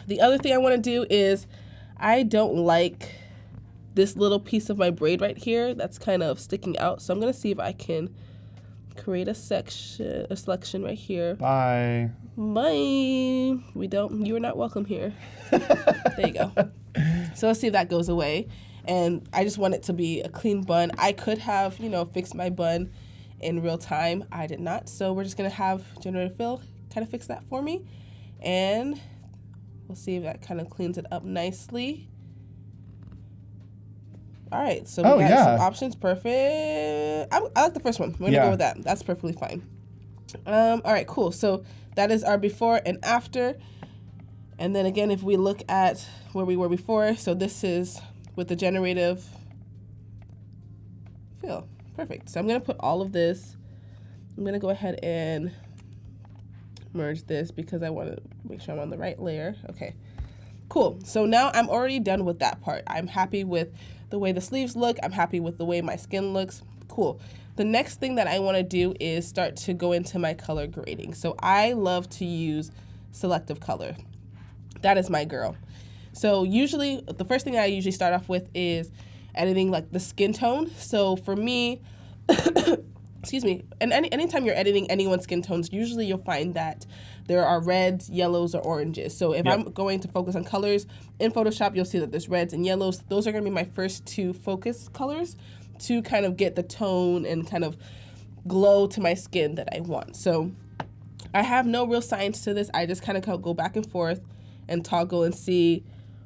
The other thing I want to do is I don't like this little piece of my braid right here that's kind of sticking out. So I'm going to see if I can create a selection right here. Bye. Bye. You are not welcome here. There you go. So let's see if that goes away. And I just want it to be a clean bun. I could have, fixed my bun in real time. I did not. So we're just going to have Generative Fill kind of fix that for me. And we'll see if that kind of cleans it up nicely. All right. So we got some options. Perfect. I like the first one. We're going to go with that. That's perfectly fine. All right, cool. So that is our before and after. And then again, if we look at where we were before, so this is with the generative fill. Perfect. So I'm going to put all of this. I'm going to go ahead and merge this because I want to make sure I'm on the right layer. Okay, cool. So now I'm already done with that part. I'm happy with the way the sleeves look. I'm happy with the way my skin looks. cool. The next thing that I want to do is start to go into my color grading. So I love to use selective color. That is my girl. So usually, the first thing I usually start off with is editing like the skin tone. So for me, excuse me, and anytime you're editing anyone's skin tones, usually you'll find that there are reds, yellows, or oranges. So if I'm going to focus on colors in Photoshop, you'll see that there's reds and yellows. Those are going to be my first two focus colors to kind of get the tone and kind of glow to my skin that I want. So I have no real science to this. I just kind of go back and forth and toggle and see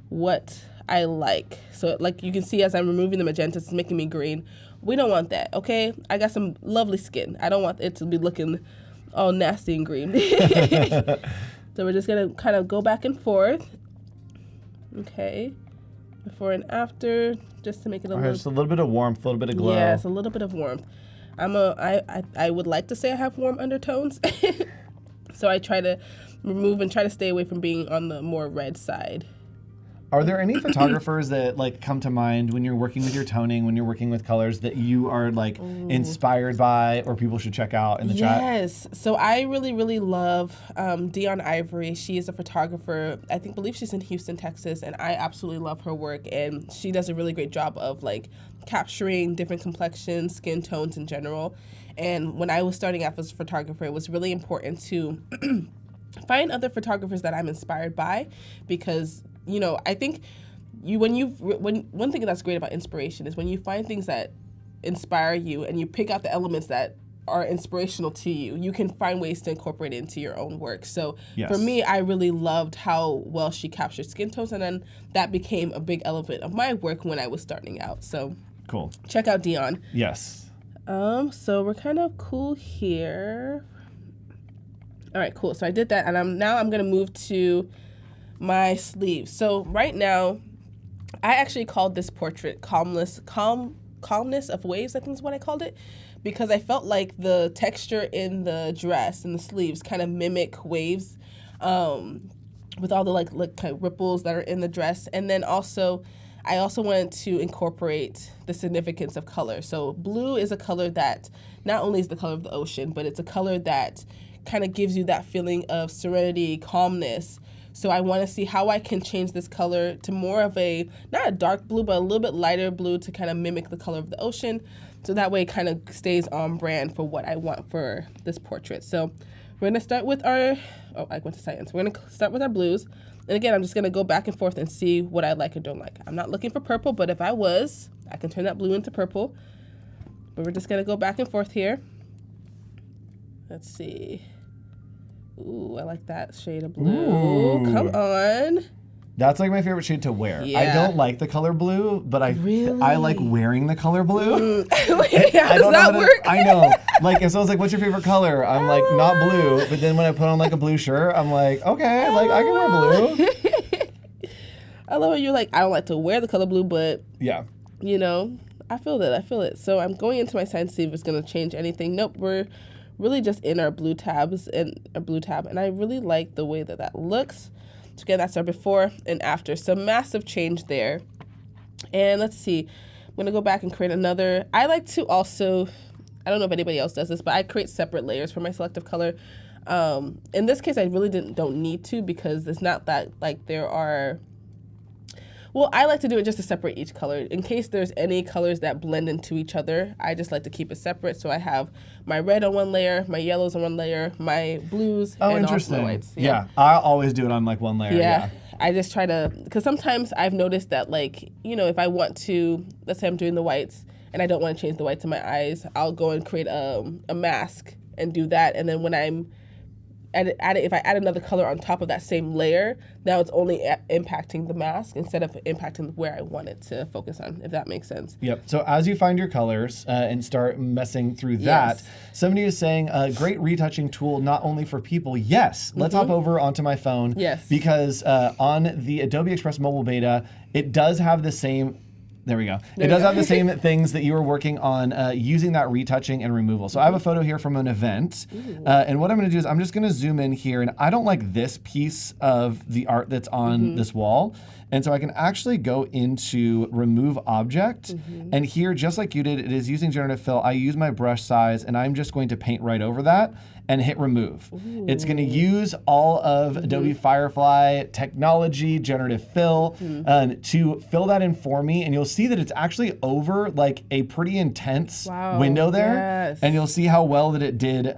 what I like. So like you can see as I'm removing the magenta, it's making me green. We don't want that, okay? I got some lovely skin. I don't want it to be looking all nasty and green. So we're just gonna kind of go back and forth. Okay, before and after, just to make it Just a little bit of warmth, a little bit of glow. Yes, a little bit of warmth. I would like to say I have warm undertones. So I try to remove and try to stay away from being on the more red side. Are there any photographers that like come to mind when you're working with your toning, when you're working with colors that you are like inspired by or people should check out in the chat? Yes. So I really, really love Dion Ivory. She is a photographer. Believe she's in Houston, Texas, and I absolutely love her work. And she does a really great job of like capturing different complexions, skin tones in general. And when I was starting out as a photographer, it was really important to find other photographers that I'm inspired by, because I think one thing that's great about inspiration is when you find things that inspire you and you pick out the elements that are inspirational to you, you can find ways to incorporate it into your own work. So for me, I really loved how well she captured skin tones, and then that became a big element of my work when I was starting out. So cool. Check out Dion. Yes. So we're kind of cool here. All right, cool. So I did that, and I'm going to move to my sleeves. So right now, I actually called this portrait calmness of waves, I think is what I called it, because I felt like the texture in the dress and the sleeves kind of mimic waves, with all the like kind of ripples that are in the dress. And then I also wanted to incorporate the significance of color. So blue is a color that not only is the color of the ocean, but it's a color that kind of gives you that feeling of serenity, calmness. So I want to see how I can change this color to more of not a dark blue, but a little bit lighter blue to kind of mimic the color of the ocean. So that way it kind of stays on brand for what I want for this portrait. So we're going to start with I went to science. We're going to start with our blues. And again, I'm just going to go back and forth and see what I like or don't like. I'm not looking for purple, but if I was, I can turn that blue into purple. But we're just going to go back and forth here. Let's see. Ooh, I like that shade of blue. Ooh. Come on. That's like my favorite shade to wear. Yeah. I don't like the color blue, but I like wearing the color blue. Wait, how does that work? I know. Like if someone's like, "What's your favorite color?" I'm like, "Not blue." But then when I put on like a blue shirt, I'm like, "Okay, like I can wear blue." I love it. You're like, I don't like to wear the color blue, but yeah, I feel it. So I'm going into my side to see if it's gonna change anything. Nope, we're really just in our blue tab, and I really like the way that looks. So again, that's our before and after. So massive change there. And let's see, I'm gonna go back and create another. I like to also, I don't know if anybody else does this, but I create separate layers for my selective color. In this case, I really don't need to, because it's not that like there are. Well, I like to do it just to separate each color. In case there's any colors that blend into each other, I just like to keep it separate. So I have my red on one layer, my yellows on one layer, my blues, and also my whites. Yeah, I always do it on like one layer. Yeah. I just try to, because sometimes I've noticed that like, if I want to, let's say I'm doing the whites and I don't want to change the whites in my eyes, I'll go and create a mask and do that. And then when I'm if I add another color on top of that same layer, now it's only impacting the mask instead of impacting where I want it to focus on, if that makes sense. Yep. So as you find your colors and start messing through that, somebody is saying a great retouching tool, not only for people. Yes. Let's hop over onto my phone. Yes. Because on the Adobe Express mobile beta, it does have the same There we go. It does have the same things that you were working on using that retouching and removal. So I have a photo here from an event. And what I'm going to do is I'm just going to zoom in here. And I don't like this piece of the art that's on this wall. And so I can actually go into remove object. And here, just like you did, it is using generative fill. I use my brush size and I'm just going to paint right over that and hit remove. It's going to use all of Adobe Firefly technology, generative fill, to fill that in for me. And you'll see that it's actually over like a pretty intense window there. Yes. And you'll see how well that it did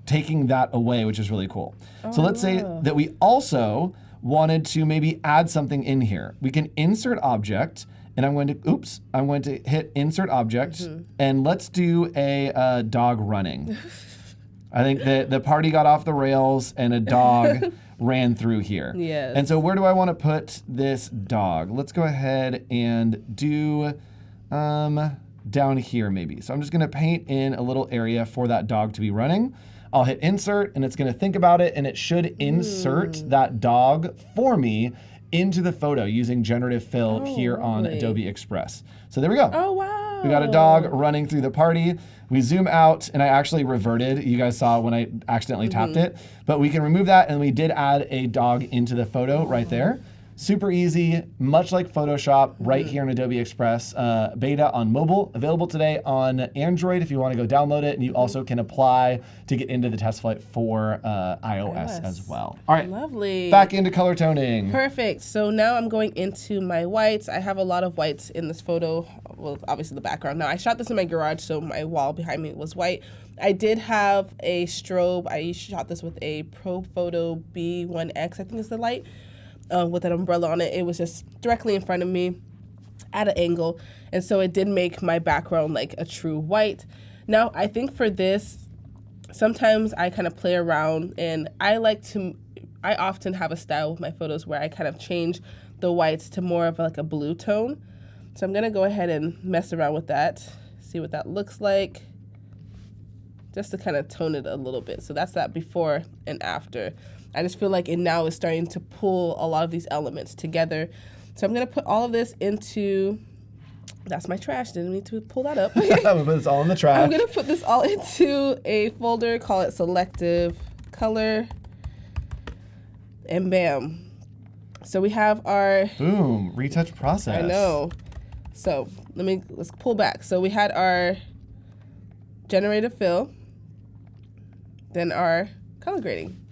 taking that away, which is really cool. So let's say that we also wanted to maybe add something in here. We can insert object, and I'm going to hit insert object, and let's do a dog running. I think that the party got off the rails and a dog ran through here. Yes. And so where do I want to put this dog? Let's go ahead and do down here maybe. So I'm just gonna paint in a little area for that dog to be running. I'll hit insert and it's gonna think about it and it should insert that dog for me into the photo using generative fill here on Adobe Express. So there we go. Oh, wow. We got a dog running through the party. We zoom out and I actually reverted. You guys saw when I accidentally tapped it, but we can remove that and we did add a dog into the photo right there. Super easy, much like Photoshop, right here in Adobe Express. Beta on mobile, available today on Android if you want to go download it, and you also can apply to get into the test flight for iOS as well. All right, Lovely. back into color toning. Perfect. So now I'm going into my whites. I have a lot of whites in this photo. Well, obviously the background. Now I shot this in my garage, so my wall behind me was white. I did have a strobe. I shot this with a Pro Photo B1X, I think is the light. With an umbrella on it. It was just directly in front of me at an angle. And so it did make my background like a true white. Now, I think for this, sometimes I kind of play around and I often have a style with my photos where I kind of change the whites to more of like a blue tone. So I'm gonna go ahead and mess around with that, see what that looks like, just to kind of tone it a little bit. So that's that before and after. I just feel like it now is starting to pull a lot of these elements together. So I'm gonna put all of this into, that's my trash, didn't need to pull that up. We put this all in the trash. I'm gonna put this all into a folder, call it selective color, and bam. So we have our, Boom, retouch process. I know. So let's pull back. So we had our generative fill, then our color grading.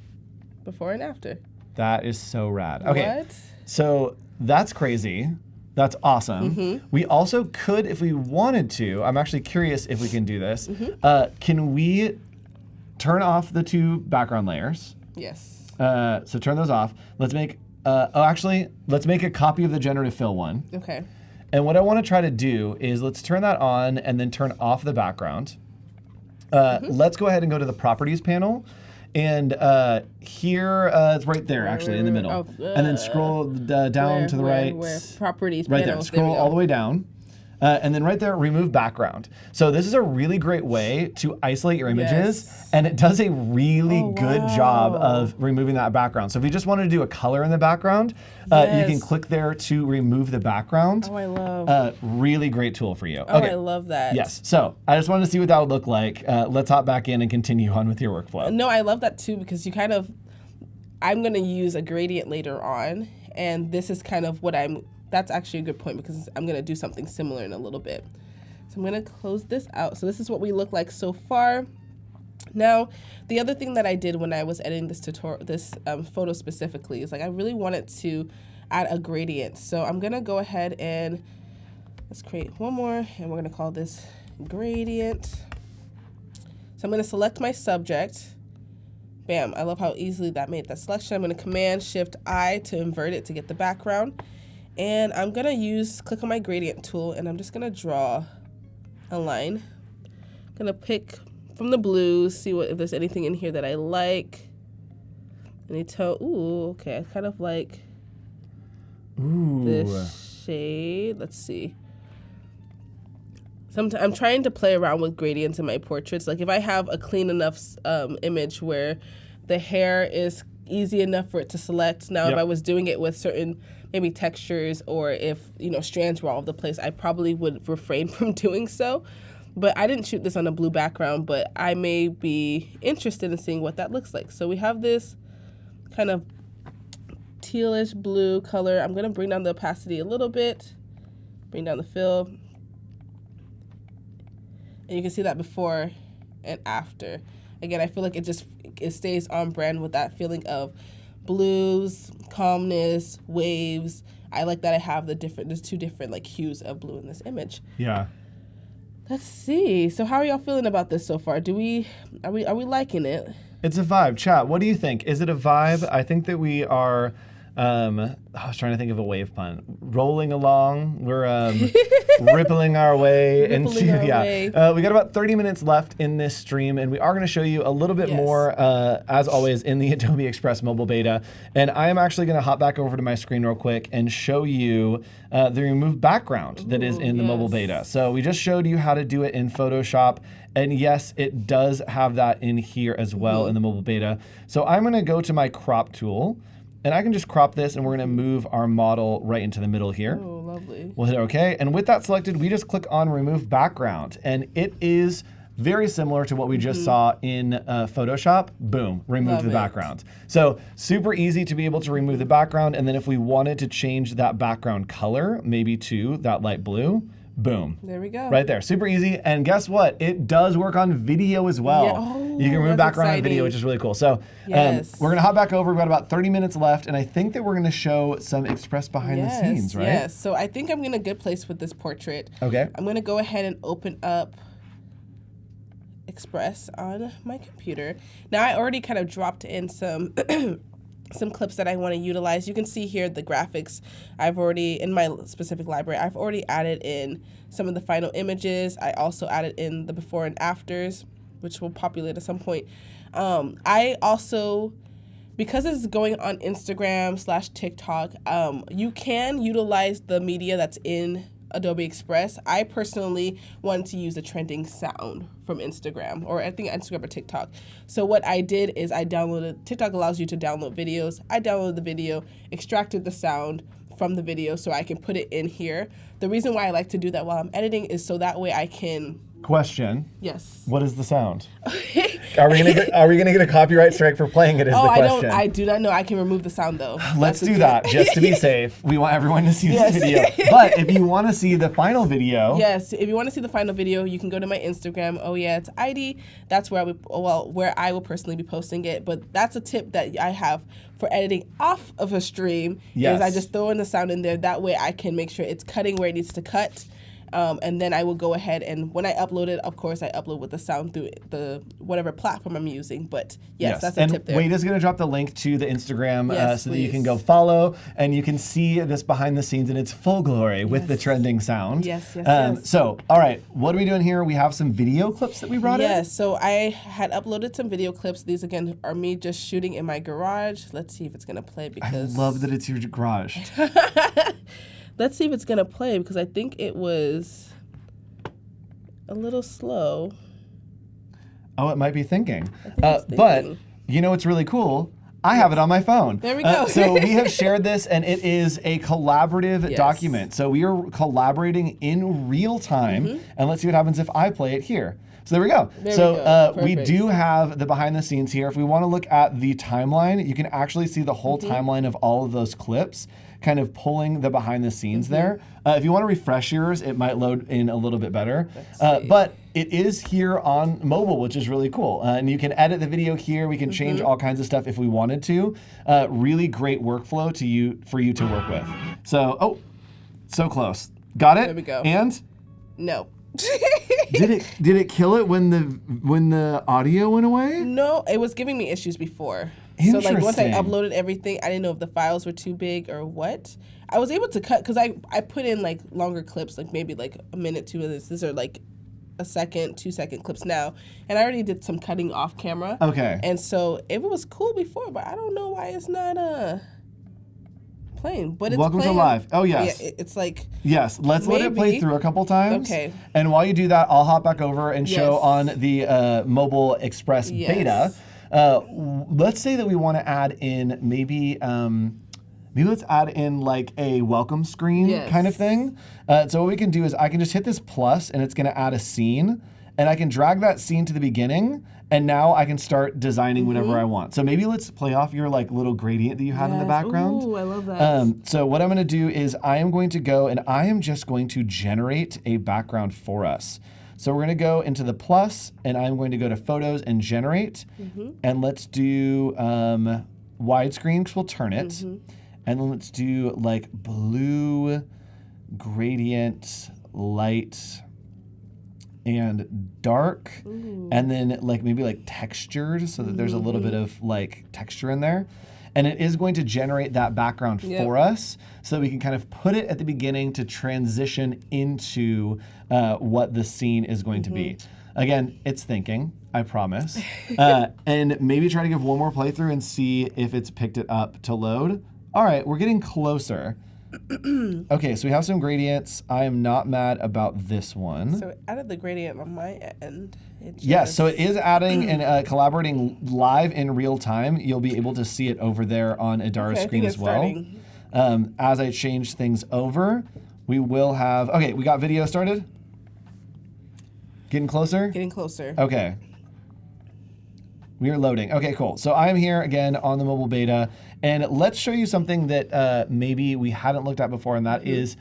Before and after. That is so rad. Okay, What? so that's crazy. That's awesome. We also could, if we wanted to, I'm actually curious if we can do this. Can we turn off the two background layers? Yes. So turn those off. Let's make, let's make a copy of the generative fill one. Okay. And what I want to try to do is let's turn that on and then turn off the background. Let's go ahead and go to the properties panel. And here, it's right there, actually, in the middle. And then scroll down to the right. Where? Properties Right panel. there. Scroll all the way down. And then right there, remove background. So this is a really great way to isolate your images. Yes. And it does a really good job of removing that background. So if you just wanted to do a color in the background, you can click there to remove the background. Oh, I love. Really great tool for you. Oh, Okay. I love that. Yes. So I just wanted to see what that would look like. Let's hop back in and continue on with your workflow. No, I love that too because I'm going to use a gradient later on. And this is kind of that's actually a good point because I'm going to do something similar in a little bit. So I'm going to close this out. So this is what we look like so far. Now, the other thing that I did when I was editing this photo specifically is I really wanted to add a gradient. So I'm going to go ahead and let's create one more and we're going to call this gradient. So I'm going to select my subject. Bam, I love how easily that made that selection. I'm going to Command-Shift-I to invert it to get the background. And I'm going to click on my gradient tool, and I'm just going to draw a line. I'm going to pick from the blues, see if there's anything in here that I like. Any tone. Ooh, okay, I kind of like this shade. Let's see. Sometimes I'm trying to play around with gradients in my portraits. Like if I have a clean enough image where the hair is easy enough for it to select. Now, Yep. if I was doing it with certain maybe textures or if, strands were all over the place, I probably would refrain from doing so. But I didn't shoot this on a blue background, but I may be interested in seeing what that looks like. So we have this kind of tealish blue color. I'm going to bring down the opacity a little bit, bring down the fill. And you can see that before and after. Again, I feel like it stays on brand with that feeling of blues, calmness, waves. I like that I have there's two different like hues of blue in this image. Yeah. Let's see. So how are y'all feeling about this so far? Are we liking it? It's a vibe. Chat, what do you think? Is it a vibe? I think that we are, I was trying to think of a wave pun. Rolling along. We're rippling our way Rippling into, our way. We got about 30 minutes left in this stream, and we are going to show you a little bit Yes. more, as always, in the Adobe Express mobile beta. And I am actually going to hop back over to my screen real quick and show you the remove background that is in the mobile yes. beta. So we just showed you how to do it in Photoshop. And yes, it does have that in here as well in the mobile beta. So I'm going to go to my crop tool, and I can just crop this, and we're going to move our model right into the middle here. Oh, lovely. We'll hit OK. And with that selected, we just click on Remove Background. And it is very similar to what we just saw in Photoshop. Boom, remove Love the it. background. So super easy to be able to remove the background. And then if we wanted to change that background color, maybe to that light blue, boom. There we go. Right there, super easy. And guess what? It does work on video as well. Yeah. Oh, you can remove that's background on video, exciting. which is really cool. So Yes. we're gonna hop back over. We've got about 30 minutes left, and I think that we're gonna show some Express behind the scenes, right? Yes. So I think I'm in a good place with this portrait. Okay. I'm going to go ahead and open up Express on my computer. Now I already kind of dropped in some some clips that I want to utilize. You can see here the graphics. I've already, in my specific library, I've already added in some of the final images. I also added in the before and afters, which will populate at some point. I also, because this is going on Instagram/TikTok, you can utilize the media that's in Adobe Express. I personally wanted to use a trending sound from Instagram, or I think Instagram or TikTok. So what I did is I downloaded, TikTok allows you to download videos. I downloaded the video, extracted the sound from the video so I can put it in here. The reason why I like to do that while I'm editing is so that way I can, Question. yes. What is the sound? Are we gonna get a copyright strike for playing it? Is Oh, the I question. don't. I do not know. I can remove the sound though. Let's That's a do good- that just to be safe. We want everyone to see Yes. this video. But if you want to see the final video, Yes, if you want to see the final video, you can go to my Instagram. Oh yeah, it's ID. That's where I will personally be posting it. But that's a tip that I have for editing off of a stream. Yes. Is I just throw in the sound in there. That way I can make sure it's cutting where it needs to cut. And then I will go ahead and when I upload it, of course, I upload with the sound through the whatever platform I'm using. But yes, that's a and tip there. Wade is going to drop the link to the Instagram Yes, so that you can please. go follow and you can see this behind the scenes in its full glory with the Yes. trending sound. Yes, yes. So, all right, what are we doing here? We have some video clips that we brought in. Yes, so I had uploaded some video clips. These again are me just shooting in my garage. Let's see if it's gonna play I because love that it's your garage. let's see if it's gonna play because I think it was a little slow. Oh, it might be thinking. it's But thinking. you know what's really cool? I have it on my phone. There we go. So we have shared this, and it is a collaborative Yes. document. So we are collaborating in real time, and let's see what happens if I play it here. So there we go. There so we go. we Perfect. do have the behind the scenes here. If we want to look at the timeline, you can actually see the whole timeline of all of those clips, kind of pulling the behind the scenes there. If you want to refresh yours, it might load in a little bit better. see. But it is here on mobile, which is really cool. And you can edit the video here. We can change all kinds of stuff if we wanted to. Really great workflow for you to work with. So, so close. Got it? There we go. And No. did it kill it when the audio went away? No, it was giving me issues before. So like once I Interesting. uploaded everything, I didn't know if the files were too big or what. I was able to cut because I put in like longer clips, like maybe like a minute, 2 minutes. These are like a second, 2-second clips now. And I already did some cutting off camera. Okay. And so it was cool before, but I don't know why it's not playing. But it's Welcome to playing. live. Oh, yes. Yeah, it's like Yes, let's let it play Maybe. through a couple times. Okay. And while you do that, I'll hop back over and show Yes. on the Mobile Express Yes. beta. Let's say that we want to add in maybe let's add in like a welcome screen kind of thing. So what we can do is I can just hit this plus and it's going to add a scene, and I can drag that scene to the beginning, and now I can start designing whatever I want. So maybe let's play off your like little gradient that you had in the background. Ooh, I love that. So what I'm going to do is I am going to go and I am just going to generate a background for us. So we're going to go into the plus, and I'm going to go to photos and generate, and let's do widescreen because we'll turn it. And then let's do like blue, gradient, light, and dark. And then like maybe like textured so that there's a little bit of like texture in there. And it is going to generate that background for us so that we can kind of put it at the beginning to transition into what the scene is going to be. Again, it's thinking, I promise. And maybe try to give one more playthrough and see if it's picked it up to load. All right, we're getting closer. Okay, so we have some gradients. I am not mad about this one. So it added the gradient on my end. Yes, so it is adding and collaborating live in real time. You'll be able to see it over there on Idara's screen as well. As I change things over, we will have, okay, we got video started. Getting closer? Getting closer. Okay. We are loading. Okay, cool. So I'm here again on the mobile beta, and let's show you something that maybe we hadn't looked at before, and that is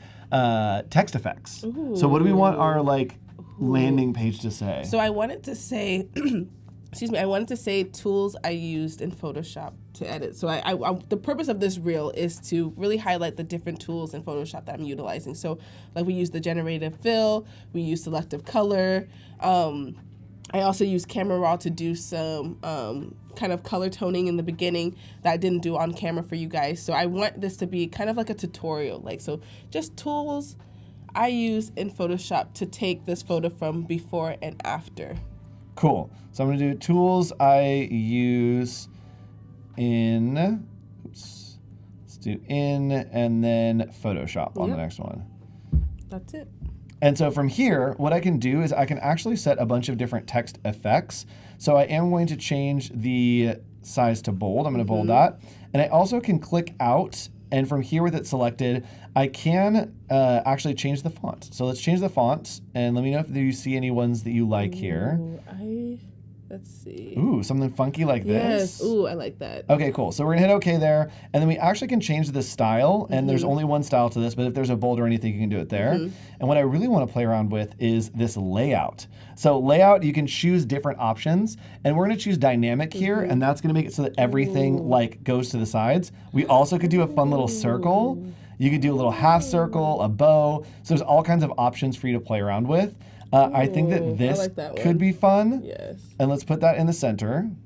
text effects. So what do we want our like landing page to say? So I wanted to say, excuse me, I wanted to say tools I used in Photoshop to edit. So the purpose of this reel is to really highlight the different tools in Photoshop that I'm utilizing. So like we use the generative fill, we use selective color. I also use Camera Raw to do some kind of color toning in the beginning that I didn't do on camera for you guys. So I want this to be kind of like a tutorial. Like, so just tools I use in Photoshop to take this photo from before and after. Cool. So I'm going to do tools I use in, oops, let's do in and then Photoshop on the next one. That's it. And so from here, what I can do is I can actually set a bunch of different text effects. So I am going to change the size to bold. I'm going to bold that. And I also can click out, and from here with it selected, I can actually change the font. So let's change the font, and let me know if you see any ones that you like here. Let's see. Ooh, something funky like this. Yes. Ooh, I like that. Okay, cool. So we're gonna hit OK there, and then we actually can change the style, and there's only one style to this, but if there's a bold or anything, you can do it there. And what I really want to play around with is this layout. So layout, you can choose different options, and we're gonna choose dynamic here, and that's gonna make it so that everything like goes to the sides. We also could do a fun little circle. You could do a little half circle, a bow. So there's all kinds of options for you to play around with. I think that this could be fun. Yes. And let's put that in the center. And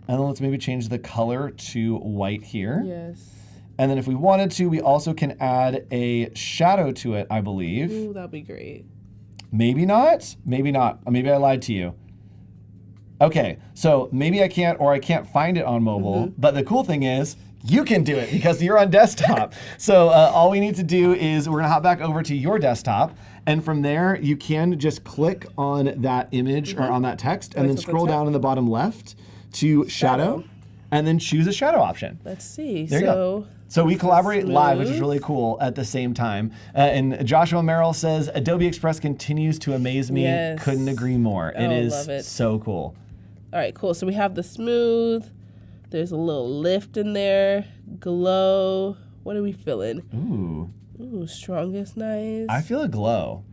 then let's maybe change the color to white here. Yes. And then if we wanted to, we also can add a shadow to it, I believe. Ooh, that'd be great. Maybe not. Maybe not. Maybe I lied to you. Okay, so maybe I can't, or I can't find it on mobile. But the cool thing is, you can do it because you're on desktop. So all we need to do is we're gonna hop back over to your desktop, and from there you can just click on that image or on that text, and then scroll down in the bottom left to shadow, and then choose a shadow option. Let's see. There you go. So we collaborate live, which is really cool at the same time. And Joshua Merrill says, Adobe Express continues to amaze me. Yes. Couldn't agree more. Oh, It is love it. so cool. All right, cool. So we have the smooth. There's a little lift in there. Glow. What are we feeling? Ooh, strongest, nice. I feel a glow.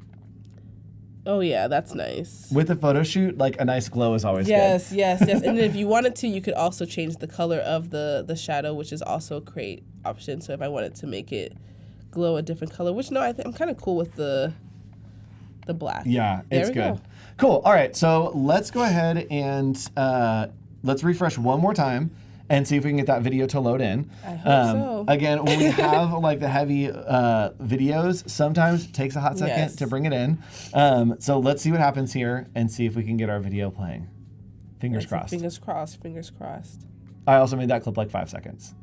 Oh yeah, that's nice. With the photo shoot, like a nice glow is always good. Yes. And then if you wanted to, you could also change the color of the shadow, which is also a great option. So if I wanted to make it glow a different color, which no, I'm kind of cool with the black. Yeah, There it's we good. go. Cool. All right, so let's go ahead and let's refresh one more time and see if we can get that video to load in. I hope so. Again, when we have like the heavy videos, sometimes it takes a hot second Yes. to bring it in. So let's see what happens here and see if we can get our video playing. Fingers crossed. Fingers crossed. Fingers crossed. I also made that clip like 5 seconds.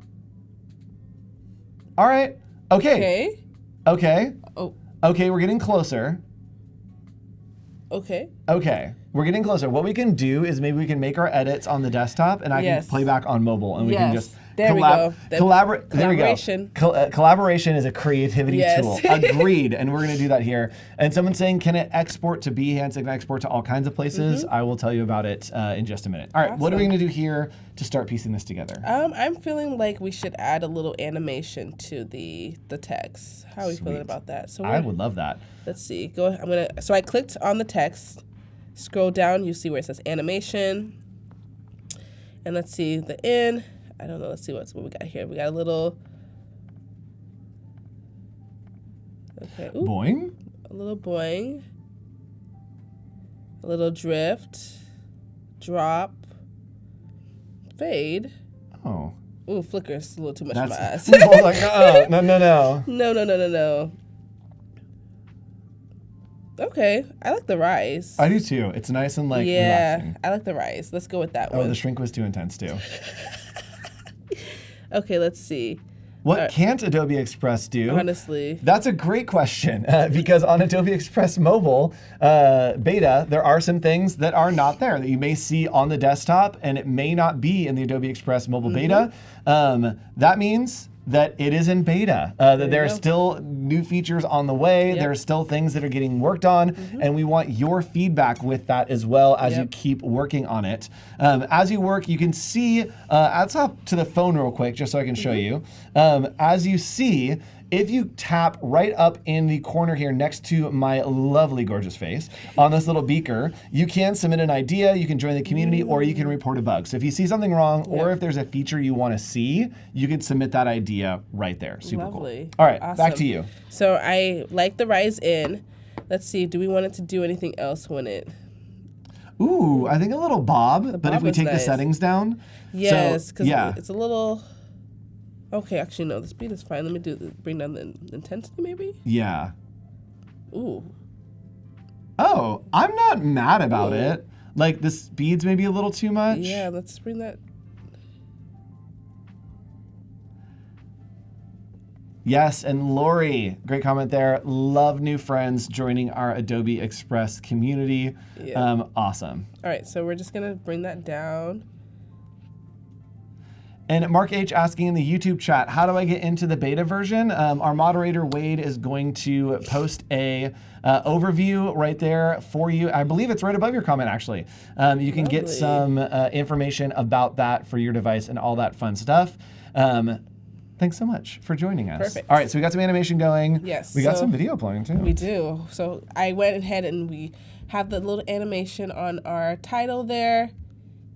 All right. Okay. Okay. Oh. Okay, we're getting closer. Okay. Okay, we're getting closer. What we can do is maybe we can make our edits on the desktop, and I Yes. can play back on mobile, and we can Yes. just There we go. The collaborate. There we go. collaboration. Collaboration is a creativity Yes. tool. Agreed, and we're going to do that here. And someone's saying, can it export to Behance? It can export to all kinds of places. I will tell you about it in just a minute. All right, what are we going to do here to start piecing this together? I'm feeling like we should add a little animation to the text. How are we feeling Sweet. about that? So I would love that. let's see. So I clicked on the text. Scroll down. You see where it says animation. And let's see the in. I don't know. Let's see what we got here. We got a little. Okay. Ooh, Boing. a little boing. A little drift. Drop. Fade. Oh. Ooh, flicker's a little too much for my eyes. That's like, no. No. Okay, I like the rise. I do too. It's nice and like Yeah, relaxing. I like the rise. Let's go with that Oh, one. the shrink was too intense too. Okay, let's see. What can't Adobe Express do? Honestly, That's a great question because on Adobe Express Mobile beta, there are some things that are not there that you may see on the desktop, and it may not be in the Adobe Express Mobile beta. That means that it is in beta, that there are still new features on the way. Yep. There are still things that are getting worked on, and we want your feedback with that as well as you Yep. keep working on it. As you work, you can see, I'll top to the phone real quick just so I can show you. As you see, if you tap right up in the corner here next to my lovely, gorgeous face on this little beaker, you can submit an idea, you can join the community, or you can report a bug. So if you see something wrong, or if there's a feature you want to see, you can submit that idea right there. Super Lovely. cool. All right, back Awesome. to you. So I like the rise in. Let's see. Do we want it to do anything else when it? Ooh, I think a little bob, but if bob we was take the nice. settings down. Yes, because yeah. it's a little. Okay, actually no. The speed is fine. Let me bring down the intensity maybe. Yeah. Ooh. Oh, I'm not mad about it. Like the speeds maybe a little too much. Yeah. Let's bring that. Yes, and Lori, great comment there. Love new friends joining our Adobe Express community. Yeah. Awesome. All right. So we're just gonna bring that down. And Mark H asking in the YouTube chat, how do I get into the beta version? Our moderator Wade is going to post a overview right there for you. I believe it's right above your comment actually. You can get Lovely. some information about that for your device and all that fun stuff. Thanks so much for joining us. Perfect. All right, so we got some animation going. Yes, We got so some video playing too. We do. So I went ahead and we have the little animation on our title there.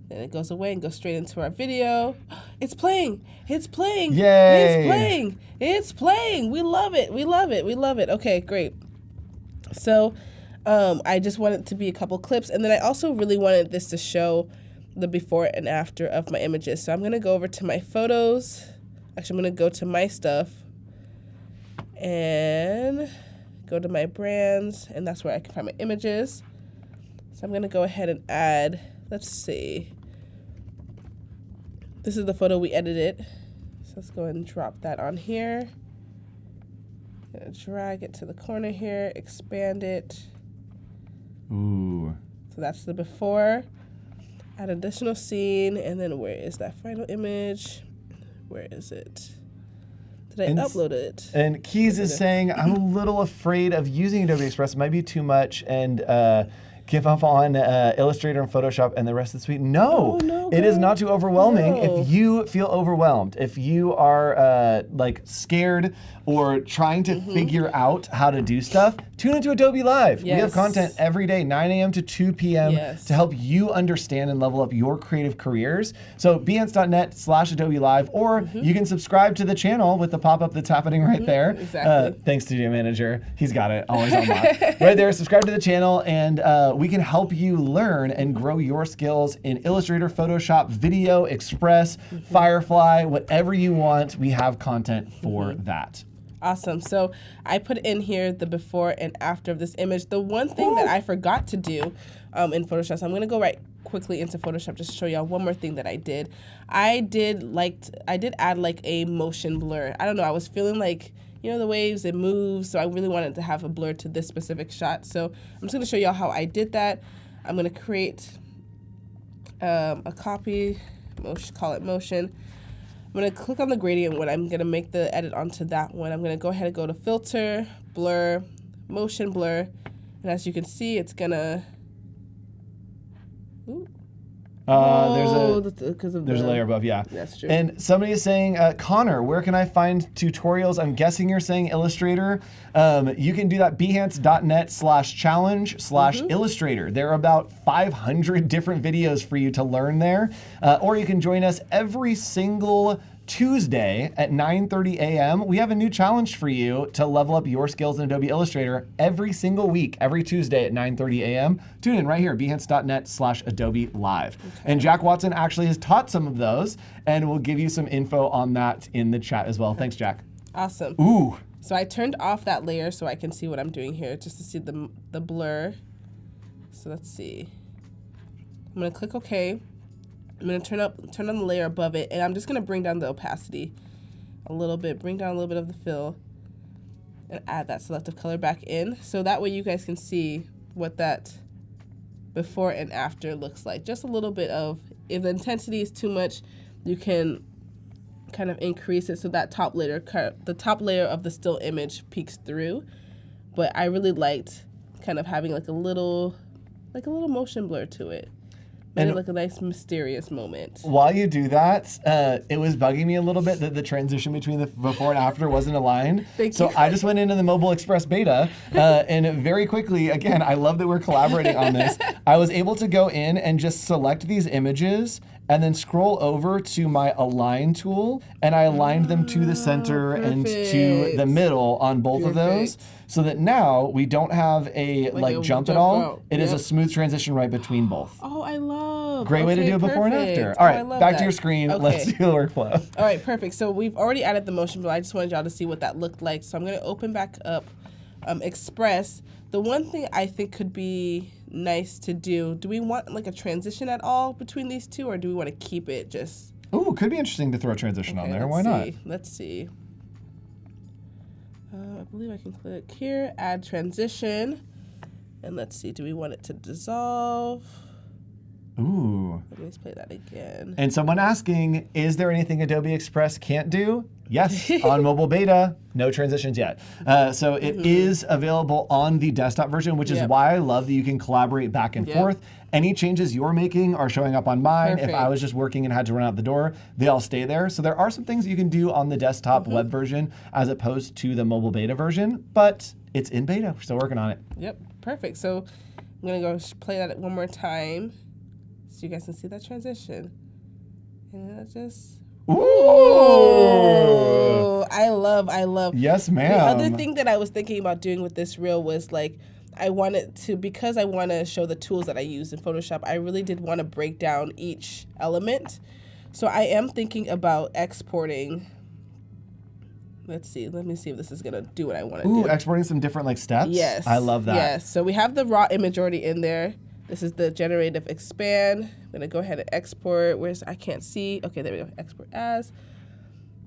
Then it goes away and goes straight into our video. It's playing. It's playing. Yay. It's playing. It's playing. We love it. We love it. We love it. Okay, great. So I just wanted to be a couple clips. And then I also really wanted this to show the before and after of my images. So I'm going to go over to my photos. Actually, I'm going to go to my stuff and go to my brands. And that's where I can find my images. So I'm going to go ahead and add, let's see. This is the photo we edited. So let's go ahead and drop that on here. Gonna drag it to the corner here, expand it. Ooh. So that's the before. Add additional scene, and then where is that final image? Where is it? Did I upload it? And Keys is saying, I'm a little afraid of using Adobe Express. It might be too much and give up on Illustrator and Photoshop and the rest of the suite. No, Oh, no, it is girl. not too overwhelming. No. If you feel overwhelmed, if you are like scared or trying to figure out how to do stuff, tune into Adobe Live. We have Yes. content every day, 9 a.m. to 2 p.m. Yes. to help you understand and level up your creative careers. So behance.net/Adobe Live, or you can subscribe to the channel with the pop-up that's happening right there. Exactly. Thanks, Studio Manager. He's got it, always on lock. Right there, subscribe to the channel, and we can help you learn and grow your skills in Illustrator, Photoshop, Video, Express, Firefly, whatever you want. We have content for that. Awesome. So I put in here the before and after of this image. The one thing that I forgot to do in Photoshop, so I'm going to go right quickly into Photoshop just to show y'all one more thing that I did. I did add like a motion blur. I don't know. I was feeling like you know, the waves, it moves. So I really wanted to have a blur to this specific shot. So I'm just going to show y'all how I did that. I'm going to create a copy, call it motion. I'm going to click on the gradient one. I'm going to make the edit onto that one. I'm going to go ahead and go to filter, blur, motion blur. And as you can see, it's going to... There's a layer above, yeah. That's true. And somebody is saying, Connor, where can I find tutorials? I'm guessing you're saying Illustrator. You can do that behance.net/challenge/Illustrator. There are about 500 different videos for you to learn there. Or you can join us every single Tuesday at 9:30 a.m. We have a new challenge for you to level up your skills in Adobe Illustrator every single week, every Tuesday at 9:30 a.m. Tune in right here, behance.net/Adobe Live. Okay. And Jack Watson actually has taught some of those, and we'll give you some info on that in the chat as well. Thanks, Jack. Awesome. Ooh. So I turned off that layer so I can see what I'm doing here, just to see the blur. So let's see. I'm gonna click OK. I'm going to turn on the layer above it, and I'm just going to bring down the opacity a little bit, bring down a little bit of the fill, and add that selective color back in. So that way you guys can see what that before and after looks like. Just a little bit of, if the intensity is too much, you can kind of increase it so that the top layer of the still image peeks through. But I really liked kind of having like a little motion blur to it. Made it look a nice mysterious moment. While you do that, it was bugging me a little bit that the transition between the before and after wasn't aligned. So I just went into the Mobile Express beta, and very quickly, again, I love that we're collaborating on this. I was able to go in and just select these images and then scroll over to my align tool, and I aligned them to the center and to the middle on both of those, so that now we don't have a jump at all. It is a smooth transition right between both. Oh, I love. Great way to do it before and after. All right, back to your screen. Okay. Let's do the workflow. All right, perfect. So we've already added the motion, but I just wanted y'all to see what that looked like. So I'm going to open back up Express. The one thing I think could be nice to do we want like a transition at all between these two, or do we want to keep it just... Ooh, could be interesting to throw a transition on there. Why not? Let's see. I believe I can click here, add transition. And let's see, do we want it to dissolve? Ooh. Let me just play that again. And someone asking, is there anything Adobe Express can't do? Yes, on mobile beta, no transitions yet. So it is available on the desktop version, which is why I love that you can collaborate back and forth. Any changes you're making are showing up on mine. If I was just working and had to run out the door, they all stay there. So there are some things you can do on the desktop web version as opposed to the mobile beta version, but it's in beta. We're still working on it. Yep, perfect. So I'm gonna go play that one more time so you guys can see that transition. And that just... Ooh! I love. Yes, ma'am. The other thing that I was thinking about doing with this reel was like, because I want to show the tools that I use in Photoshop, I really did want to break down each element. So I am thinking about exporting. Let's see. Let me see if this is going to do what I want to do. Ooh, exporting some different like steps? Yes. I love that. Yes. So we have the raw image already in there. This is the generative expand. I'm going to go ahead and export. I can't see. Okay, there we go. Export as.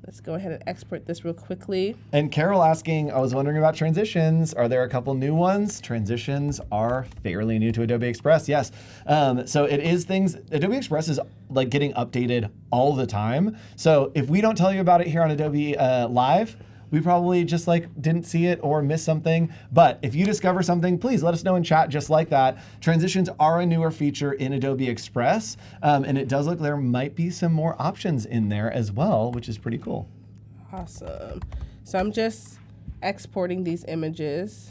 Let's go ahead and export this real quickly. And Carol asking, I was wondering about transitions. Are there a couple new ones? Transitions are fairly new to Adobe Express, yes. So it is things, Adobe Express is like getting updated all the time. So if we don't tell you about it here on Adobe Live, we probably just like didn't see it or missed something. But if you discover something, please let us know in chat just like that. Transitions are a newer feature in Adobe Express. And it does look there might be some more options in there as well, which is pretty cool. Awesome. So I'm just exporting these images.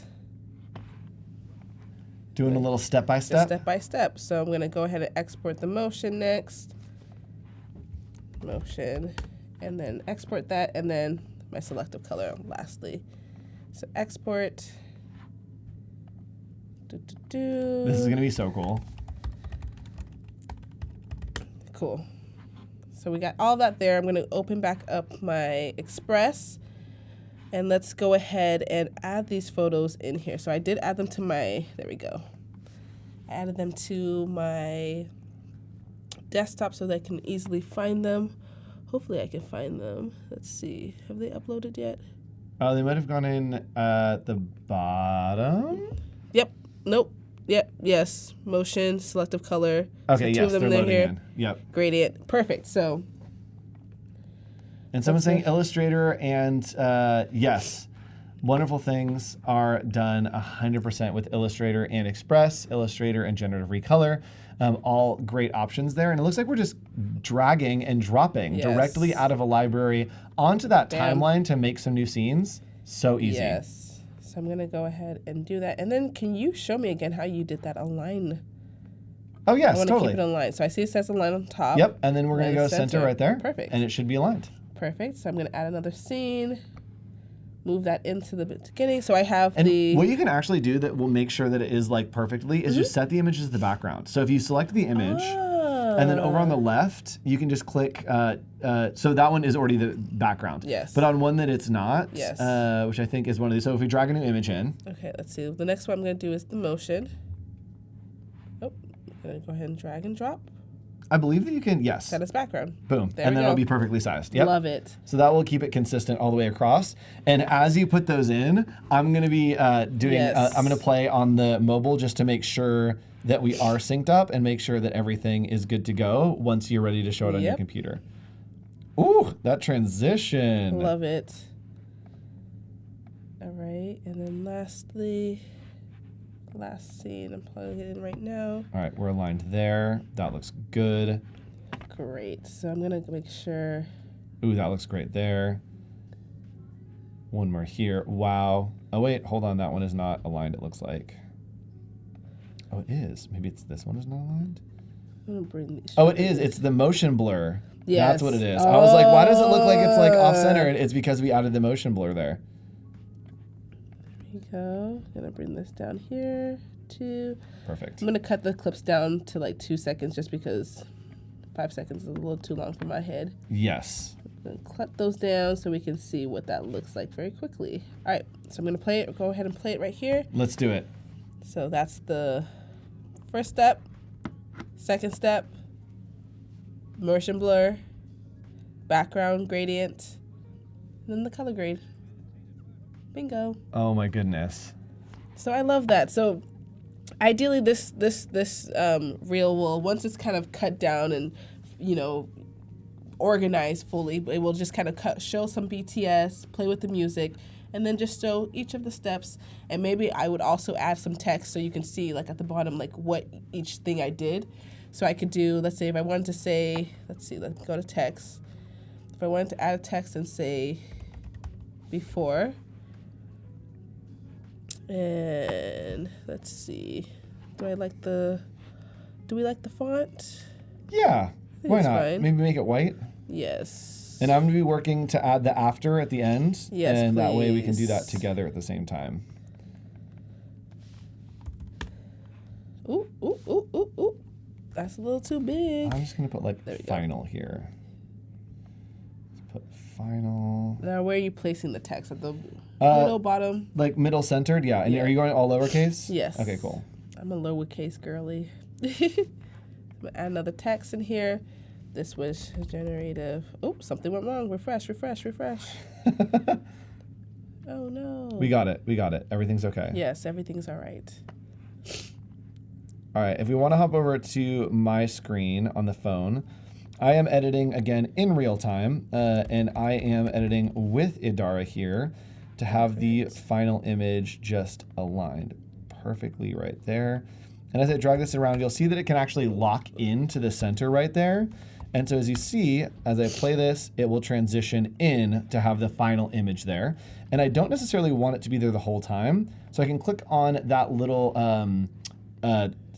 Doing a little step-by-step? Step-by-step. So I'm gonna go ahead and export the motion next. Motion, and then export that, and then my selective color lastly. So export. This is gonna be so cool. Cool. So we got all that there. I'm gonna open back up my Express, and let's go ahead and add these photos in here. So I did add them to my, there we go. I added them to my desktop so that I can easily find them. Hopefully I can find them. Let's see, have they uploaded yet? Oh, they might have gone in at the bottom. Yep. Nope. Yep. Yes. Motion, selective color. Okay, So two yes, of them they're there loading here. in. Yep. Gradient. Perfect. So And someone's That's saying Illustrator and yes, wonderful things are done 100% with Illustrator and Express, Illustrator and Generative Recolor. All great options there. And it looks like we're just dragging and dropping Yes. directly out of a library onto that Bam. timeline to make some new scenes. So easy. yes. So I'm gonna go ahead and do that. And then can you show me again how you did that align? Oh, yes, I want to totally. keep it aligned. So I see it says align on top. Yep, and then we're going to Then go center right there. Perfect. And it should be aligned. Perfect. So I'm gonna add another scene. Move that into the beginning. So I have And the what you can actually do that will make sure that it is like perfectly is just set the image as the background. So if you select the image, and then over on the left, you can just click, so that one is already the background. Yes. But on one that it's not, Yes. which I think is one of these. So if we drag a new image in, Okay, let's see. The next one I'm going to do is the motion. Oh, I'm going to go ahead and drag and drop. I believe that you can, yes, Set as background. boom. There And we then it'll go. be perfectly sized. Yep. Love it. So that will keep it consistent all the way across. And as you put those in, I'm going to be doing, Yes. I'm going to play on the mobile just to make sure that we are synced up and make sure that everything is good to go once you're ready to show it on your Yep. computer. Ooh, that transition. Love it. All right, and then lastly, last scene. I'm plugging it in right now. All right, we're aligned there. That looks good. Great. So I'm going to make sure. Ooh, that looks great there. One more here. Wow. Oh, wait, hold on. That one is not aligned, it looks like. Oh, it is. Maybe it's this one is not aligned? I'm going to bring these. Oh, it is. It's the motion blur. Yes. That's what it is. I was like, why does it look like it's like off-centered? It's because we added the motion blur there. There we go. Going to bring this down here. 2. Perfect. I'm going to cut the clips down to like 2 seconds just because 5 seconds is a little too long for my head. Yes. I'm going to cut those down so we can see what that looks like very quickly. All right, so I'm going to play it. Go ahead and play it right here. Let's do it. So that's the first step. Second step, motion blur, background gradient, and then the color grade. Bingo. Oh my goodness. So I love that. So ideally this reel will, once it's kind of cut down and, you know, organized fully, it will just kind of show some BTS, play with the music, and then just show each of the steps. And maybe I would also add some text so you can see like at the bottom like what each thing I did. So I could do, let's say if I wanted to say, let's go to text. If I wanted to add a text and say before, and let's see, do we like the font? Yeah. Why it's not? fine. Maybe make it white. Yes. And I'm going to be working to add the after at the end. Yes, and that way we can do please. that together at the same time. Ooh, ooh, ooh, ooh, ooh. That's a little too big. I'm just going to put like There we go. final here. Let's put final. Now, where are you placing the text? At the Uh, middle, bottom? Like middle centered, yeah. And Yeah. are you going all lowercase? Yes. Okay, cool. I'm a lowercase girly. I'm going to add another text in here. This was generative. Oh, something went wrong. Refresh, refresh, refresh. Oh, no. We got it. We got it. Everything's okay. Yes, everything's all right. All right. If we want to hop over to my screen on the phone, I am editing again in real time, and I am editing with Idara here to have the final image just aligned perfectly right there. And as I drag this around, you'll see that it can actually lock into the center right there. And so as you see, as I play this, it will transition in to have the final image there. And I don't necessarily want it to be there the whole time. So I can click on that little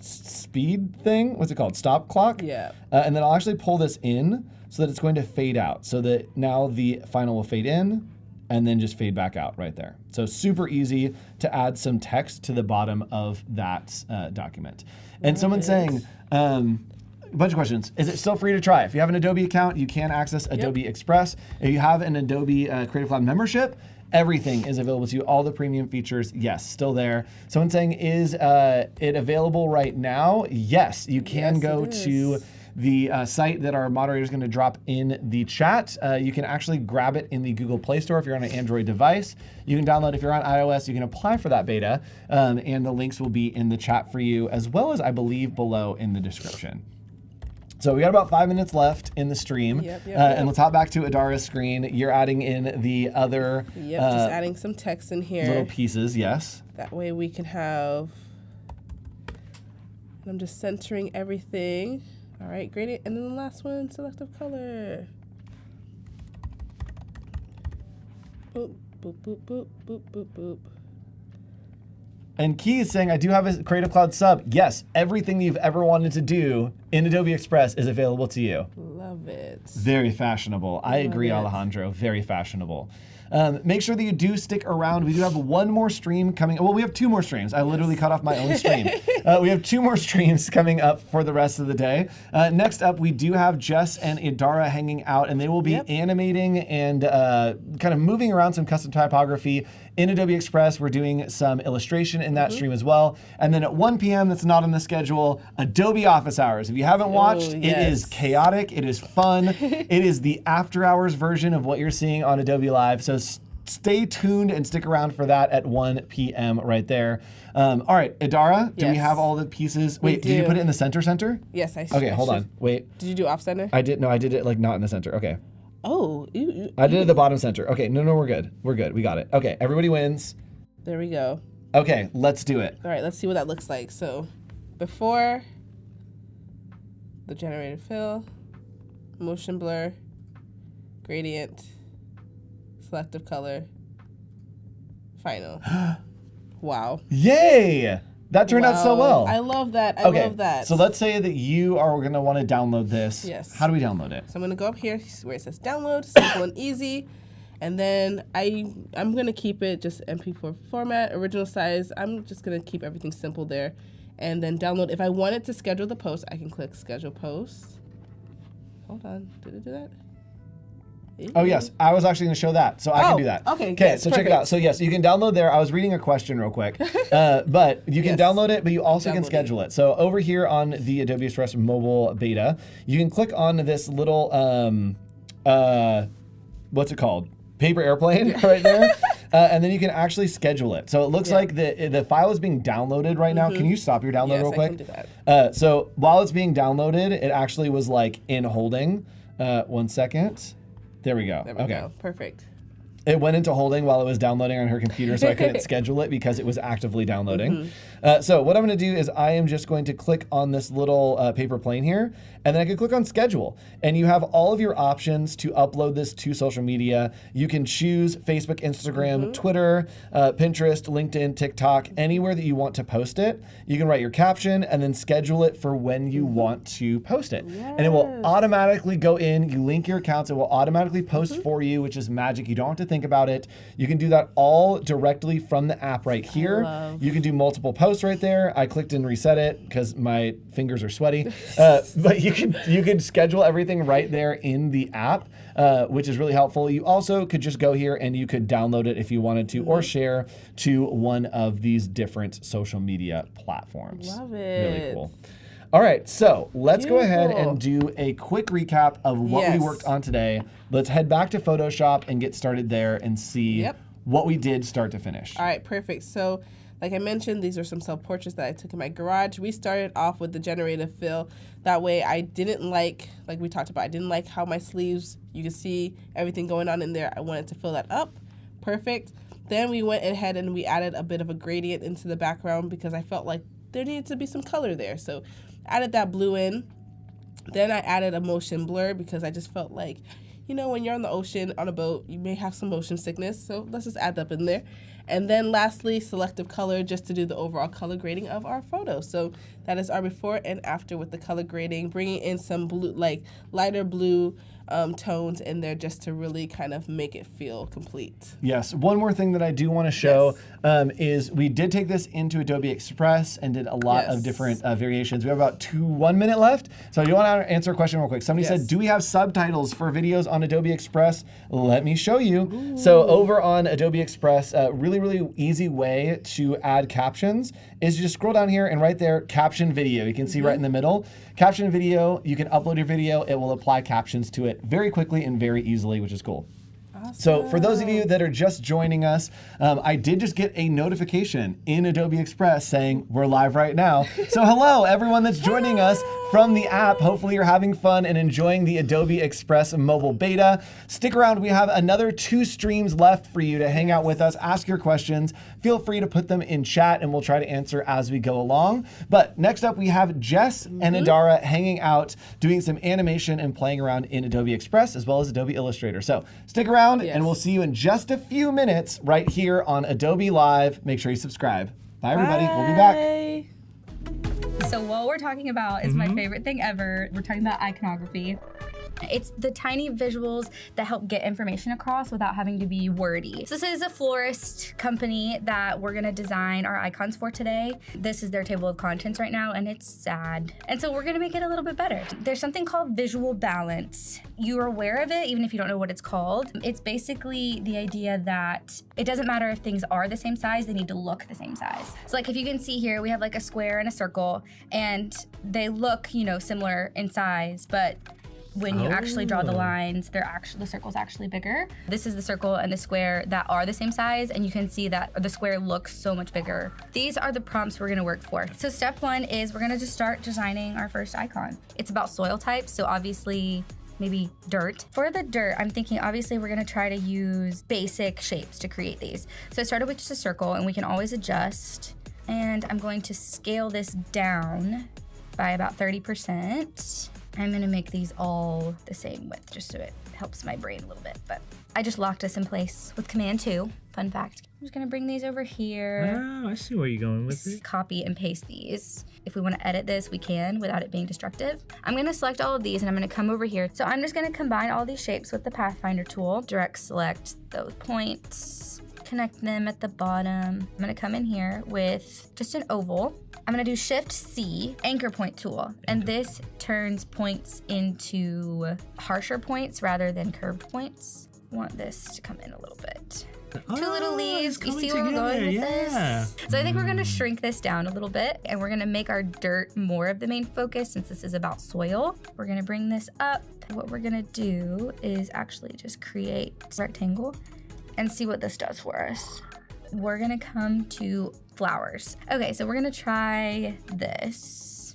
speed thing. What's it called? Stop clock? Yeah. And then I'll actually pull this in so that it's going to fade out. So that now the final will fade in and then just fade back out right there. So super easy to add some text to the bottom of that document. And someone's saying, a bunch of questions. Is it still free to try? If you have an Adobe account, you can access Adobe Express. If you have an Adobe Creative Cloud membership, everything is available to you. All the premium features, yes, still there. Someone's saying, is it available right now? Yes, you can Yes, go it to is. the site that our moderator is going to drop in the chat. You can actually grab it in the Google Play Store if you're on an Android device. You can download if you're on iOS. You can apply for that beta, and the links will be in the chat for you, as well as I believe below in the description. So we got about 5 minutes left in the stream, and let's hop back to Adara's screen. You're adding in the other just adding some text in here. little pieces, yes. That way we can have, I'm just centering everything. All right, gradient, and then the last one, selective color. Boop, boop, boop, boop, boop, boop, boop. And Key is saying, I do have a Creative Cloud sub. Yes, everything you've ever wanted to do in Adobe Express is available to you. Love it. Very fashionable. I agree, it. Alejandro. Very fashionable. Make sure that you do stick around. We do have one more stream coming. Well, we have 2 more streams. I literally cut off my own stream. We have 2 more streams coming up for the rest of the day. Next up, we do have Jess and Idara hanging out, and they will be animating and kind of moving around some custom typography in Adobe Express. We're doing some illustration in that stream as well. And then at 1 p.m., that's not on the schedule, Adobe Office Hours. If you haven't watched, it is chaotic. It is fun. It is the after hours version of what you're seeing on Adobe Live. So stay tuned and stick around for that at 1 p.m. right there. All right, Idara, do we have all the pieces? Wait, did you put it in the center? Yes, I Okay, hold on. Wait. Did you do off center? I did. No, I did it like not in the center. Okay. Oh, I did it at the bottom center. Okay, no, we're good. We're good. We got it. Okay, everybody wins. There we go. Okay, let's do it. All right, let's see what that looks like. So before the generated fill, motion blur, gradient, selective color, final. Wow. Yay! That turned out so well. I love that. I love that. So let's say that you are going to want to download this. Yes. How do we download it? So I'm going to go up here where it says download, simple and easy. And then I'm going to keep it just MP4 format, original size. I'm just going to keep everything simple there. And then download. If I wanted to schedule the post, I can click schedule post. Hold on. Did it do that? Oh, yes. I was actually going to show that, so I can do that. Okay, Okay, yes, so check it out. So, yes, you can download there. I was reading a question real quick. But you can download it, but you also can schedule it. So, over here on the Adobe Express mobile beta, you can click on this little, what's it called? Paper airplane right there. And then you can actually schedule it. So, it looks like the file is being downloaded right now. Can you stop your download real quick? Yes, I can do that. So, while it's being downloaded, it actually was like in holding. 1 second. There we go. There we go. Perfect. It went into holding while it was downloading on her computer, so I couldn't schedule it because it was actively downloading. So what I'm going to do is I am just going to click on this little paper plane here, and then I can click on schedule. And you have all of your options to upload this to social media. You can choose Facebook, Instagram, Twitter, Pinterest, LinkedIn, TikTok, anywhere that you want to post it. You can write your caption and then schedule it for when you want to post it. And it will automatically go in. You link your accounts. It will automatically post for you, which is magic. You don't have to think about it. You can do that all directly from the app right here. You can do multiple posts right there. I clicked and reset it because my fingers are sweaty. But you can schedule everything right there in the app, which is really helpful. You also could just go here and you could download it if you wanted to, or share to one of these different social media platforms. Love it. Really cool. All right, so let's go ahead and do a quick recap of what we worked on today. Let's head back to Photoshop and get started there and see what we did start to finish. All right, perfect. So like I mentioned, these are some self-portraits that I took in my garage. We started off with the generative fill. That way I didn't like we talked about, I didn't like how my sleeves, you can see everything going on in there. I wanted to fill that up. Perfect. Then we went ahead and we added a bit of a gradient into the background because I felt like there needed to be some color there. So added that blue in. Then I added a motion blur because I just felt like, you know, when you're on the ocean on a boat, you may have some motion sickness. So let's just add that in there. And then lastly, selective color, just to do the overall color grading of our photo. So that is our before and after with the color grading, bringing in some blue, like lighter blue tones in there just to really kind of make it feel complete. Yes. One more thing that I do want to show is we did take this into Adobe Express and did a lot of different variations. We have about 1 minute left. So I do want to answer a question real quick. Somebody said, do we have subtitles for videos on Adobe Express? Let me show you. Ooh. So over on Adobe Express, a really easy way to add captions is you just scroll down here and right there, caption video. You can see right in the middle. Caption video, you can upload your video. It will apply captions to it very quickly and very easily, which is cool. Awesome. So for those of you that are just joining us, I did just get a notification in Adobe Express saying we're live right now. So hello, everyone that's joining us from the app. Hopefully you're having fun and enjoying the Adobe Express mobile beta. Stick around, we have another 2 streams left for you to hang out with us, ask your questions. Feel free to put them in chat and we'll try to answer as we go along. But next up we have Jess and Adara hanging out, doing some animation and playing around in Adobe Express as well as Adobe Illustrator. So stick around and we'll see you in just a few minutes right here on Adobe Live. Make sure you subscribe. Bye everybody, we'll be back. So what we're talking about is my favorite thing ever. We're talking about iconography. It's the tiny visuals that help get information across without having to be wordy. So this is a florist company that we're gonna design our icons for today. This is their table of contents right now and it's sad. And so we're gonna make it a little bit better. There's something called visual balance. You are aware of it even if you don't know what it's called. It's basically the idea that it doesn't matter if things are the same size, they need to look the same size. So like if you can see here, we have like a square and a circle and they look, you know, similar in size, but when you actually draw the lines, the circle's actually bigger. This is the circle and the square that are the same size, and you can see that the square looks so much bigger. These are the prompts we're gonna work for. So step 1 is we're gonna just start designing our first icon. It's about soil types, so obviously maybe dirt. For the dirt, I'm thinking obviously we're gonna try to use basic shapes to create these. So I started with just a circle, and we can always adjust. And I'm going to scale this down by about 30%. I'm gonna make these all the same width just so it helps my brain a little bit, but I just locked us in place with Command 2, fun fact. I'm just gonna bring these over here. Wow, I see where you're going with it. Copy and paste these. If we wanna edit this, we can without it being destructive. I'm gonna select all of these and I'm gonna come over here. So I'm just gonna combine all these shapes with the Pathfinder tool, direct select those points, connect them at the bottom. I'm gonna come in here with just an oval. I'm gonna do Shift-C, anchor point tool, and this turns points into harsher points rather than curved points. I want this to come in a little bit. 2 little leaves, you see where we're going with this? So I think we're gonna shrink this down a little bit and we're gonna make our dirt more of the main focus since this is about soil. We're gonna bring this up. What we're gonna do is actually just create a rectangle and see what this does for us. We're gonna come to flowers. Okay, so we're gonna try this.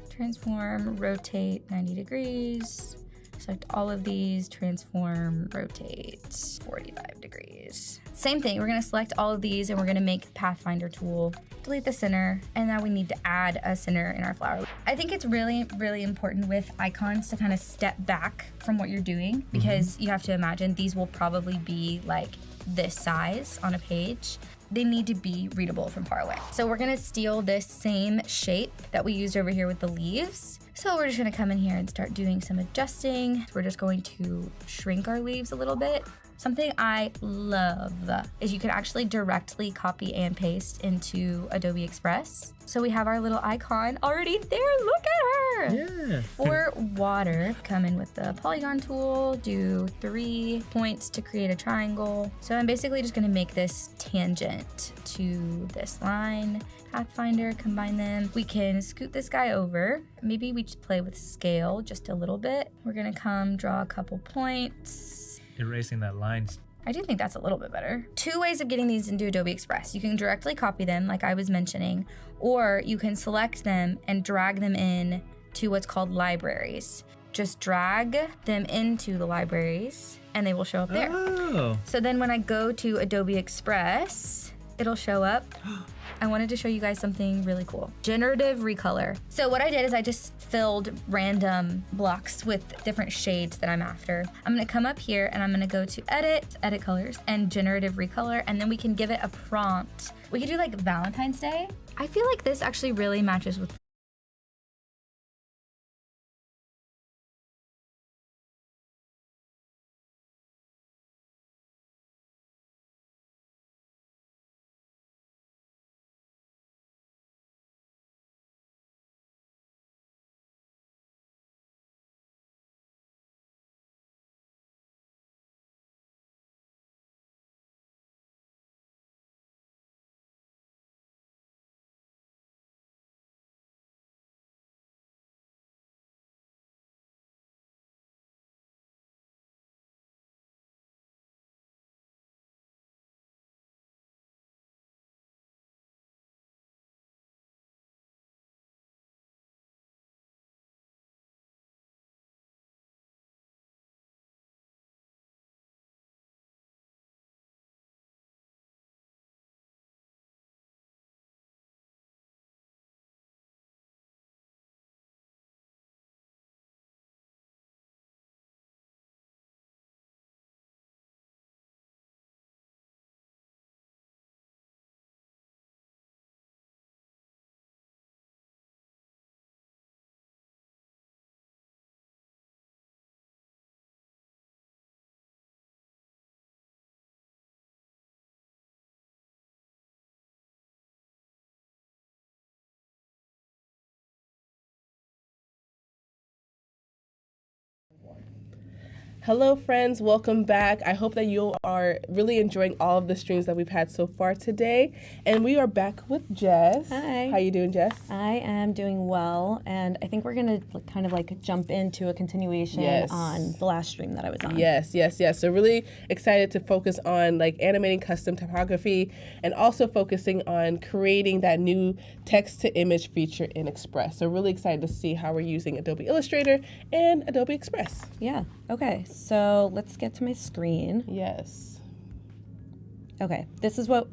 Transform, rotate 90 degrees. Select all of these, transform, rotate 45 degrees. Same thing, we're gonna select all of these and we're gonna make the Pathfinder tool, delete the center, and now we need to add a center in our flower. I think it's really important with icons to kind of step back from what you're doing because you have to imagine these will probably be like this size on a page. They need to be readable from far away. So we're gonna steal this same shape that we used over here with the leaves. So we're just gonna come in here and start doing some adjusting. We're just going to shrink our leaves a little bit. Something I love is you can actually directly copy and paste into Adobe Express. So we have our little icon already there, look at her! Yeah. For water, come in with the polygon tool, do 3 points to create a triangle. So I'm basically just gonna make this tangent to this line. Pathfinder, combine them. We can scoot this guy over. Maybe we just play with scale just a little bit. We're gonna come draw a couple points. Erasing that line. I do think that's a little bit better. 2 ways of getting these into Adobe Express. You can directly copy them, like I was mentioning, or you can select them and drag them in to what's called libraries. Just drag them into the libraries and they will show up there. Oh. So then when I go to Adobe Express, it'll show up. I wanted to show you guys something really cool. Generative recolor. So what I did is I just filled random blocks with different shades that I'm after. I'm gonna come up here and I'm gonna go to edit colors, and generative recolor, and then we can give it a prompt. We could do like Valentine's Day. I feel like this actually really matches with Hello, friends. Welcome back. I hope that you are really enjoying all of the streams that we've had so far today. And we are back with Jess. Hi. How you doing, Jess? I am doing well, and I think we're gonna kind of like jump into a continuation Yes. on the last stream that I was on. Yes. So really excited to focus on like animating custom typography and also focusing on creating that new text to image feature in Express. So really excited to see how we're using Adobe Illustrator and Adobe Express. Yeah. Okay. So let's get to my screen. Yes. Okay. This is what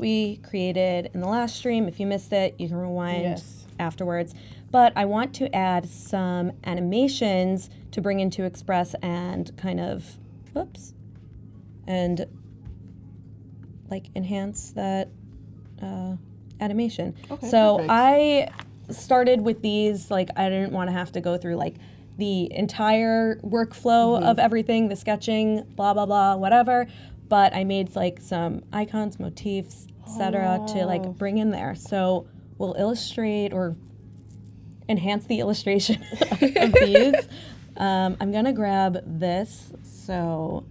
we created in the last stream. If you missed it, you can rewind Yes. afterwards. But I want to add some animations to bring into Express and kind of, and like enhance that animation. Okay, so perfect. I started with these, like I didn't want to have to go through like the entire workflow of everything, the sketching, blah, blah, blah, whatever. But I made like some icons, motifs, etc. to like bring in there. So we'll illustrate or enhance the illustration of these. I'm gonna grab this so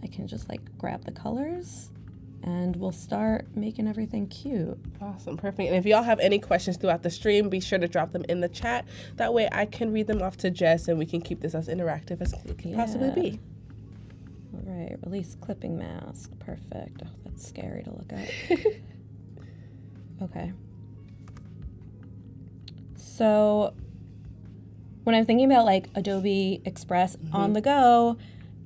I can just like grab the colors and we'll start making everything cute. Awesome, perfect. And if y'all have any questions throughout the stream, be sure to drop them in the chat. That way I can read them off to Jess and we can keep this as interactive as it can possibly be. All right, release clipping mask. Perfect. Oh, that's scary to look at. Okay. So when I'm thinking about like Adobe Express on the go,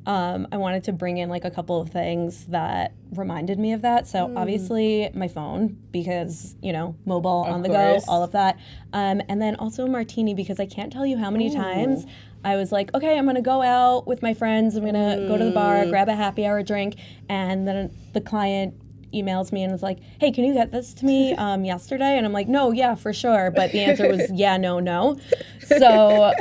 I wanted to bring in like a couple of things that reminded me of that. So obviously my phone, because, you know, mobile, on the go, all of that. And then also Martini, because I can't tell you how many times I was like, okay, I'm going to go out with my friends. I'm going to go to the bar, grab a happy hour drink. And then the client emails me and is like, hey, can you get this to me yesterday? And I'm like, no, yeah, for sure. But the answer was yeah, no, no. So,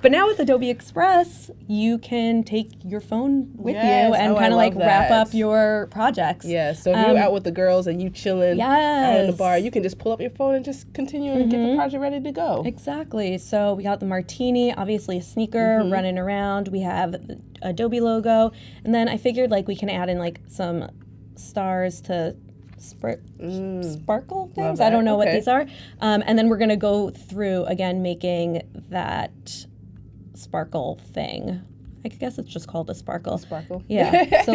but now with Adobe Express, you can take your phone with you and kind of like wrap up your projects. Yeah, so if you're out with the girls and you chilling out in the bar, you can just pull up your phone and just continue and get the project ready to go. Exactly. So we got the Martini, obviously a sneaker running around. We have the Adobe logo. And then I figured like we can add in like some stars to sparkle things. I don't know what these are. And then we're going to go through again making that sparkle thing. I guess it's just called a sparkle. Sparkle. Yeah. So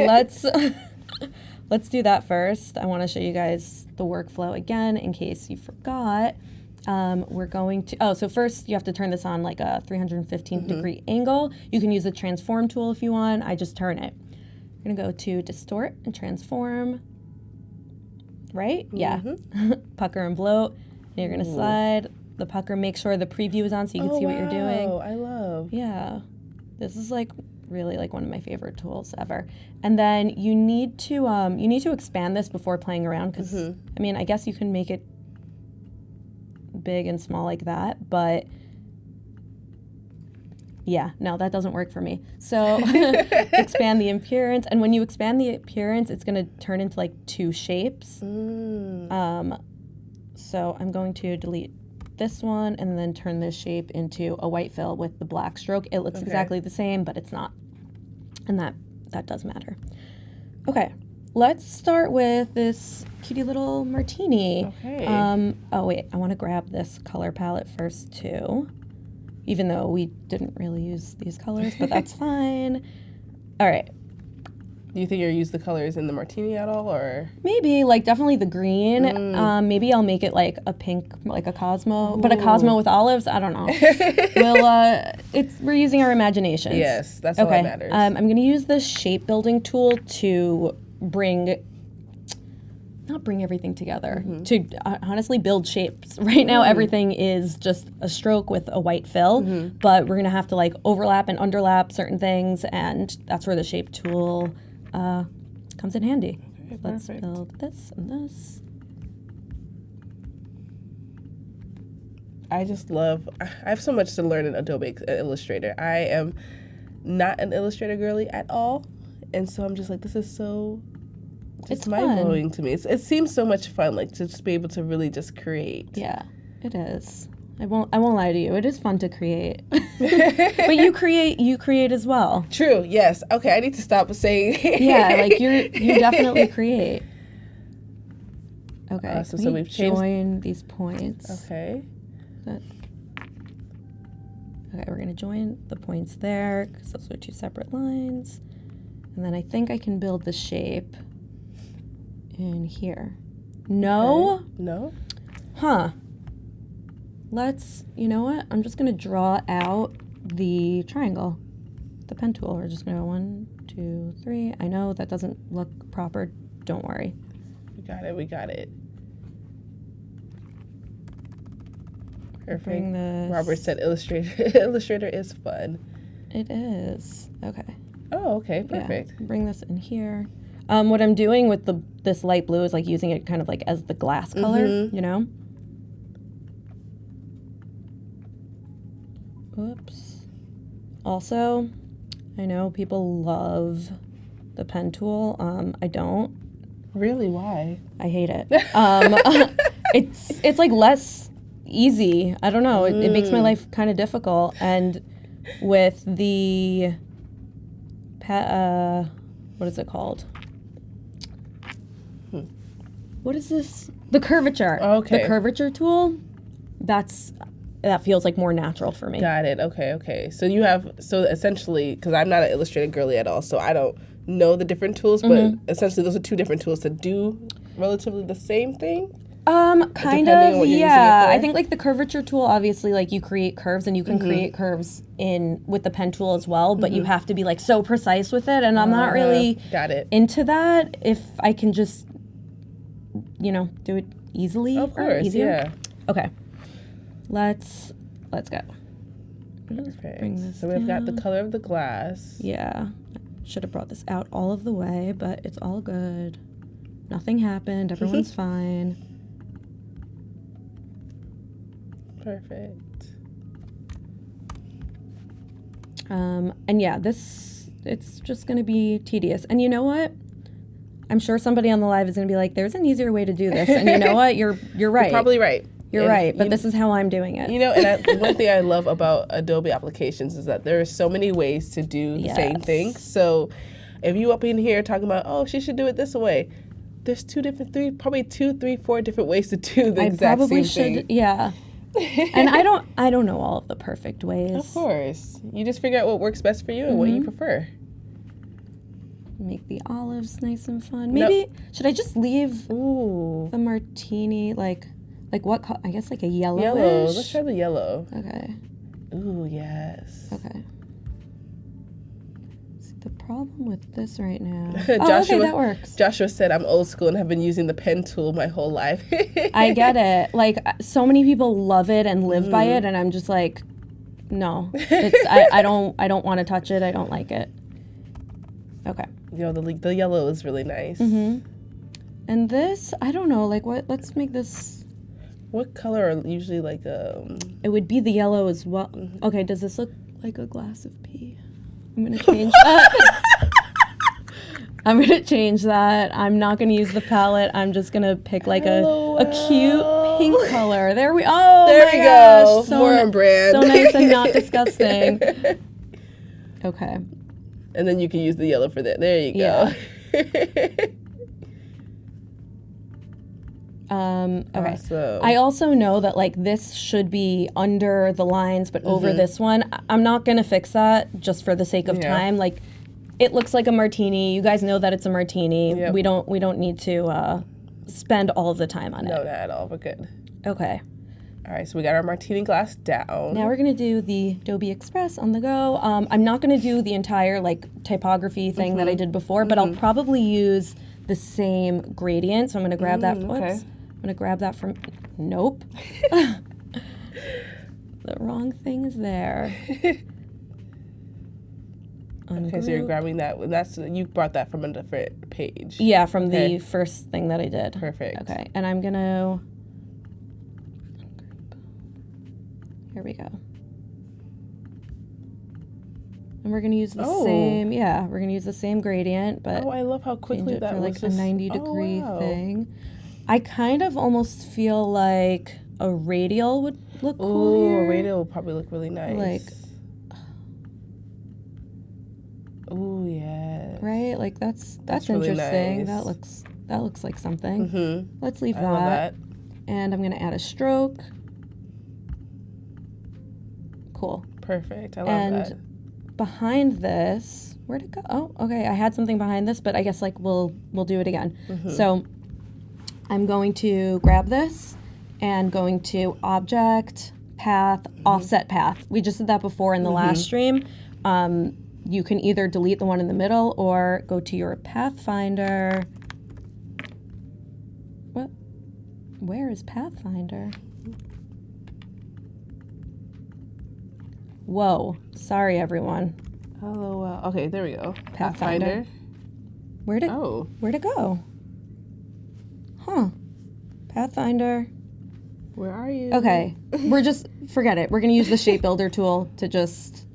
let's do that first. I want to show you guys the workflow again in case you forgot. We're going to, so first you have to turn this on like a 315 degree angle. You can use the transform tool if you want. I just turn it. We're gonna go to distort and transform, right? Yeah. Pucker and bloat. And you're gonna slide the pucker, make sure the preview is on so you can see what you're doing. Oh, I love. Yeah. This is like really like one of my favorite tools ever. And then you need to expand this before playing around because I mean, I guess you can make it big and small like that, but yeah, no, that doesn't work for me. So expand the appearance, and when you expand the appearance, it's going to turn into like two shapes. So I'm going to delete this one and then turn this shape into a white fill with the black stroke. It looks exactly the same, but it's not, and that does matter. Okay, let's start with this cutie little Martini. Okay. Oh wait, I want to grab this color palette first too. Even though we didn't really use these colors, but that's fine. All right. Do you think you'll use the colors in the Martini at all, or? Maybe, like definitely the green. Maybe I'll make it like a pink, like a Cosmo, but a Cosmo with olives, I don't know. We're using our imaginations. Yes, that's all that matters. I'm gonna use the shape building tool to not bring everything together, to honestly build shapes. Right now, everything is just a stroke with a white fill, but we're gonna have to like overlap and underlap certain things, and that's where the shape tool comes in handy. Okay, Let's perfect. build this and this. I just love, I have so much to learn in Adobe Illustrator. I am not an Illustrator girly at all, and so I'm just like, this is so It's mind-blowing to me. It seems so much fun, like to just be able to really just create. Yeah, it is. I won't lie to you. It is fun to create. But you create as well. True. Yes. Okay. I need to stop saying. Yeah, like you definitely create. Okay. Awesome. So we've changed. Join these points. Okay. Okay, we're gonna join the points there because those are 2 separate lines. And then I think I can build the shape in here. No? Okay. No? Huh. You know what? I'm just gonna draw out the triangle. The pen tool. We're just gonna go 1, 2, 3. I know that doesn't look proper. Don't worry. We got it. Perfect. Bring this. Robert said Illustrator is fun. It is. Okay. Oh, okay. Perfect. Yeah. Bring this in here. What I'm doing with this light blue is like using it kind of like as the glass color, you know? Oops. Also, I know people love the pen tool. I don't. Really? Why? I hate it. It's like less easy. I don't know. It makes my life kind of difficult. And with the what is it called? What is this? The curvature. Okay. The curvature tool. That feels like more natural for me. Got it. Okay. So essentially, because I'm not an Illustrator girly at all, so I don't know the different tools, but essentially those are 2 different tools to do relatively the same thing. Kind of, yeah. I think like the curvature tool, obviously, like you create curves and you can create curves with the pen tool as well, but you have to be like so precise with it, and I'm not really into that. If I can just, do it easily, of course, easier. Yeah. Okay, let's go. Perfect. Bring this so we've got the down. color of the glass. Yeah, should have brought this out all of the way, but it's all good. Nothing happened. Everyone's fine. Perfect. And yeah, it's just going to be tedious. And you know what? I'm sure somebody on the live is going to be like, there's an easier way to do this. And you know what? You're right. You're probably right. You're right. But this is how I'm doing it. And one thing I love about Adobe applications is that there are so many ways to do the same thing. So if you up in here talking about, oh, she should do it this way, there's 2, 3, 4 different ways to do the exact same thing. Yeah. And I don't know all of the perfect ways. Of course. You just figure out what works best for you and what you prefer. Make the olives nice and fun. Maybe should I just leave the martini like what I guess like a yellowish? Yellow. Let's try the yellow. Okay. Ooh, yes. Okay. See, the problem with this right now. Joshua, okay, that works. Joshua said, I'm old school and have been using the pen tool my whole life. I get it. Like, so many people love it and live by it, and I'm just like, no. I don't want to touch it. I don't like it. Okay. The yellow is really nice. And this, I don't know, like what, let's make this. What color are usually like It would be the yellow as well. Okay, does this look like a glass of pee? I'm gonna change that. I'm gonna change that. I'm not gonna use the palette. I'm just gonna pick like a cute pink color. There we go. So more on brand. So nice and not disgusting. Okay. And then you can use the yellow for that. There you go. Yeah. Okay. Awesome. I also know that like this should be under the lines, but over this one. I'm not gonna fix that just for the sake of time. Like, it looks like a martini. You guys know that it's a martini. Yep. We don't need to spend all of the time on it. No, not at all. We're good. Okay. All right. So we got our martini glass down. Now we're gonna do the Adobe Express on the go. I'm not gonna do the entire like typography thing that I did before, but I'll probably use the same gradient. So I'm gonna grab that. Okay. I'm gonna grab that from. Nope. The wrong thing is there. Okay, so you're grabbing that. You brought that from a different page. Yeah, from the first thing that I did. Perfect. Okay, and I'm gonna. Here we go. And we're gonna use the same. Yeah, we're gonna use the same gradient, but. Oh, I love how quickly that for was like a 90-degree thing. I kind of almost feel like a radial would look cool Ooh, here. a radial will probably look really nice. Like, ooh, yeah. right? Like that's really interesting. nice. That looks like something. Mm-hmm. Let's leave I love that. And I'm gonna add a stroke. Cool. Perfect. I love And that. behind this, where'd it go? Oh, okay. I had something behind this, but I guess like we'll do it again. So I'm going to grab this and going to object, path, offset path. We just did that before in the last stream. You can either delete the one in the middle or go to your Pathfinder. What? Where is Pathfinder? Whoa. Sorry, everyone. Oh, wow. Okay, there we go. Pathfinder. Where'd it go? Huh. Pathfinder. Where are you? Okay. We're just, forget it. We're going to use the shape builder tool to just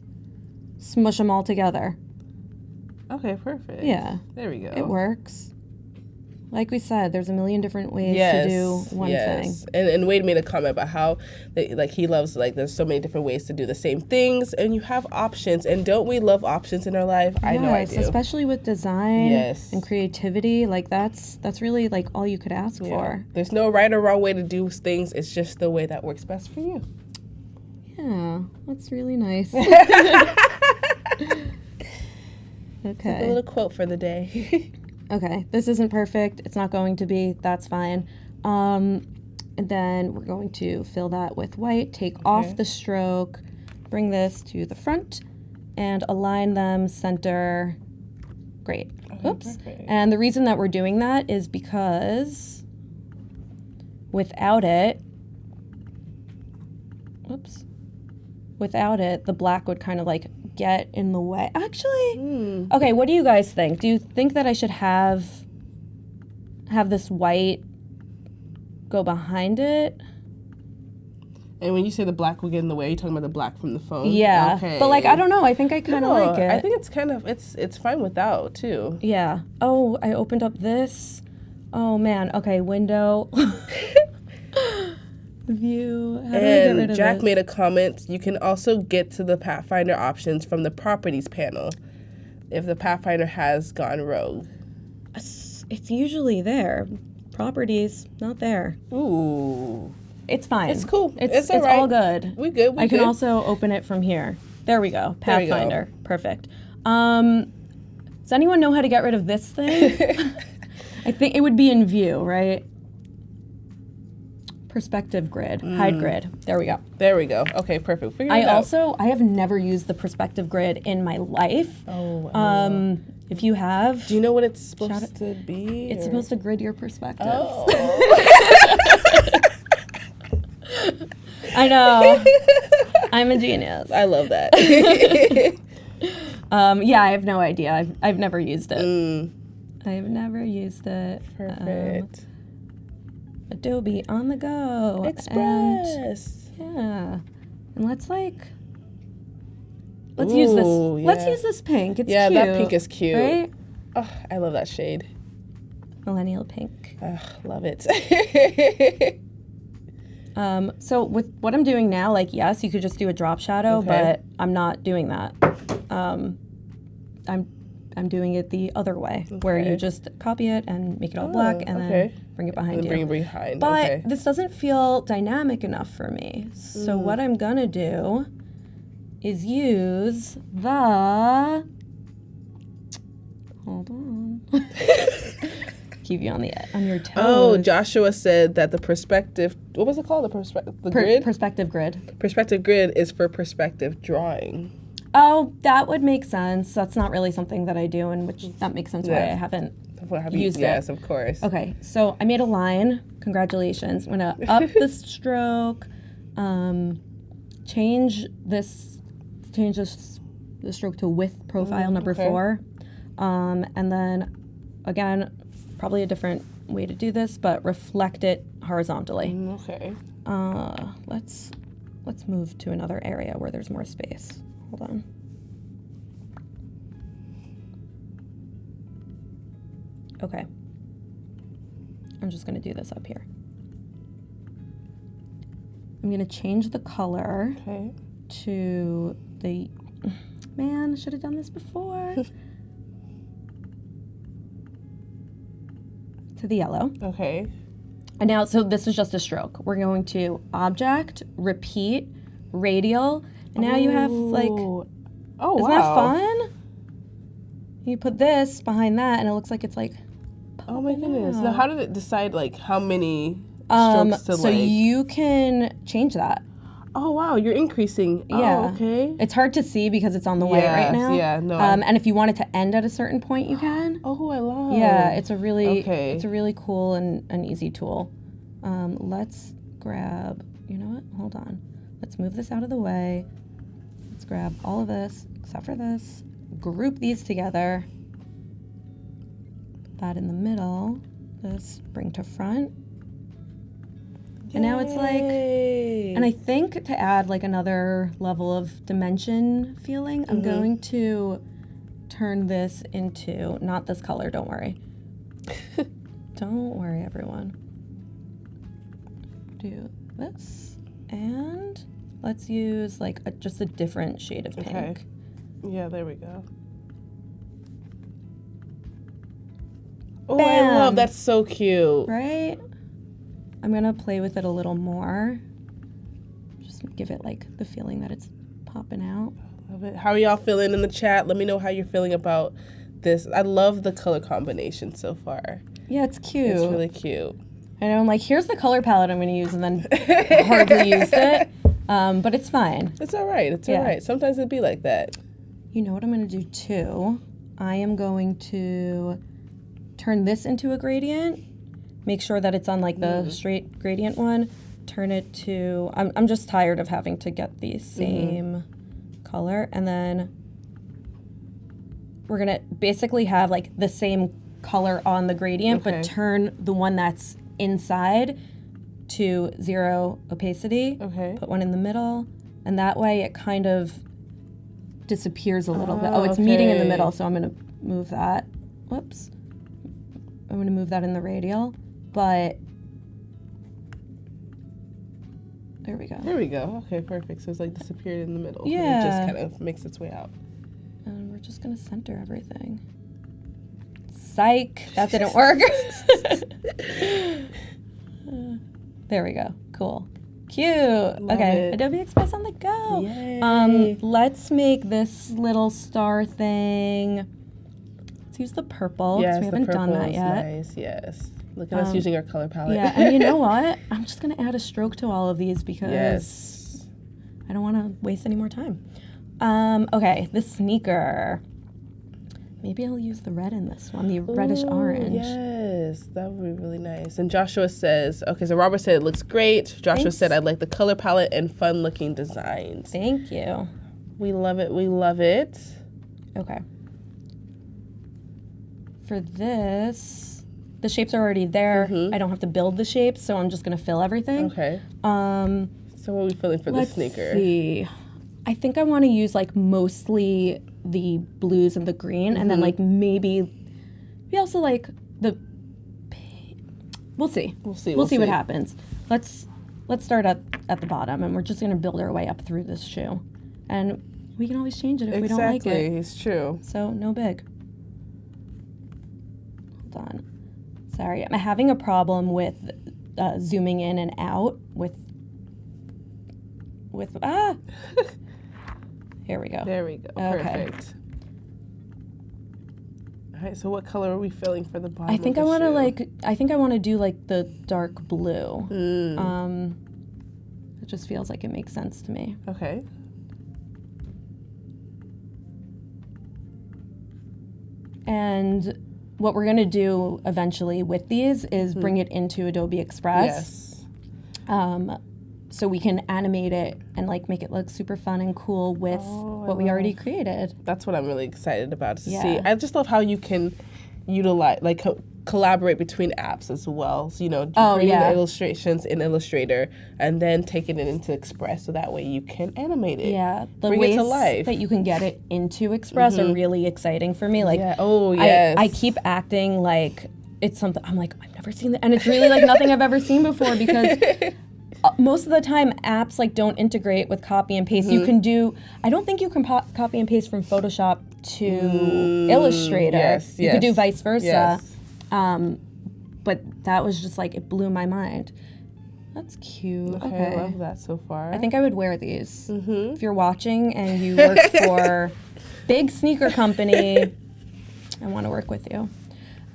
smush them all together. Okay, perfect. Yeah. There we go. It works. Like we said, there's a million different ways to do one thing. And Wade made a comment about how he loves, like, there's so many different ways to do the same things, and you have options. And don't we love options in our life? I know I do. Especially with design Yes. and creativity. Like that's really like all you could ask for. There's no right or wrong way to do things. It's just the way that works best for you. Yeah, that's really nice. Okay. A little quote for the day. Okay, this isn't perfect. It's not going to be. That's fine. And then we're going to fill that with white, take off the stroke, bring this to the front, and align them center. Great. Oops. Perfect. And the reason that we're doing that is because without it, the black would kind of like get in the way. Actually, okay, what do you guys think? Do you think that I should have this white go behind it? And when you say the black will get in the way, you're talking about the black from the phone? Yeah. Okay. But like, I don't know. I think I kind of like it. I think it's kind of, it's fine without, too. Yeah. Oh, I opened up this. Oh, man. Okay, window. View. How do I get rid And of Jack this? made a comment, you can also get to the Pathfinder options from the properties panel if the Pathfinder has gone rogue. It's usually there. Properties, not there. Ooh. It's fine. It's cool. It's all right. all good. We good. I can also open it from here. There we go. There we go. Pathfinder. Perfect. Does anyone know how to get rid of this thing? I think it would be in view, right? Perspective grid. Hide grid. There we go. There we go. Okay, perfect. Figure it out. I have never used the perspective grid in my life. Oh. If you have, Do you know what it's supposed to be? it's supposed to grid your perspective. Oh. I know. I'm a genius. I love that. Yeah, I have no idea. I've never used it. I've never used it. Perfect. Adobe on the go. Express. Yeah. And let's use this. Let's yeah. use this pink. It's Yeah, cute. that pink is cute. Right? Oh, I love that shade. Millennial pink. Love it. So with what I'm doing now, like, yes, you could just do a drop shadow, Okay. but I'm not doing that. I'm doing it the other way, where you just copy it and make it all black and then bring it behind you. Bring it behind. But okay. this doesn't feel dynamic enough for me. So what I'm gonna do is use the, hold on. Keep you on your toes. Oh, Joshua said that the perspective, what was it called? The grid? Perspective grid. Perspective grid is for perspective drawing. Oh, that would make sense. That's not really something that I do, and which that makes sense why I haven't used it. Yes, of course. Okay, so I made a line. Congratulations. I'm gonna up the stroke, change the stroke to width profile number 4, and then again, probably a different way to do this, but reflect it horizontally. Okay. Let's move to another area where there's more space. Hold on. Okay. I'm just going to do this up here. I'm gonna change the color Okay. to the, man, I should have done this before. To the yellow. Okay. And now, so this is just a stroke. We're going to object, repeat, radial, and now you have like, Oh, isn't that fun? You put this behind that and it looks like it's like, Oh my goodness. Now, how did it decide like how many strokes to so like? you can change that. Oh wow, you're increasing. Yeah. Oh, okay. It's hard to see because it's on the white right Yes, now. yeah, no. And if you want it to end at a certain point, you can. Oh, I love. Yeah, it's a really, Okay. it's a really cool and easy tool. Let's grab, you know what? Hold on. Let's move this out of the way. Let's grab all of this, except for this. Group these together. That in the middle. This, bring to front. And now it's like, and I think to add like another level of dimension feeling, I'm going to turn this into, not this color, don't worry. Don't worry, everyone. Do this, and let's use like just a different shade of pink. Okay. Yeah, there we go. Oh, I Bam. love that's so cute. Right? I'm gonna play with it a little more. Just give it like the feeling that it's popping out. Love it. How are y'all feeling in the chat? Let me know how you're feeling about this. I love the color combination so far. Yeah, it's cute. It's really cute. I know, I'm like, here's the color palette I'm gonna use, and then hardly used it. But it's fine. It's all right. It's Yeah. all right. Sometimes it'd be like that. You know what I'm gonna do too? I am going to turn this into a gradient. Make sure that it's on like the straight gradient one. Turn it to, I'm just tired of having to get the same color. And then we're gonna basically have like the same color on the gradient, Okay. but turn the one that's inside to 0 opacity. Okay. Put one in the middle. And that way it kind of disappears a little bit. Oh, it's meeting in the okay. middle, so I'm gonna move that. Whoops. I'm gonna move that in the radial, but there we go. There we go. Okay, perfect. So it's like disappeared in the middle. And Yeah. it just kind of makes its way out. And we're just gonna center everything. Psych, that didn't work. There we go. Cool. Cute. Okay, it. Adobe Express on the go. Yay. Let's make this little star thing. Let's use the purple because Yes, we haven't the done that purple is yet. nice. Yes. Look at us using our color palette. Yeah, and you know what? I'm just gonna add a stroke to all of these because Yes. I don't want to waste any more time. Okay, the sneaker. Maybe I'll use the red in this one, the reddish Ooh, orange. Yes, that would be really nice. And Joshua says, okay, so Robert said it looks great. Joshua Thanks. said, I like the color palette and fun looking designs. Thank you. We love it. We love it. Okay. For this, the shapes are already there. I don't have to build the shapes, so I'm just gonna fill everything. Okay. Um, So what are we feeling for let's the sneaker? see. I think I want to use like mostly the blues and the green, and then like maybe also like the. We'll see. We'll see. We'll see what happens. Let's start at the bottom, and we're just gonna build our way up through this shoe, and we can always change it if we don't like it. Exactly. It's true. So no big. Hold on. Sorry, I'm having a problem with zooming in and out with Here we go. There we go. Okay. Perfect. All right. So what color are we feeling for the bottom? I think I want to do like the dark blue. It just feels like it makes sense to me. Okay. And what we're going to do eventually with these is bring it into Adobe Express. Yes. So we can animate it and like make it look super fun and cool with what we already created. That's what I'm really excited about to Yeah. see. I just love how you can utilize, like, collaborate between apps as well. So, creating yeah. the illustrations in Illustrator and then taking it into Express so that way you can animate it. Yeah, the Bring ways it to life. that you can get it into Express are really exciting for me. Like, Yeah. Oh, yes. I keep acting like it's something. I'm like, I've never seen that, and it's really like nothing I've ever seen before because most of the time apps like don't integrate with copy and paste. You can do, I don't think you can copy and paste from Photoshop to Illustrator. Yes, you could do yes, vice versa. yes. But that was just like, it blew my mind. That's cute. Okay, I love that so far. I think I would wear these. If you're watching and you work for big sneaker company, I want to work with you.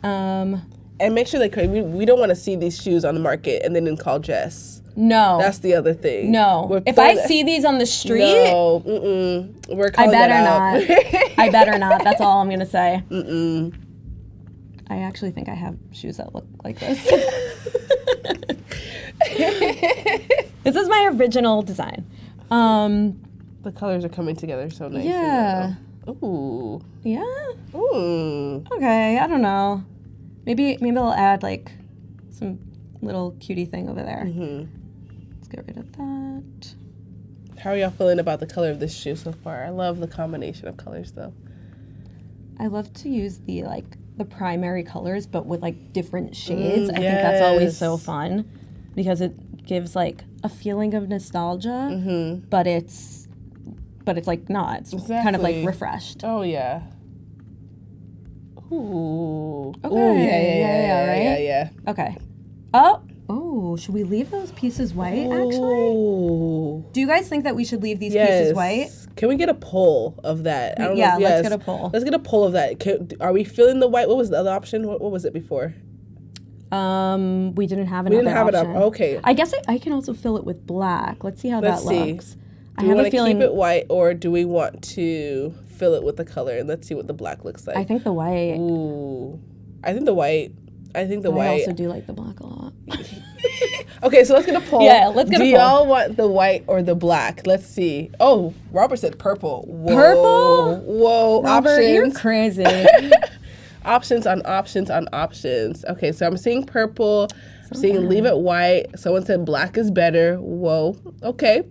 And make sure that we don't want to see these shoes on the market and then call Jess. No. That's the other thing. No. If I see these on the street, no, we're calling I better that out. not. I better not. That's all I'm going to say. I actually think I have shoes that look like this. This is my original design. The colors are coming together so nicely. Yeah. Now. Ooh. Yeah. Ooh. Okay. I don't know. Maybe I'll add like some little cutie thing over there. Let's get rid of that. How are y'all feeling about the color of this shoe so far? I love the combination of colors though. I love to use the primary colors, but with like different shades. I think that's always so fun because it gives like a feeling of nostalgia, but it's like not. It's kind of like refreshed. Oh yeah. Ooh. Okay. Ooh, Right? Yeah. Okay. Oh, should we leave those pieces white actually? Ooh. Do you guys think that we should leave these pieces white? Can we get a poll of that? I don't Yeah, know. let's get a poll. Let's get a poll of that. Are we feeling the white? What was the other option? What was it before? We didn't have We another didn't have it up. option. Okay. I guess I can also fill it with black. Let's see how Let's that see. looks. Do we want to keep it white or do we want to fill it with the color? And let's see what the black looks like. I think the white. Ooh. I think the white. I also do like the black a lot. Okay, so let's get a poll. Yeah, let's get a poll. Do y'all want the white or the black? Let's see. Oh, Robert said purple. Whoa. Purple? Whoa. Robert, you're options. crazy. Options on options on options. Okay, so I'm seeing purple. I'm seeing leave it white. Someone said black is better. Whoa. Okay.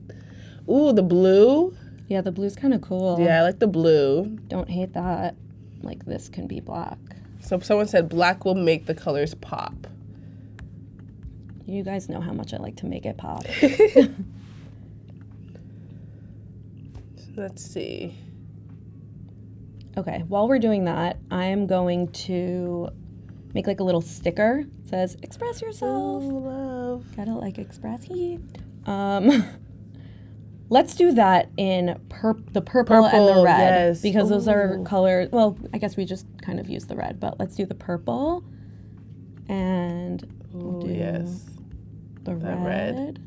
Ooh, the blue. Yeah, the blue's kind of cool. Yeah, I like the blue. Don't hate that. Like this can be black. So someone said black will make the colors pop. You guys know how much I like to make it pop. Let's see. Okay, while we're doing that, I'm going to make like a little sticker. It says, express yourself. Oh, love. Gotta like express heat. Let's do that in the purple and the red. Yes. Because those are colors. Well, I guess we just kind of use the red, but let's do the purple. And we'll do the red.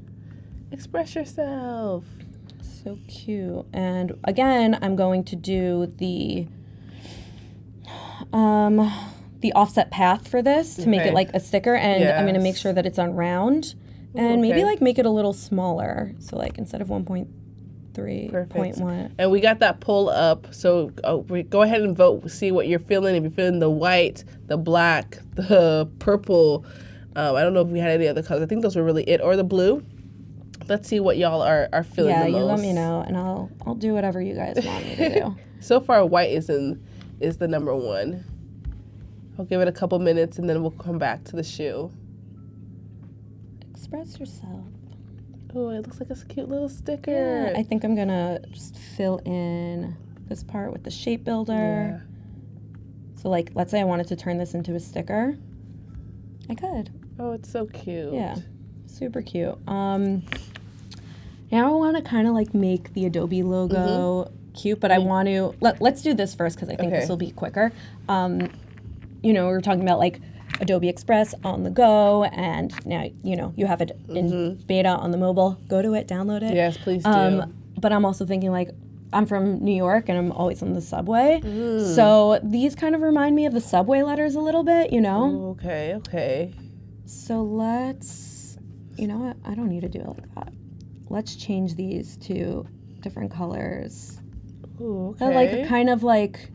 Express yourself. So cute. And again, I'm going to do the offset path for this to make it like a sticker, and I'm going to make sure that it's on round and maybe like make it a little smaller. So like instead of 1.3, 0.1. And we got that poll up, so go ahead and vote. See what you're feeling. If you're feeling the white, the black, the purple, I don't know if we had any other colors. I think those were really it, or the blue. Let's see what y'all are feeling the most. Yeah, you let me know, and I'll do whatever you guys want me to do. So far, white is the number one. I'll give it a couple minutes, and then we'll come back to the shoe. Express yourself. Oh, it looks like a cute little sticker. Yeah, I think I'm gonna just fill in this part with the shape builder. Yeah. So like, let's say I wanted to turn this into a sticker. I could. Oh, it's so cute. Yeah, super cute. Now I want to kind of like make the Adobe logo cute, but I want to, let's do this first because I think this will be quicker. We were talking about like Adobe Express on the go, and now, you have it in beta on the mobile. Go to it, download it. Yes, please do. But I'm also thinking like, I'm from New York and I'm always on the subway. So these kind of remind me of the subway letters a little bit, Ooh, okay. So let's, you know what? I don't need to do it like that. Let's change these to different colors. Ooh, okay. They're like kind of like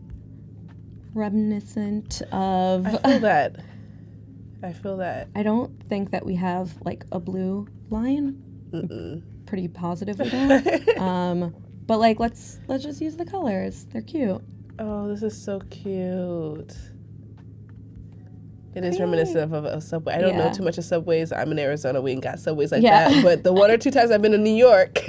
reminiscent of. I feel that. I don't think that we have like a blue line. Pretty positive with that. But like let's just use the colors. They're cute. Oh, this is so cute. It is reminiscent of a subway. I don't know too much of subways. I'm in Arizona. We ain't got subways like Yeah. that. But the 1 or 2 times I've been in New York,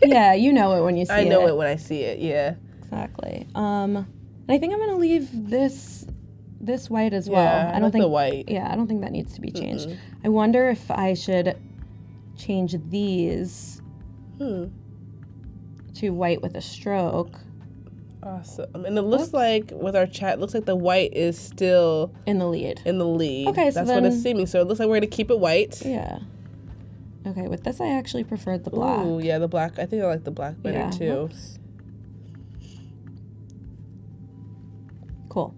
Yeah, you know it when you see it. I know it when I see it. Yeah. Exactly. And I think I'm gonna leave this white as well. Yeah, I don't think the white. Yeah, I don't think that needs to be changed. I wonder if I should change these to white with a stroke. Awesome. And it looks like with our chat, it looks like the white is still In the lead. Okay, so that's what it's then- seeming. So it looks like we're gonna keep it white. Yeah. Okay, with this I actually preferred the black. Ooh, yeah, the black. I think I like the black better Yeah, too. whoops. Cool.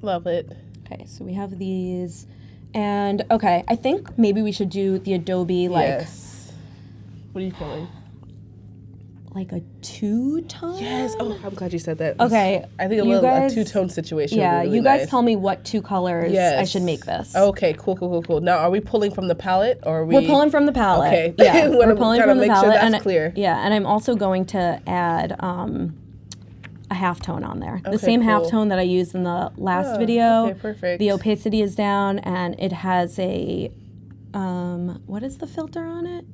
Love it. Okay, so we have these. And okay, I think maybe we should do the Adobe Yes. What are you feeling? like a two-tone? Yes. Oh, I'm glad you said that. Okay, I think a you little guys- a two-tone situation. Yeah, would be really you guys nice. tell me what 2 colors I should make this. Okay, cool. Now, are we pulling from the palette or are we? We're pulling from the palette. Okay. Yeah, Wanna we're pulling kinda from the make sure palette. that's and clear. Yeah, and I'm also going to add a halftone on there. The Okay, same cool. halftone that I used in the last Oh, video. okay, perfect. The opacity is down, and it has a what is the filter on it?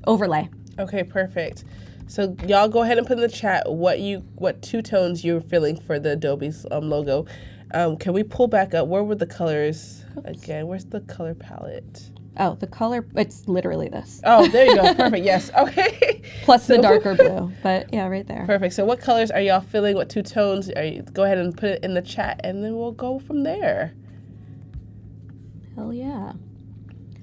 Overlay. Okay, perfect. So y'all go ahead and put in the chat what 2 tones you're feeling for the Adobe's logo. Can we pull back up? Where were the colors again? Where's the color palette? Oh, the color, it's literally this. Oh, there you go. Perfect. Yes. Okay. Plus the darker blue. But yeah, right there. Perfect. So what colors are y'all feeling? What 2 tones? Go ahead and put it in the chat, and then we'll go from there. Hell yeah.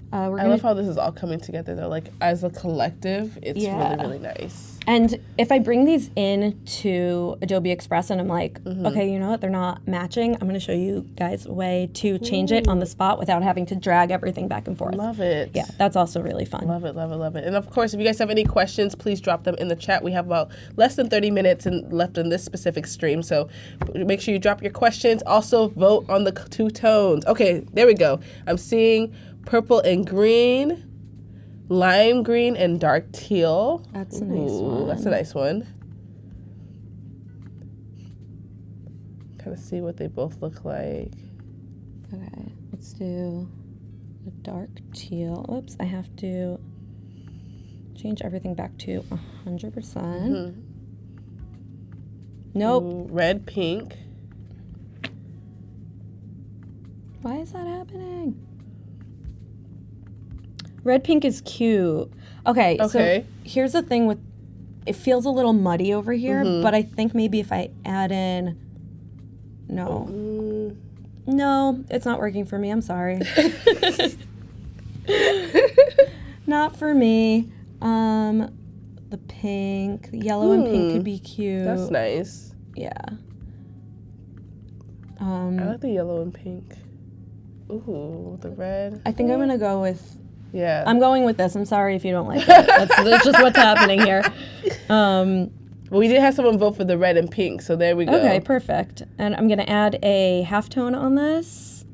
I love how this is all coming together, though. Like, as a collective, it's really, really nice. And if I bring these in to Adobe Express and I'm like, Mm-hmm. okay, you know what, they're not matching, I'm going to show you guys a way to change it on the spot without having to drag everything back and forth. Love it. Yeah, that's also really fun. Love it. And of course, if you guys have any questions, please drop them in the chat. We have about less than 30 minutes left in this specific stream, so make sure you drop your questions. Also, vote on the 2 tones. Okay, there we go. I'm seeing purple and green, lime green and dark teal. That's a nice one. That's a nice one. Kind of see what they both look like. Okay, let's do the dark teal. Oops, I have to change everything back to 100%. Nope. Ooh, red, pink. Why is that happening? Red pink is cute. Okay, so here's the thing with, it feels a little muddy over here, but I think maybe if I add in, no, it's not working for me, I'm sorry. Not for me. The pink, yellow and pink could be cute. That's nice. Yeah. I like the yellow and pink. Ooh, the red. I think I'm gonna go with, Yeah. I'm going with this. I'm sorry if you don't like it. That's just what's happening here. Well, we did have someone vote for the red and pink, so there we go. Okay, perfect. And I'm going to add a halftone on this.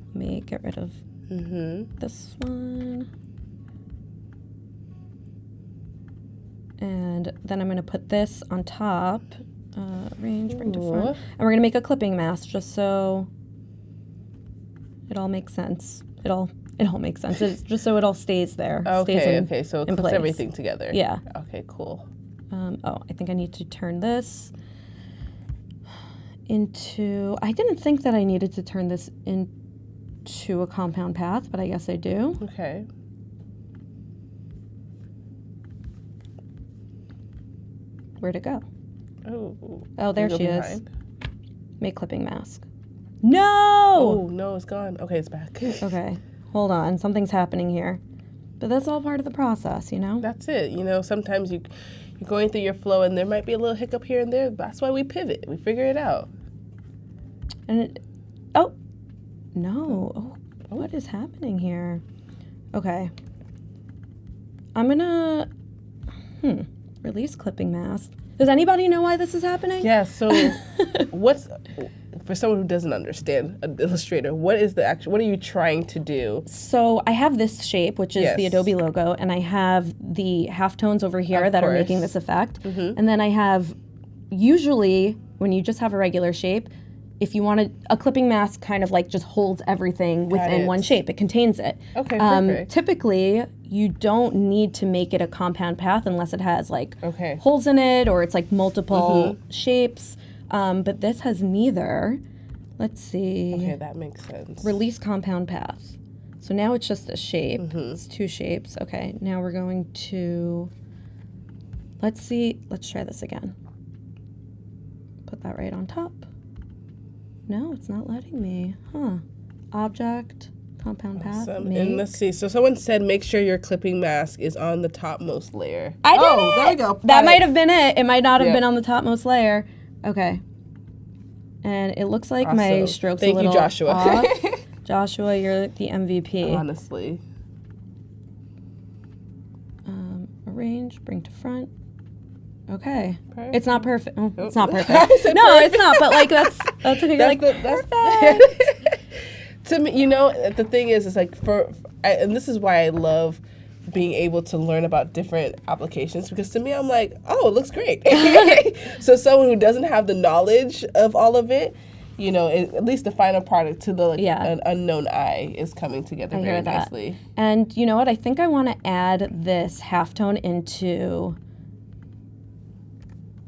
Let me get rid of this one. And then I'm going to put this on top. Range, bring to front. And we're going to make a clipping mask just so it all makes sense. It all makes sense. It's just so it all stays there. Okay, so it in puts place. everything together. Yeah. Okay, cool. I think I need to turn this into, I didn't think that I needed to turn this into a compound path, but I guess I do. Okay. Where'd it go? Oh, there Go she is. behind. Make clipping mask. No! Oh, no, it's gone. Okay, it's back. Okay, hold on. Something's happening here. But that's all part of the process, you know? That's it. You know, sometimes you're going through your flow and there might be a little hiccup here and there. That's why we pivot. We figure it out. And oh, no. Oh, what is happening here? Okay. I'm gonna, release clipping mask. Does anybody know why this is happening? Yeah, so for someone who doesn't understand Illustrator, what are you trying to do? So I have this shape, which is the Yes. Adobe logo, and I have the halftones over here Of that are course. making this effect. And then I have, usually, when you just have a regular shape, if you want a clipping mask kind of like just holds everything within it. one shape. It contains it. Okay, perfect. Typically, you don't need to make it a compound path unless it has like Okay. holes in it or it's like multiple shapes. But this has neither. Let's see. Okay, that makes sense. Release compound path. So now it's just a shape. It's two shapes. Okay, now we're going to, let's try this again. Put that right on top. No, it's not letting me. Huh. Object, compound path, And make. let's see. So someone said make sure your clipping mask is on the topmost layer. I did it! There we go. That Got might it. have been it. It might not have Yeah. been on the topmost layer. Okay. And it looks like my Awesome. strokes Thank a you, little Joshua. off. Joshua, you're the MVP. Honestly. Arrange, bring to front. Okay. Perfect. It's not perfect. Oh, Oh. It's not perfect. I said No, it's not. But like that's okay. You're like perfect. To me, the thing is, it's like and this is why I love being able to learn about different applications, because to me, I'm like, oh, it looks great. So someone who doesn't have the knowledge of all of it, at least the final product to the an unknown eye is coming together I very hear that. nicely. And you know what? I think I want to add this halftone into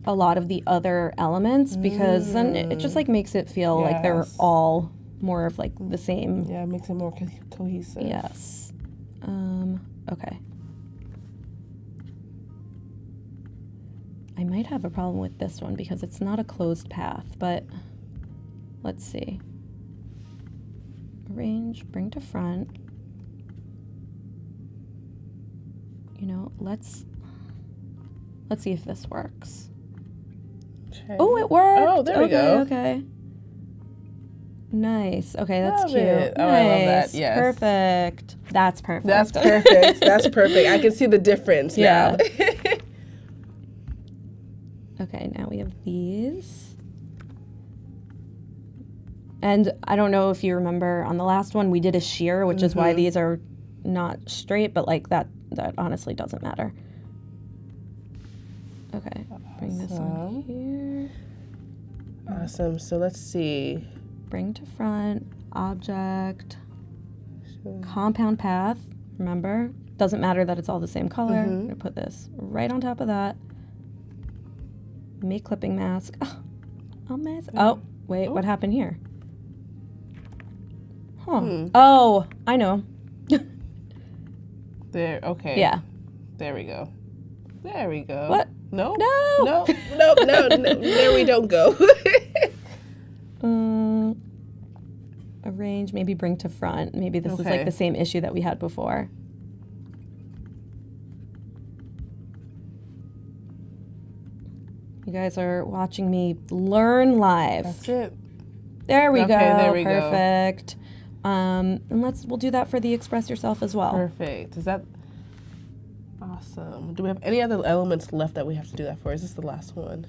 a lot of the other elements because then it just like makes it feel like they're Yes. all more of like the same. Yeah, it makes it more cohesive. Yes. Okay. I might have a problem with this one because it's not a closed path, but let's see. Arrange, bring to front. Let's see if this works. Okay. Oh, it worked. Oh, there we go. Okay. Nice. Okay, that's Love cute. it. Oh, nice. I love that. Yes. Perfect. That's perfect. That's perfect. That's perfect. I can see the difference Yeah. now. Okay, now we have these. And I don't know if you remember on the last one, we did a shear, which is why these are not straight, but like that honestly doesn't matter. Okay, bring this on here. Awesome. So let's see. Bring to front, object, compound path. Remember, doesn't matter that it's all the same color. I'm gonna put this right on top of that. Make clipping mask. Oh, amazing. Oh, wait, what happened here? Huh. Oh, I know. There. Okay. Yeah. There we go. There we go. What? No. No. No. There we don't go. Arrange, maybe bring to front. Maybe this is Okay. like the same issue that we had before. You guys are watching me learn live. That's it. There we go. Okay, there we go. Perfect. And we'll do that for the express yourself as well. Perfect. Is that awesome? Do we have any other elements left that we have to do that for? Is this the last one?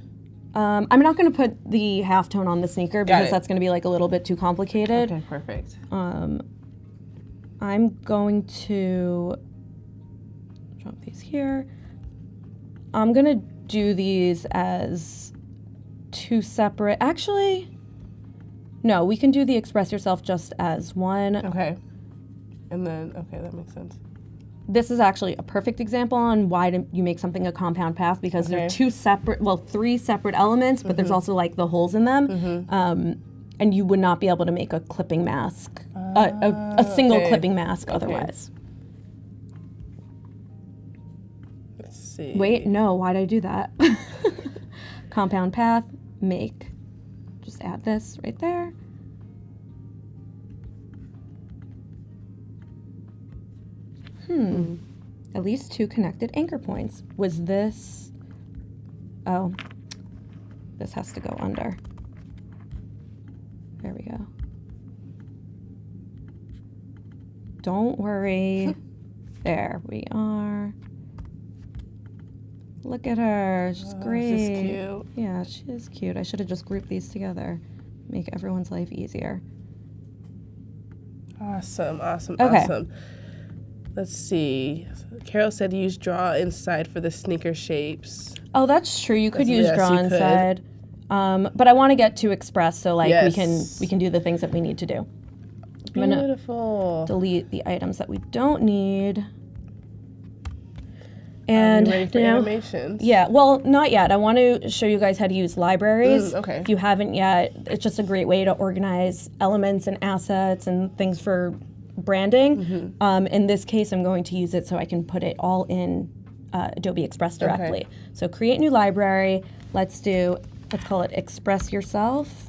I'm not going to put the halftone on the sneaker because it. that's going to be like a little bit too complicated. Okay, perfect. I'm going to drop these here. I'm going to do these as two separate. Actually, no, we can do the express yourself just as one. Okay. And then, okay, that makes sense. This is actually a perfect example on why you make something a compound path because they're three separate elements, but there's also like the holes in them. And you would not be able to make a clipping mask, a single clipping mask otherwise. Let's see. Wait, no, why'd I do that? Compound path, make. Just add this right there. At least two connected anchor points. Was this... Oh, this has to go under. There we go. Don't worry. There we are. Look at her. She's great. This is cute. Yeah, she is cute. I should have just grouped these together. Make everyone's life easier. Awesome, awesome, Okay. awesome. Let's see. Carol said use draw inside for the sneaker shapes. Oh, that's true. You could use Yes, draw you could. inside. But I want to get to Express, so like Yes. we can do the things that we need to do. I'm gonna Beautiful. delete the items that we don't need. And Are you ready for now, animations? yeah, well, not yet. I want to show you guys how to use libraries. Okay. If you haven't yet, it's just a great way to organize elements and assets and things for branding. In this case, I'm going to use it so I can put it all in Adobe Express directly. Okay. So create new library. Let's call it Express Yourself.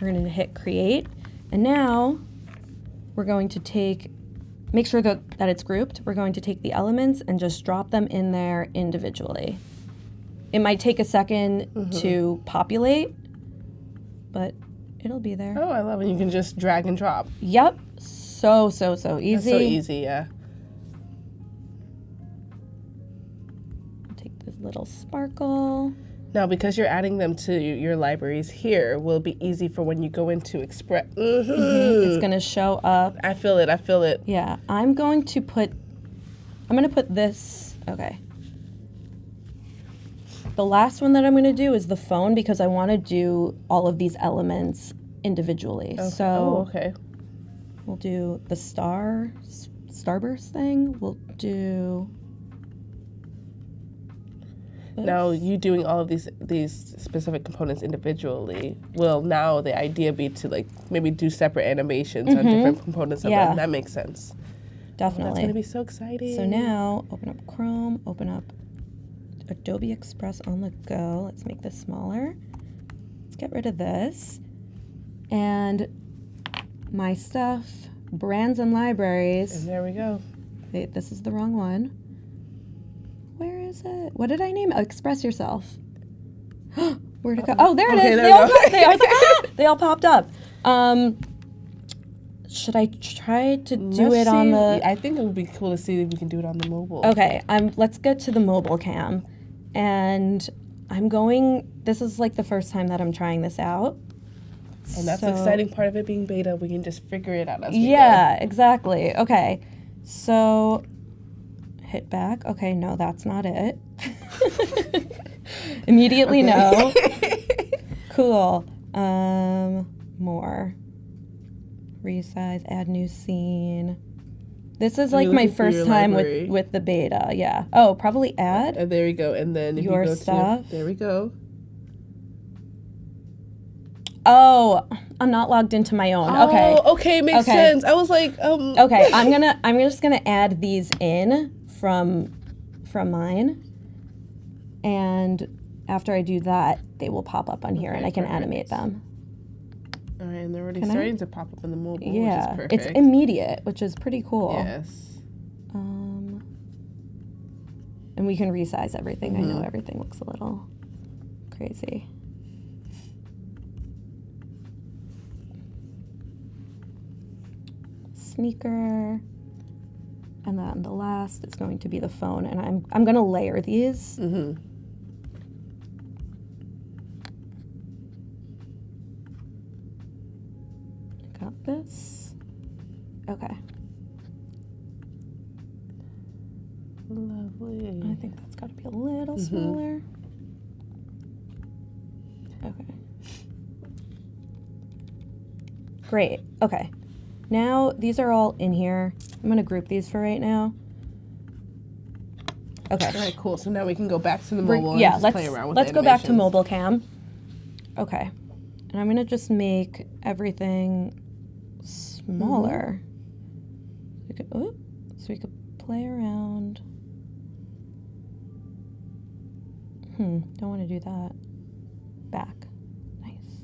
We're going to hit create. And now we're going to make sure that it's grouped. We're going to take the elements and just drop them in there individually. It might take a second to populate, but it'll be there. Oh, I love it. You can just drag and drop. Yep. So easy. That's so easy, yeah. Take this little sparkle. Now, because you're adding them to your libraries here, will it be easy for when you go into Express? It's going to show up. I feel it. Yeah, I'm going to put this, okay. The last one that I'm going to do is the phone because I want to do all of these elements individually. Okay. So Oh, okay. we'll do the starburst thing. We'll do this. Now, you doing all of these specific components individually, will now the idea be to like maybe do separate animations on different components of Yeah. them? That makes sense. That's Definitely. gonna be so exciting. So now, open up Chrome, open up Adobe Express on the go. Let's make this smaller. Let's get rid of this. And my stuff, brands and libraries. And there we go. Wait, this is the wrong one. Where is it? What did I name? Oh, Express Yourself. Where'd it go? Oh, there it Okay, is. there They we all, go. they all popped up. Should I try to do it on the... I think it would be cool to see if we can do it on the mobile. Okay, let's get to the mobile cam. And this is like the first time that I'm trying this out. And that's the So- exciting part of it being beta. We can just figure it out as we Yeah, exactly. Okay, so hit back. Okay, no, that's not it. Immediately no. Cool. More. Resize, add new scene. This is like my looking for first your time library? with the beta, yeah. Oh, probably add. And there we go. And then if Your you go stuff. there we go. Oh, I'm not logged into my own. Okay. Oh, okay, makes Okay. sense. I was like, Okay, I'm just gonna add these in from mine, and after I do that, they will pop up on here, and I can animate them. All right, and they're already Can I? starting to pop up in the mobile, Yeah, which is perfect. it's immediate, which is pretty cool. Yes. And we can resize everything. I know everything looks a little crazy. Sneaker. And then the last is going to be the phone, and I'm gonna layer these. Got this. Okay. Lovely. I think that's got to be a little smaller. Okay. Great. Okay. Now these are all in here. I'm gonna group these for right now. Okay. All right, cool. So now we can go back to the We're- mobile yeah, and just let's play around with let's go back to animations. mobile cam. Okay. And I'm gonna just make everything smaller. So we could play around. Don't want to do that. Back. Nice.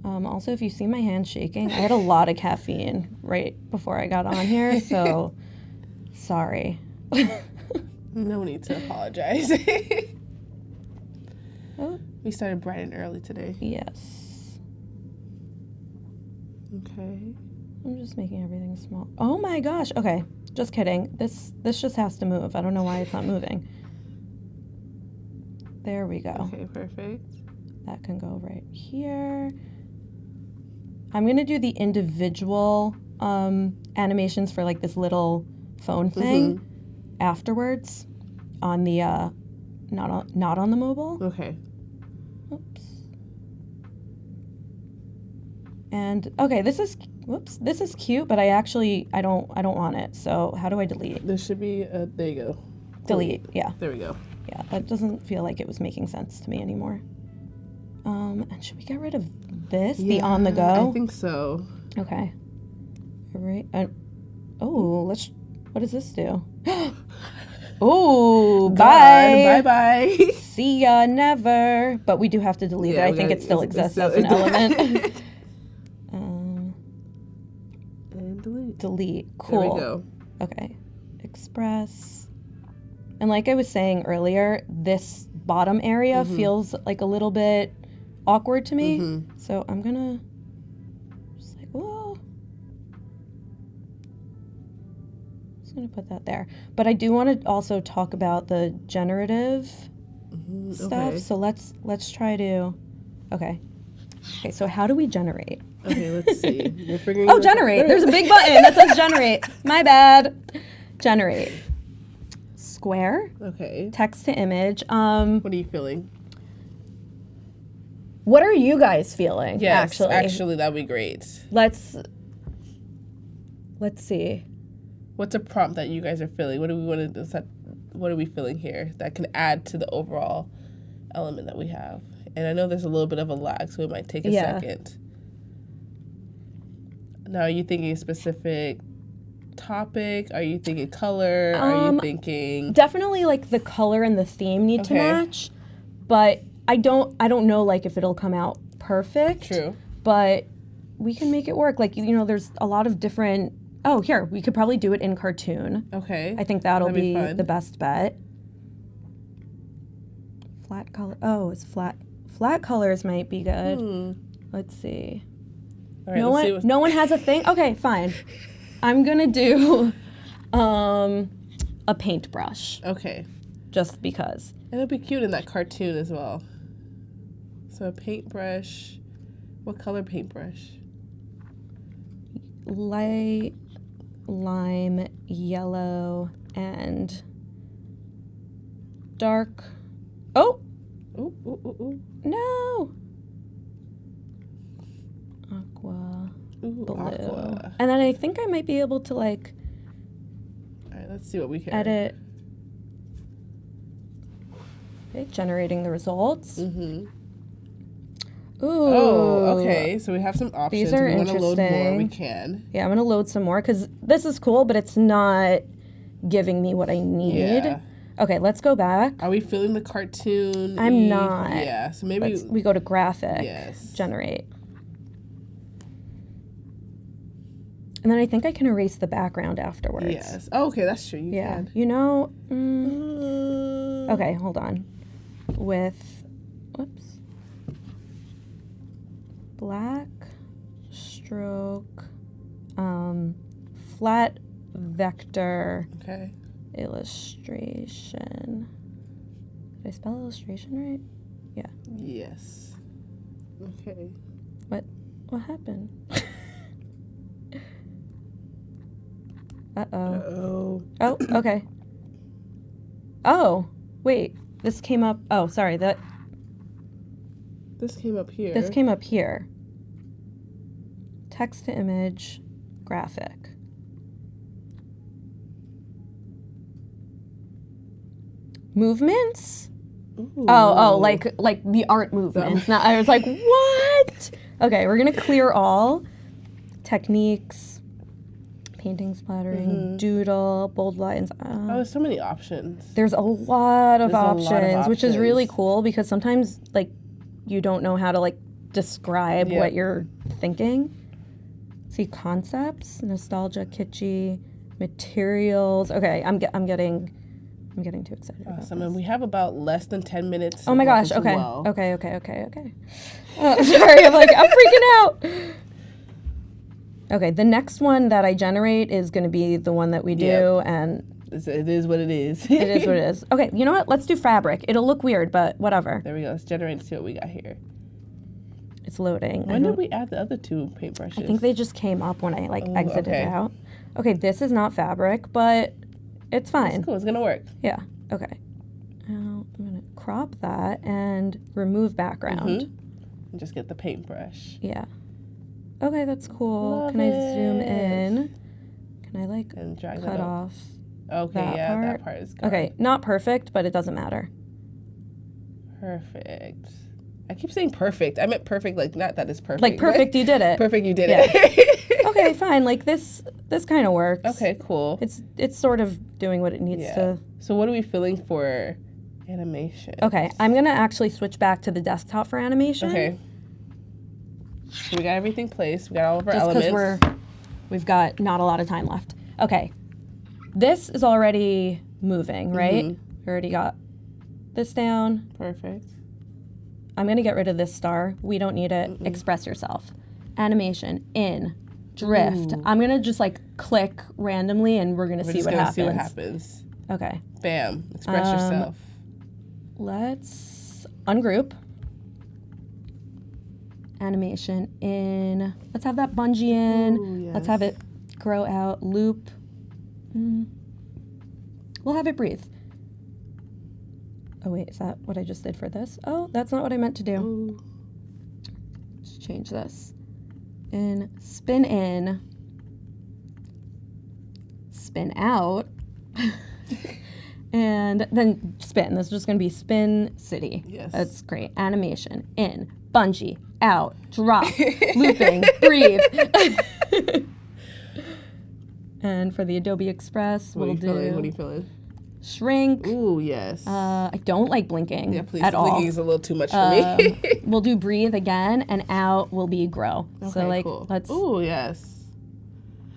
Also, if you see my hand shaking, I had a lot of caffeine right before I got on here, so sorry. No need to apologize. Oh, We started bright and early today. yes. Okay. I'm just making everything small. Oh my gosh. Okay. Just kidding. This just has to move. I don't know why it's not moving. There we go. Okay, perfect. That can go right here. I'm going to do the individual animations for like this little phone thing afterwards on the not on the mobile. Okay. Oops. And okay, this is cute, but I don't want it. So how do I delete? There should be there you go. Delete. Yeah. There we go. Yeah, that doesn't feel like it was making sense to me anymore. And should we get rid of this? The on the go? I think so. Okay. All right. What does this do? Oh, bye. Bye. See ya, never. But we do have to delete it. I think it still exists as an element. And delete. Delete. Cool. There we go. Okay. Express. And like I was saying earlier, this bottom area feels like a little bit awkward to me. So I'm gonna just like, whoa. Just gonna put that there. But I do want to also talk about the generative stuff. Okay. So let's try to. Okay. So how do we generate? Okay, let's see. We're figuring Oh, generate. There's a big button that says generate. My bad. Generate. Square. Okay. Text to image. What are you feeling? What are you guys feeling? Yes, actually that'd be great. Let's see. What's a prompt that you guys are feeling? What do we want to what are we feeling here that can add to the overall element that we have? And I know there's a little bit of a lag, so it might take a second. Now, are you thinking a specific topic? Are you thinking color? Are you thinking Definitely like the color and the theme need to match, but I don't know like if it'll come out perfect. True. But we can make it work. Like, you know, there's a lot of different. Oh, here, we could probably do it in cartoon. Okay. I think that'll That'd be be fun. the best bet. Flat color. Oh, it's flat. Flat colors might be good. Let's see. All right, No one has a thing? Okay, fine. I'm gonna do a paintbrush. Okay. Just because. And it'll be cute in that cartoon as well. So a paintbrush. What color paintbrush? Light lime, yellow, and dark. Oh! Ooh, ooh, ooh, ooh. No! Aqua. Ooh, Blue. aqua. And then I think I might be able to like All right, let's see what we can edit. Okay, generating the results. Mm-hmm. Ooh. Oh, okay. So we have some options. These are if we want to load more, we interesting. can. Yeah, I'm gonna load some more because this is cool, but it's not giving me what I need. Yeah. Okay, let's go back. Are we feeling the cartoon? I'm not. Yeah, so maybe We go to graphic. Yes. Generate. And then I think I can erase the background afterwards. Yes. Oh, okay, that's true. You Yeah. can. You know. Mm. Okay, hold on. With, whoops. Black stroke, flat vector Okay. illustration. Did I spell illustration right? Yeah. Yes. Okay. What happened? Uh-oh. Oh. Oh, okay. Oh, wait. This came up. Oh, sorry. This came up here. This came up here. Text to image, graphic. Movements? Ooh. Oh, like the art movements. Now I was like, what? Okay, we're gonna clear all. Techniques, painting, splattering, doodle, bold lines. Oh, there's so many options. There's a lot of There's a lot of options, which is really options. cool because sometimes like you don't know how to like describe Yep. what you're thinking. See, concepts, nostalgia, kitschy, materials. Okay, I'm getting too excited. About Awesome. this. And we have about less than 10 minutes. Oh my gosh. as Okay. well. Okay. Sorry, I'm freaking out. Okay, the next one that I generate is going to be the one that we do, Yep. and It is what it is. it is what it is. Okay, you know what? Let's do fabric. It'll look weird, but whatever. There we go. Let's generate and see what we got here. It's loading. When did we add the other two paintbrushes? I think they just came up when I like exited okay. out. Okay, this is not fabric, but it's fine. It's cool. It's going to work. Yeah. Okay. Now I'm gonna crop that and remove background. And just get the paintbrush. Yeah. Okay, that's cool. Love Can I it. zoom in? Can I like And drag cut that up. off? Okay, that yeah, part? that part is gone. Okay, not perfect, but it doesn't matter. Perfect. I keep saying perfect. I meant perfect, like not that it's perfect. Like perfect, but you did it. Perfect, you did Yeah. it. Okay, fine. Like this kind of works. Okay, cool. It's sort of doing what it needs Yeah. to. So what are we feeling for animation? Okay, I'm gonna actually switch back to the desktop for animation. Okay. So we got everything placed. We got all of our Just because elements. we've got not a lot of time left. Okay, this is already moving, right? We already got this down. Perfect. I'm gonna get rid of this star. We don't need it. Express yourself. Animation, in, drift. I'm gonna just like click randomly and we're gonna We're see just what gonna happens. see what happens. Okay, Bam. Express yourself. let's ungroup. Animation, in. Let's have that bungee in. Ooh, Let's yes. have it grow out, loop. We'll have it breathe. Oh wait, is that what I just did for this? Oh, that's not what I meant to do. Ooh. Let's change this. In, spin, spin out, and then spin. This is just gonna be spin city. Yes. That's great. Animation, in, bungee, out, drop, looping, breathe. And for the Adobe Express, What are we'll you feeling? What are do you feeling? shrink. Ooh, yes. I don't like blinking yeah, please. at all. Blinking is a little too much for me. We'll do breathe again, and out will be grow. So Okay, like, cool. let's. Ooh, yes.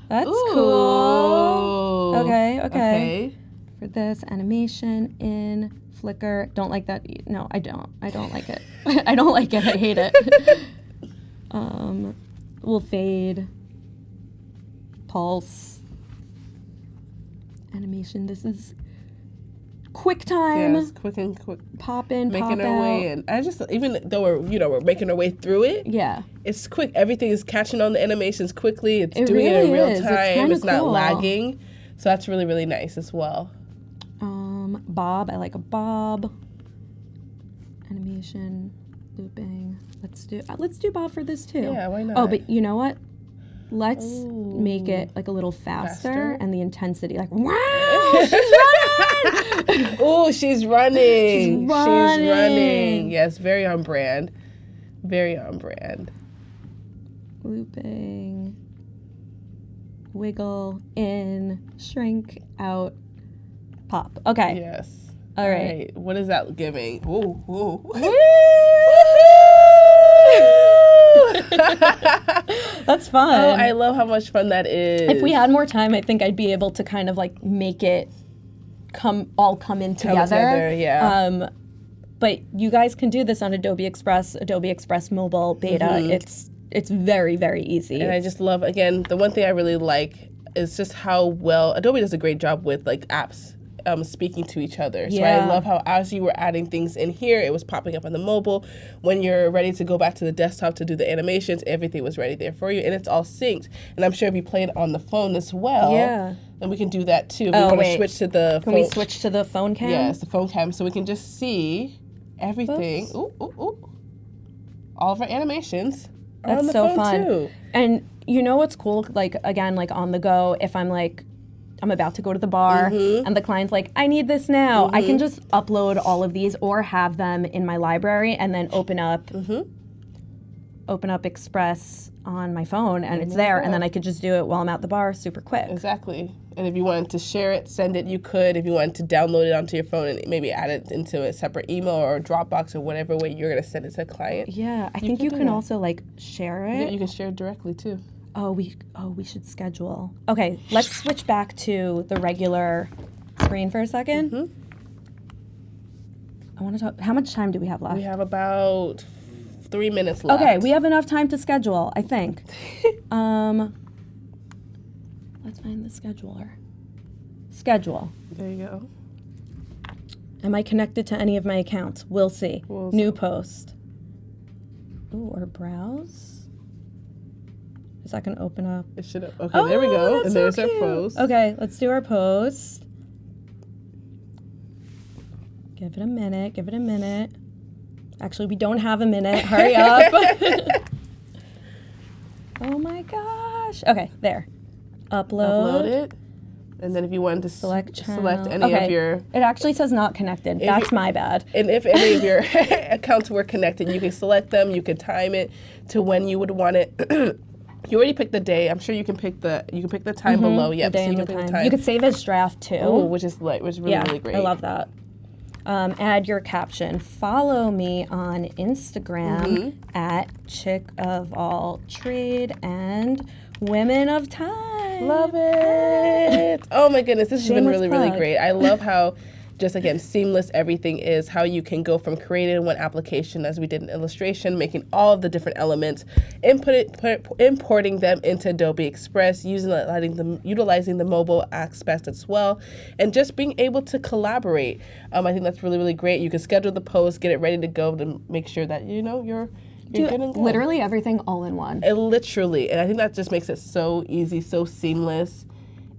That's Ooh. cool. Okay. Okay. For this animation, in, flicker. Don't like that. No, I don't. I don't like it. I don't like it. I hate it. We'll fade. Pulse. Animation. This is quick time. Yes, quick and quick. Pop in, Making pop our out. way in. I just, even though we're making our way through it, Yeah. it's quick. Everything is catching on the animations quickly. It's It doing it in really real is. It's time. kinda It's not cool. lagging. So that's really, really nice as well. Bob. I like a bob. Animation, looping. Let's do bob for this too. Yeah, why not? Oh, but you know what? Let's make it like a little faster, and the intensity, like wow, she's running. Oh, she's running. She's running. She's running. Yes, very on brand. Very on brand. Looping, wiggle, in, shrink, out, pop. Okay. Yes. All right. What is that giving? Ooh, ooh. That's fun. Oh, I love how much fun that is. If we had more time, I think I'd be able to kind of like make it all come in together. Yeah. But you guys can do this on Adobe Express Mobile Beta. It's very, very easy. And I just love, again, the one thing I really like is just how well Adobe does a great job with like apps speaking to each other. So Yeah. I love how as you were adding things in here, it was popping up on the mobile. When you're ready to go back to the desktop to do the animations, everything was ready there for you, and it's all synced. And I'm sure if you play it on the phone as well, Yeah. then we can do that too. If Oh, we want to wait. switch to the Can phone. we switch to the phone cam? Yes, the phone cam, so we can just see everything. Oops. Ooh, ooh, ooh. All of our animations are That's on the so phone fun. too. And you know what's cool? Like, again, like on the go, if I'm like, I'm about to go to the bar and the client's like, I need this now. I can just upload all of these or have them in my library and then open up Express on my phone and it's there. And then I could just do it while I'm at the bar super quick. Exactly. And if you wanted to share it, send it, you could. If you wanted to download it onto your phone and maybe add it into a separate email or Dropbox or whatever way you're going to send it to a client. Yeah, I think you can also like share it. You can share it directly too. Oh, we should schedule. Okay, let's switch back to the regular screen for a second. I want to talk. How much time do we have left? We have about 3 minutes left. Okay, we have enough time to schedule, I think. Let's find the scheduler. Schedule. There you go. Am I connected to any of my accounts? We'll see. We'll New post. Ooh, or browse. Is that going to open up? It should have. Okay, there we go. That's And so there's our cute. post. Okay, let's do our post. Give it a minute. Give it a minute. Actually, we don't have a minute. Hurry up. Oh my gosh. Okay, there. Upload it. And then if you wanted to select any of your... It actually says not connected. That's my bad. And if any of your accounts were connected, you can select them. You can time it to when you would want it. You already picked the day. I'm sure you can pick the time below. Yep, The day so you and can the pick the time. time. You could save as draft too. Ooh, which is really great. I love that. Add your caption. Follow me on Instagram at Chick of All Trade and Women of Time. Love it. Oh my goodness, this has been Shameless really plug. great. I love how just again seamless everything is, how you can go from creating one application as we did in illustration, making all of the different elements, importing them into Adobe Express, utilizing the mobile aspect as well, and just being able to collaborate. I think that's really great. You can schedule the post, get it ready to go to make sure that you're good and go. Literally everything all in one. Literally, and I think that just makes it so easy, so seamless,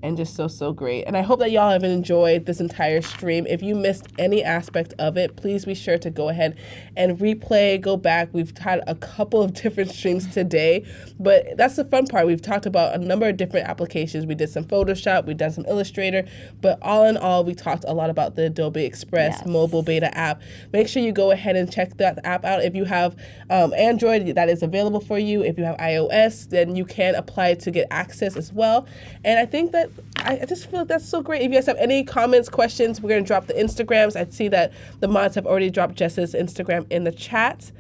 and just so great. And I hope that y'all have enjoyed this entire stream. If you missed any aspect of it, please be sure to go ahead and replay, go back. We've had a couple of different streams today, but that's the fun part. We've talked about a number of different applications. We did some Photoshop, we've done some Illustrator, but all in all, we talked a lot about the Adobe Express mobile beta app. Make sure you go ahead and check that app out. If you have Android, that is available for you. If you have iOS, then you can apply to get access as well. And I think that I just feel like that's so great. If you guys have any comments, questions, we're going to drop the Instagrams. I see that the mods have already dropped Jess's Instagram in the chat.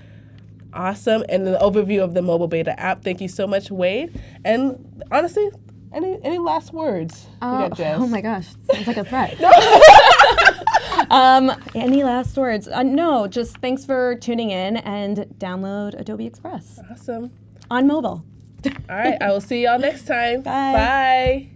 Awesome. And the overview of the mobile beta app. Thank you so much, Wade. And honestly, any last words? You got Jess. Oh my gosh, sounds like a threat. Any last words? No, just thanks for tuning in and download Adobe Express Awesome. on mobile. All right. I will see y'all next time. Bye. Bye.